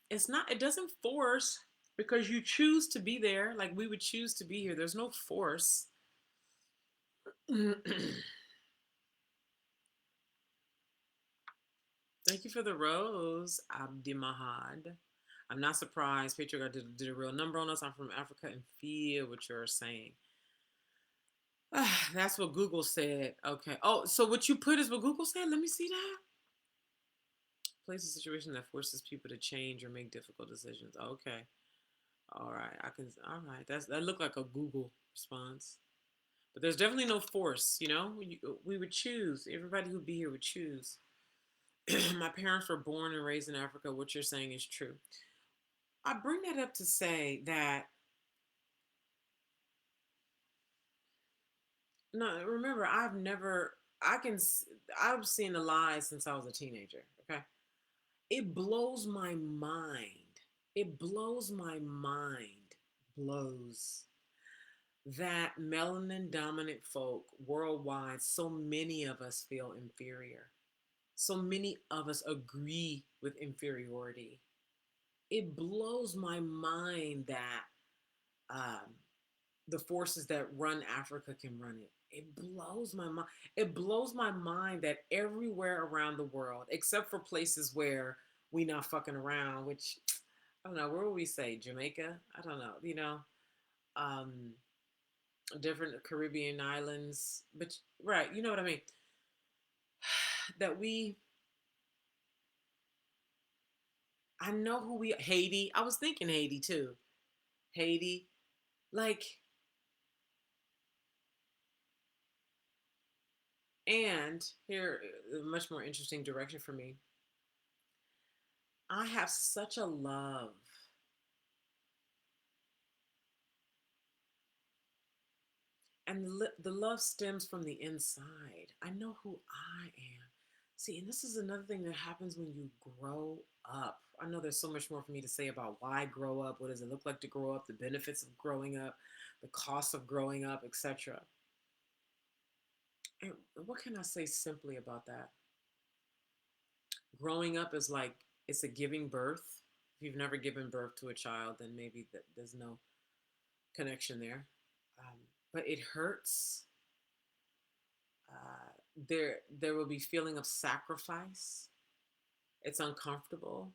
Speaker 1: It's not, it doesn't force because you choose to be there. Like we would choose to be here. There's no force. Thank you for the rose, Abdi Mahad. I'm not surprised. Patriarch did a real number on us. I'm from Africa and feel what you're saying. That's what Google said. Okay. Oh, so what you put is what Google said? Let me see that. Place a situation that forces people to change or make difficult decisions. Okay. All right. I can. All right. That looked like a Google response. But there's definitely no force. We would choose. Everybody who'd be here would choose. My parents were born and raised in Africa. What you're saying is true. I bring that up to say that, no, remember, I've seen the lies since I was a teenager. Okay. It blows my mind. It blows my mind, blows, that melanin dominant folk worldwide, so many of us feel inferior. So many of us agree with inferiority. It blows my mind that um, the forces that run Africa can run it. It blows my mind. It blows my mind that everywhere around the world, except for places where we not fucking around, which I don't know, where would we say? Jamaica? I don't know, um, different Caribbean islands, but right, you know what I mean? That I know who Haiti. I was thinking Haiti too. Haiti, like, and here, a much more interesting direction for me. I have such a love, and the love stems from the inside. I know who I am. See, and this is another thing that happens when you grow up. I know there's so much more for me to say about why grow up, what does it look like to grow up, the benefits of growing up, the cost of growing up, etc. And what can I say simply about that? Growing up is like it's a giving birth. If you've never given birth to a child, then maybe there's no connection there. Um, but it hurts. There will be feeling of sacrifice. It's uncomfortable.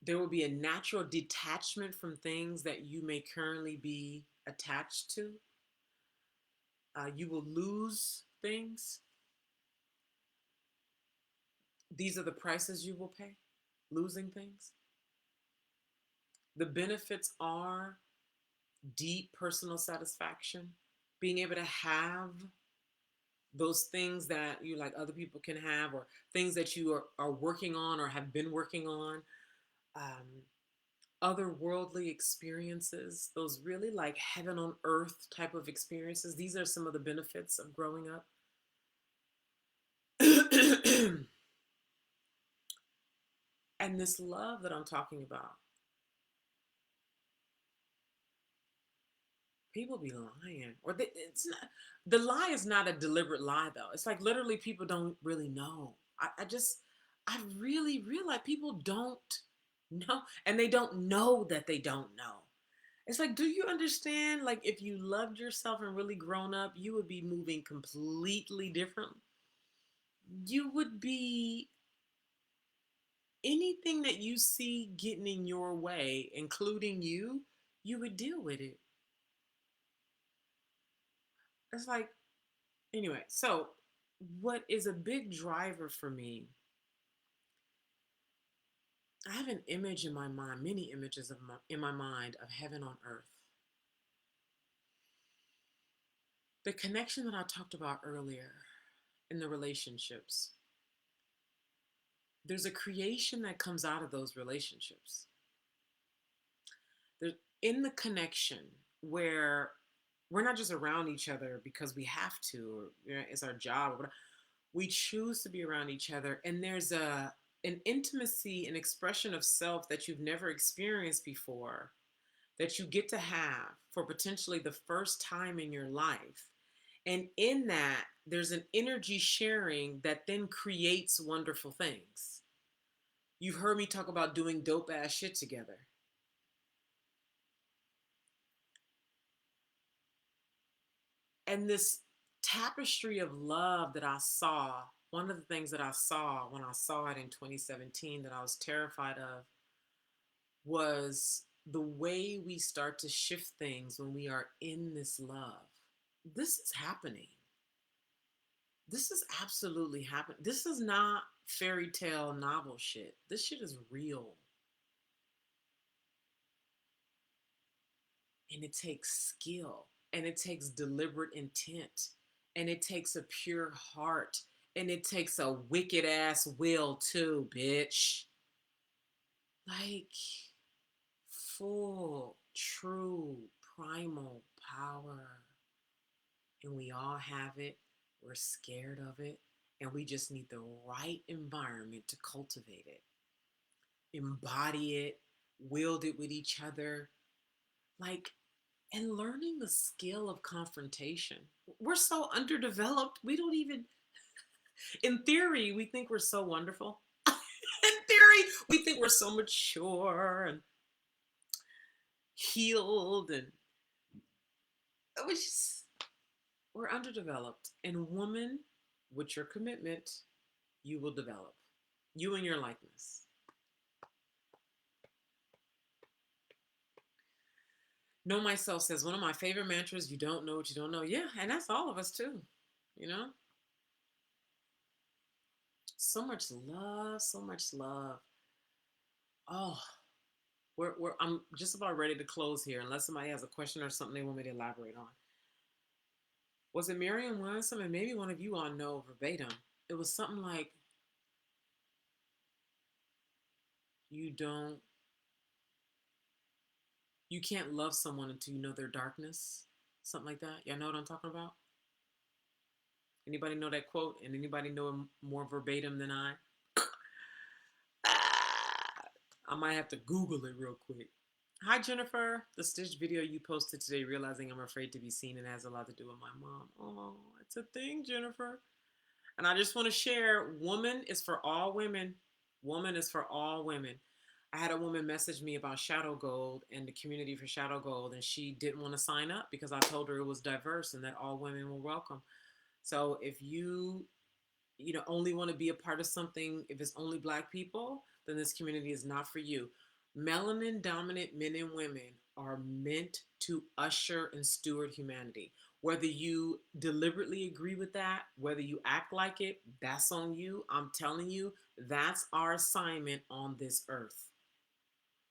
Speaker 1: There will be a natural detachment from things that you may currently be attached to. You will lose things. These are the prices you will pay, losing things. The benefits are deep personal satisfaction, being able to have those things that you like other people can have, or things that you are working on or have been working on. Um, Otherworldly experiences, those really like heaven on earth type of experiences. These are some of the benefits of growing up. And this love that I'm talking about, people be lying, or it's not. The lie is not a deliberate lie, though. It's like literally people don't really know. I really realize people don't know, and they don't know that they don't know. It's like, do you understand? Like, if you loved yourself and really grown up, you would be moving completely different. You would be anything that you see getting in your way, including you would deal with it. It's like, anyway, so what is a big driver for me? I have an image in my mind, many images in my mind of heaven on earth. The connection that I talked about earlier in the relationships, there's a creation that comes out of those relationships. There's in the connection where we're not just around each other because we have to, or it's our job, or whatever. We choose to be around each other, and there's an intimacy, an expression of self that you've never experienced before, that you get to have for potentially the first time in your life. And in that, there's an energy sharing that then creates wonderful things. You've heard me talk about doing dope ass shit together. And this tapestry of love that I saw, one of the things that I saw when I saw it in 2017 that I was terrified of was the way we start to shift things when we are in this love. This is happening. This is absolutely happening. This is not fairy tale novel shit. This shit is real. And it takes skill, and it takes deliberate intent, and it takes a pure heart, and it takes a wicked ass will too, bitch. Like full, true, primal power. And we all have it. We're scared of it. And we just need the right environment to cultivate it, embody it, wield it with each other. Like, and learning the skill of confrontation. We're so underdeveloped. We don't even, in theory, we think we're so wonderful. In theory, we think we're so mature and healed, and it was just, we're underdeveloped. And woman, with your commitment, you will develop. You and your likeness. Know myself says one of my favorite mantras, you don't know what you don't know. Yeah, and that's all of us too. You know? So much love, so much love. Oh, I'm just about ready to close here, unless somebody has a question or something they want me to elaborate on. Was it Miriam Williamson? And maybe one of you all know verbatim. It was something like, you don't, you can't love someone until you know their darkness. Something like that. Y'all know what I'm talking about? Anybody know that quote? And anybody know it more verbatim than I? I might have to Google it real quick. Hi, Jennifer. The stitch video you posted today, realizing I'm afraid to be seen, and has a lot to do with my mom. Oh, it's a thing, Jennifer. And I just want to share, woman is for all women. Woman is for all women. I had a woman message me about Shadow Gold and the community for Shadow Gold, and she didn't want to sign up because I told her it was diverse and that all women were welcome. So if you only want to be a part of something, if it's only Black people, then this community is not for you. Melanin dominant men and women are meant to usher and steward humanity. Whether you deliberately agree with that, whether you act like it, that's on you. I'm telling you, that's our assignment on this earth,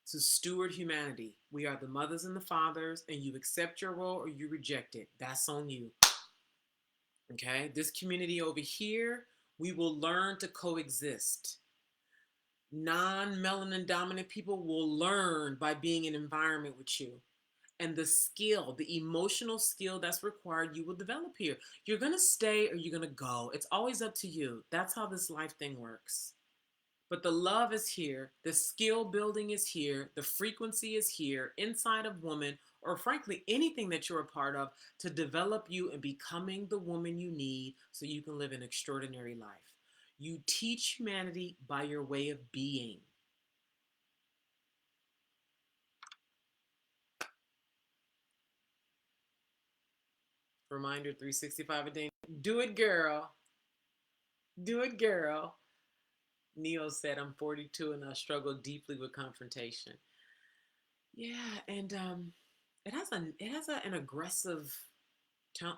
Speaker 1: to steward humanity. We are the mothers and the fathers, and you accept your role or you reject it. That's on you. Okay? This community over here, we will learn to coexist. Non-melanin dominant people will learn by being in an environment with you. And the skill, the emotional skill that's required, you will develop here. You're going to stay or you're going to go. It's always up to you. That's how this life thing works. But the love is here. The skill building is here. The frequency is here inside of woman, or frankly, anything that you're a part of, to develop you and becoming the woman you need so you can live an extraordinary life. You teach humanity by your way of being. Reminder 365 a day. Do it, girl. Do it, girl. Neo said, I'm 42 and I struggle deeply with confrontation. Yeah, and an aggressive,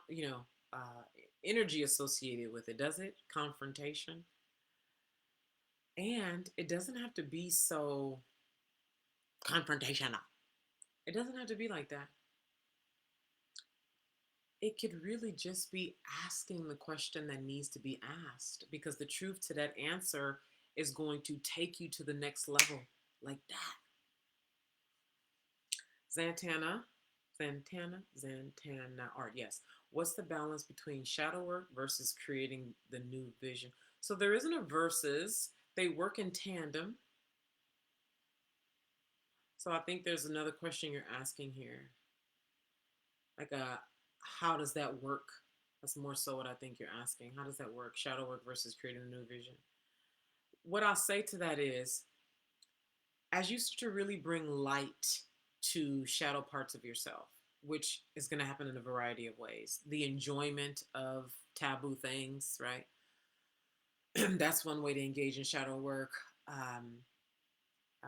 Speaker 1: you know, uh, energy associated with it, does it? Confrontation, and it doesn't have to be so confrontational. It doesn't have to be like that. It could really just be asking the question that needs to be asked, because the truth to that answer is going to take you to the next level, like that. Zantana, Zantana art. Yes. What's the balance between shadow work versus creating the new vision? So there isn't a versus. They work in tandem. So I think there's another question you're asking here. Like how does that work? That's more so what I think you're asking. How does that work? Shadow work versus creating a new vision. What I'll say to that is, as you start to really bring light to shadow parts of yourself, which is going to happen in a variety of ways, the enjoyment of taboo things, right? That's one way to engage in shadow work. Um, uh,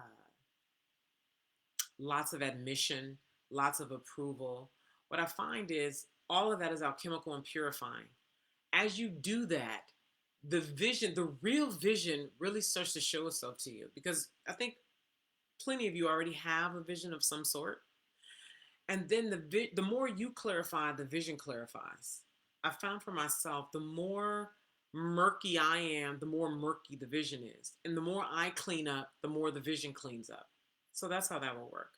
Speaker 1: Lots of admission, lots of approval. What I find is all of that is alchemical and purifying. As you do that, the vision, the real vision, really starts to show itself to you, because I think plenty of you already have a vision of some sort. And then the more you clarify, the vision clarifies. I found for myself, the more murky I am, the more murky the vision is. And the more I clean up, the more the vision cleans up. So that's how that will work.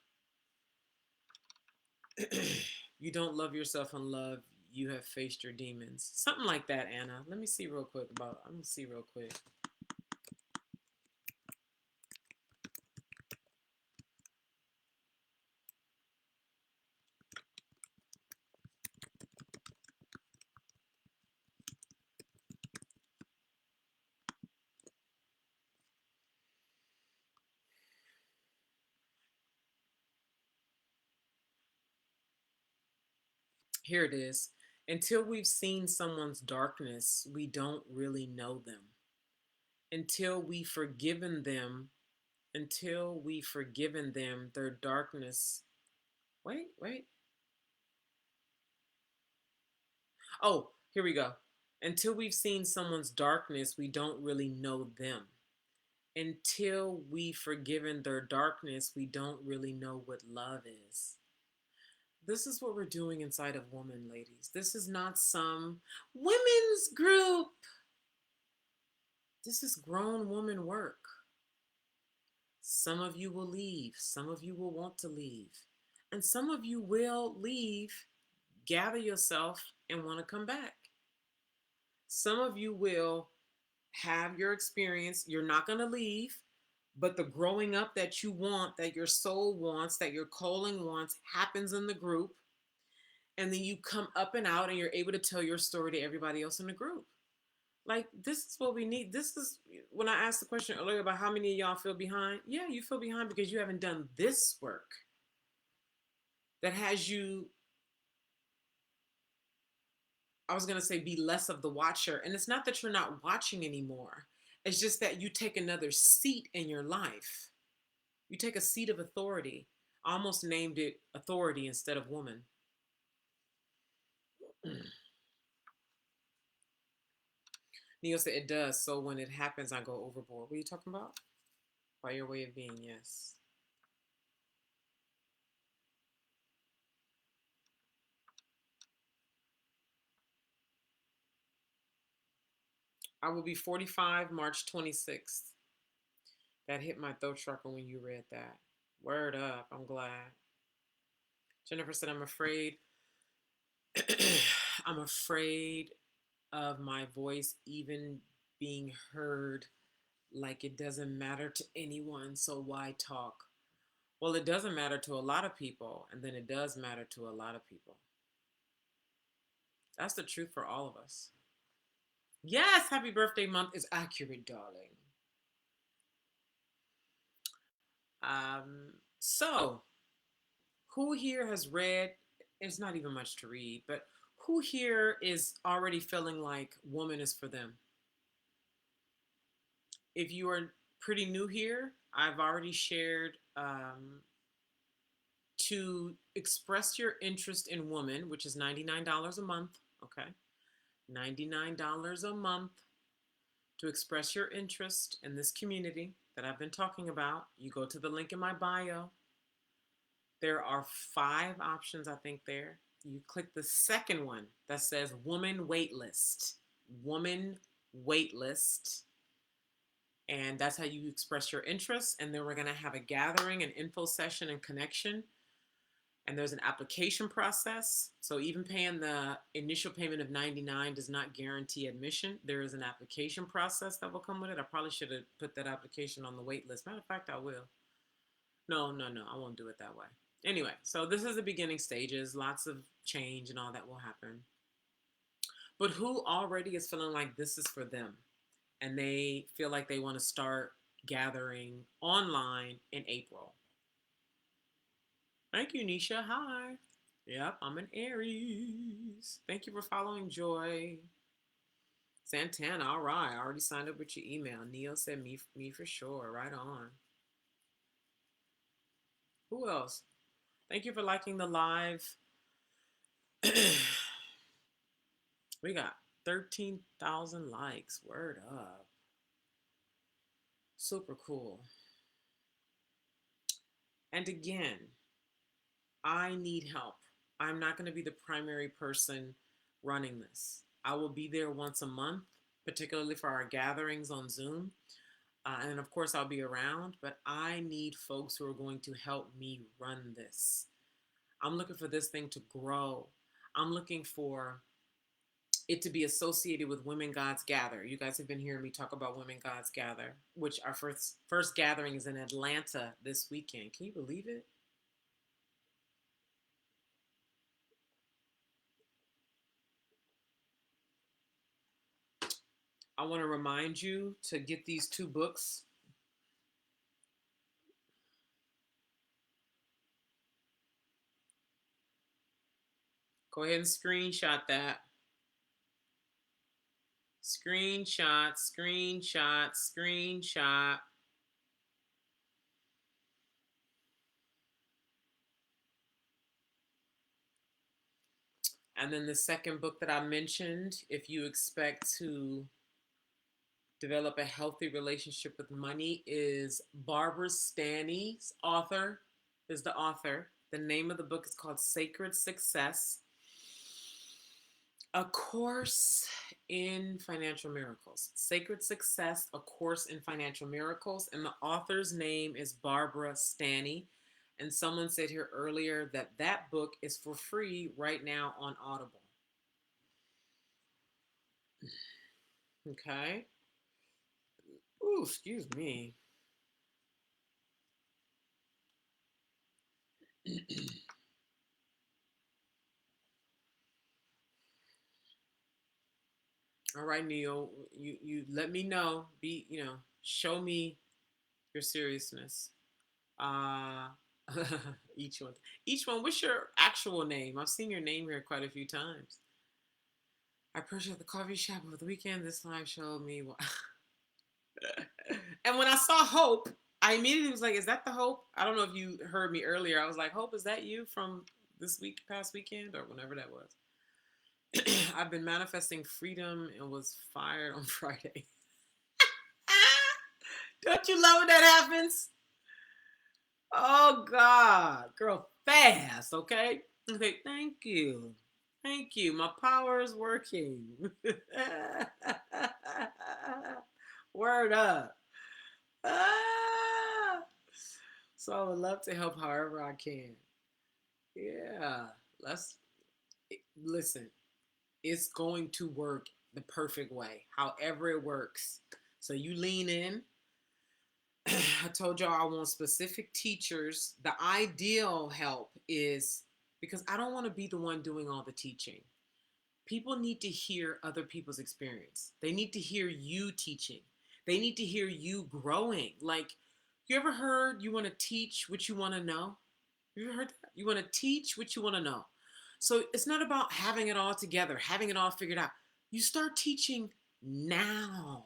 Speaker 1: You don't love yourself in love. You have faced your demons. Something like that, Anna. Let me see real quick about. I'm gonna see real quick. Here it is. Until we've seen someone's darkness, we don't really know them. Until we've forgiven them, their darkness. Wait. Oh, here we go. Until we've seen someone's darkness, we don't really know them. Until we've forgiven their darkness, we don't really know what love is. This is what we're doing inside of Woman, ladies. This is not some women's group. This is grown woman work. Some of you will leave. Some of you will want to leave. And some of you will leave, gather yourself, and want to come back. Some of you will have your experience. You're not going to leave, but the growing up that you want, that your soul wants, that your calling wants, happens in the group. And then you come up and out and you're able to tell your story to everybody else in the group. Like, this is what we need. This is when I asked the question earlier about how many of y'all feel behind. Yeah, you feel behind because you haven't done this work that has you, I was going to say, be less of the watcher. And it's not that you're not watching anymore. It's just that you take another seat in your life. You take a seat of authority. Almost named it authority instead of woman. Neil said it does. So when it happens, I go overboard. What are you talking about? By your way of being, yes. I will be 45 March 26th. That hit my throat chakra when you read that. Word up. I'm glad. Jennifer said, I'm afraid. I'm afraid of my voice even being heard, like it doesn't matter to anyone, so why talk? Well, it doesn't matter to a lot of people, and then it does matter to a lot of people. That's the truth for all of us. Yes, happy birthday month is accurate, darling. So who here has read? It's not even much to read, but who here is already feeling like woman is for them? If you are pretty new here, I've already shared to express your interest in woman, which is $99 a month. Okay, $99 a month to express your interest in this community that I've been talking about. You go to the link in my bio. There are 5 options, I think, there. You click the second one that says Woman Waitlist. Woman Waitlist. And that's how you express your interest. And then we're going to have a gathering, an info session, and connection. And there's an application process. So even paying the initial payment of $99 does not guarantee admission. There is an application process that will come with it. I probably should have put that application on the wait list. Matter of fact, I will. No, I won't do it that way. Anyway, so this is the beginning stages. Lots of change and all that will happen. But who already is feeling like this is for them and they feel like they want to start gathering online in April? Thank you, Nisha. Hi. Yep, I'm an Aries. Thank you for following Joy. Santana, all right. I already signed up with your email. Neil said me for sure. Right on. Who else? Thank you for liking the live. We got 13,000 likes. Word up. Super cool. And again, I need help. I'm not going to be the primary person running this. I will be there once a month, particularly for our gatherings on Zoom. And of course, I'll be around, but I need folks who are going to help me run this. I'm looking for this thing to grow. I'm looking for it to be associated with Women Gods Gather. You guys have been hearing me talk about Women Gods Gather, which our first gathering is in Atlanta this weekend. Can you believe it? I want to remind you to get these 2 books. Go ahead and screenshot that. Screenshot, screenshot, screenshot. And then the second book that I mentioned, if you expect to develop a healthy relationship with money, is Barbara Stanny's author, is the author. The name of the book is called Sacred Success, A Course in Financial Miracles. Sacred Success, A Course in Financial Miracles. And the author's name is Barbara Stanny. And someone said here earlier that that book is for free right now on Audible. Okay. Ooh, excuse me. All right, Neil, you let me know. Show me your seriousness. Uh each one. Each one. What's your actual name? I've seen your name here quite a few times. I purchased at the coffee shop over the weekend. This live showed me what. And when I saw Hope, I immediately was like, is that the Hope? I don't know if you heard me earlier. I was like, Hope, is that you from this week, past weekend, or whenever that was? I've been manifesting freedom and was fired on Friday. Don't you love when that happens? Oh God, girl, fast, okay? Okay, thank you. Thank you. My power is working. Word up. Ah! So I would love to help however I can. Yeah. Let's listen. It's going to work the perfect way, however it works. So you lean in. I told y'all I want specific teachers. The ideal help is because I don't want to be the one doing all the teaching. People need to hear other people's experience. They need to hear you teaching. They need to hear you growing. Like, you ever heard you want to teach what you want to know? You ever heard that? You want to teach what you want to know. So it's not about having it all together, having it all figured out. You start teaching now.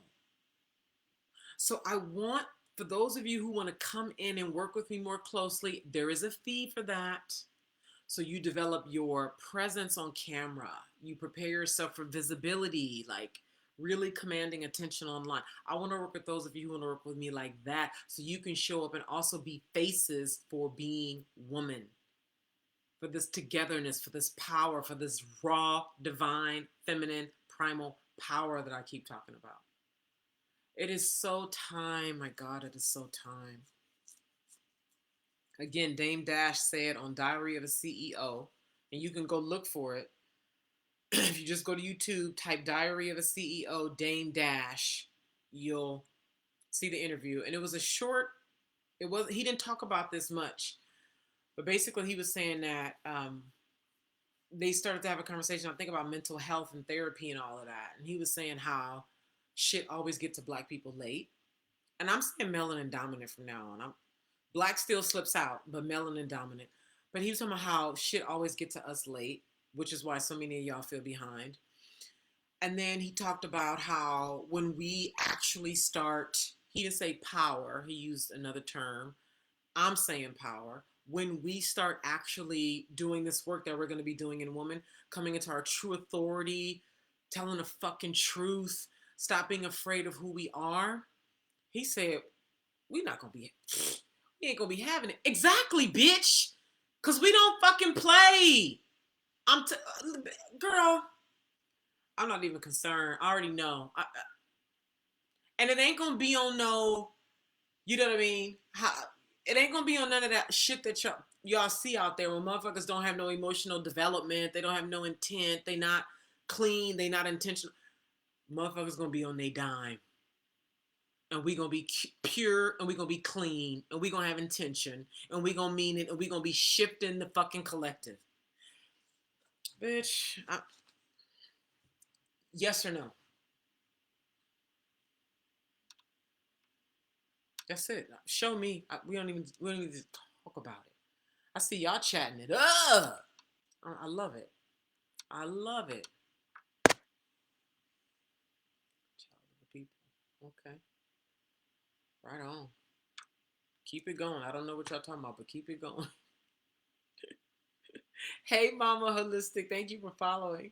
Speaker 1: So I want, for those of you who want to come in and work with me more closely, there is a fee for that. So you develop your presence on camera. You prepare yourself for visibility, like really commanding attention online. I want to work with those of you who want to work with me like that, so you can show up and also be faces for being woman, for this togetherness, for this power, for this raw, divine, feminine, primal power that I keep talking about. It is so time. My God, it is so time. Again, Dame Dash said on Diary of a CEO, and you can go look for it. If you just go to YouTube, type Diary of a CEO, Dame Dash, you'll see the interview. And it was a short, he didn't talk about this much, but basically he was saying that they started to have a conversation, I think, about mental health and therapy and all of that. And he was saying how shit always gets to black people late. And I'm saying melanin dominant from now on. Black still slips out, but melanin dominant. But he was talking about how shit always gets to us late, which is why so many of y'all feel behind. And then he talked about how when we actually start, he didn't say power, he used another term. I'm saying power. When we start actually doing this work that we're going to be doing in Woman, coming into our true authority, telling the fucking truth, stop being afraid of who we are, he said, we not going to be, we ain't going to be having it. Exactly, bitch. Because we don't fucking play. Girl, I'm not even concerned. I already know. And it ain't going to be on no, you know what I mean? It ain't going to be on none of that shit that y'all see out there when motherfuckers don't have no emotional development. They don't have no intent. They not clean. They not intentional. Motherfuckers going to be on their dime. And we going to be pure, and we going to be clean, and we going to have intention, and we going to mean it, and we going to be shifting the fucking collective. Bitch, yes or no? That's it. Show me. We don't even need to talk about it. I see y'all chatting it up. I love it. I love it. Child of the people. Okay. Right on. Keep it going. I don't know what y'all talking about, but keep it going. Hey, Mama Holistic. Thank you for following.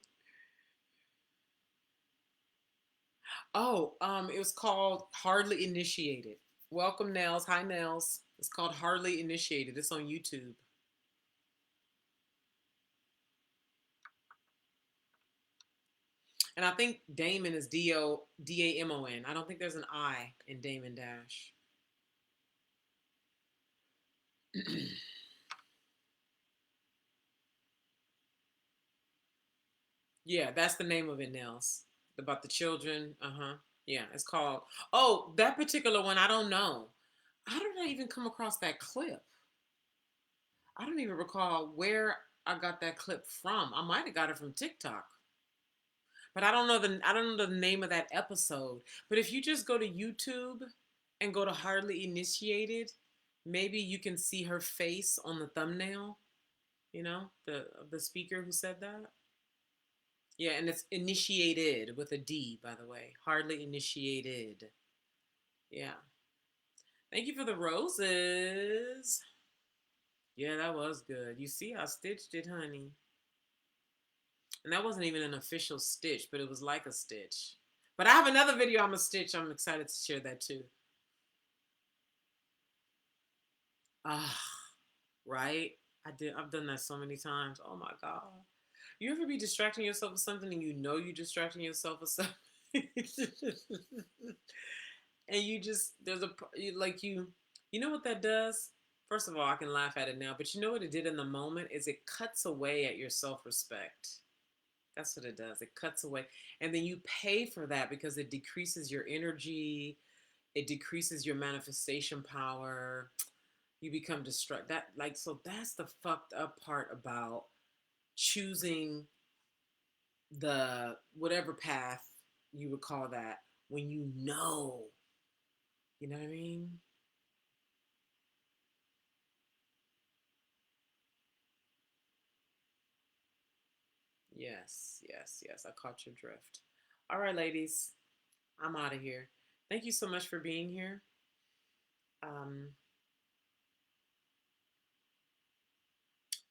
Speaker 1: Oh, it was called Hardly Initiated. Welcome, Nels. Hi, Nels. It's called Hardly Initiated. It's on YouTube. And I think Damon is Damon. I don't think there's an I in Damon Dash. Yeah, that's the name of it, Nels. About the children. Uh-huh. Yeah, it's called. Oh, that particular one, I don't know. How did I even come across that clip? I don't even recall where I got that clip from. I might have got it from TikTok. But I don't know the name of that episode. But if you just go to YouTube and go to Hardly Initiated, maybe you can see her face on the thumbnail, you know, the speaker who said that. Yeah, and it's initiated with a D, by the way. Hardly Initiated. Yeah. Thank you for the roses. Yeah, that was good. You see, I stitched it, honey. And that wasn't even an official stitch, but it was like a stitch. But I have another video I'm a stitch. I'm excited to share that too. Ah, right? I've done that so many times. Oh my God. You ever be distracting yourself with something and you know you're distracting yourself with something? And you just, like you know what that does? First of all, I can laugh at it now, but you know what it did in the moment is it cuts away at your self-respect. That's what it does. It cuts away. And then you pay for that because it decreases your energy, it decreases your manifestation power. You become distracted. So that's the fucked up part about choosing the whatever path you would call that when you know what I mean? Yes, yes, yes. I caught your drift. All right, ladies, I'm out of here. Thank you so much for being here. Um,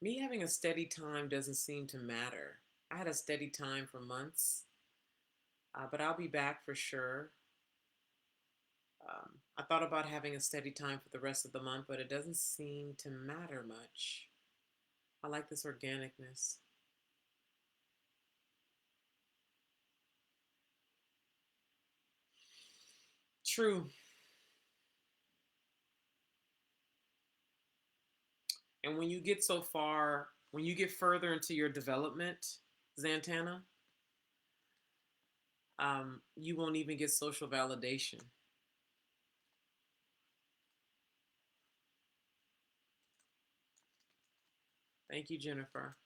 Speaker 1: Me having a steady time doesn't seem to matter. I had a steady time for months, but I'll be back for sure. I thought about having a steady time for the rest of the month, but it doesn't seem to matter much. I like this organicness. True. And when you get so far, when you get further into your development, Zantana, you won't even get social validation. Thank you, Jennifer.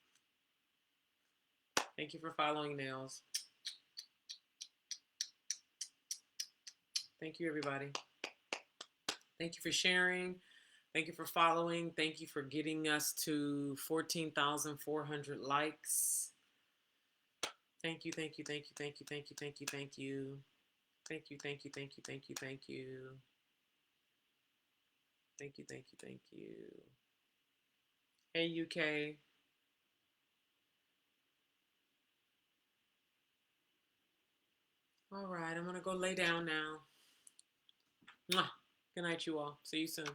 Speaker 1: Thank you for following Nails. Thank you, everybody. Thank you for sharing. Thank you for following. Thank you for getting us to 14,400 likes. Thank you, thank you, thank you, thank you, thank you, thank you, thank you. Thank you, thank you, thank you, thank you, thank you. Thank you, thank you, thank you. Hey, UK. All right, I'm going to go lay down now. Mwah. Good night, you all. See you soon.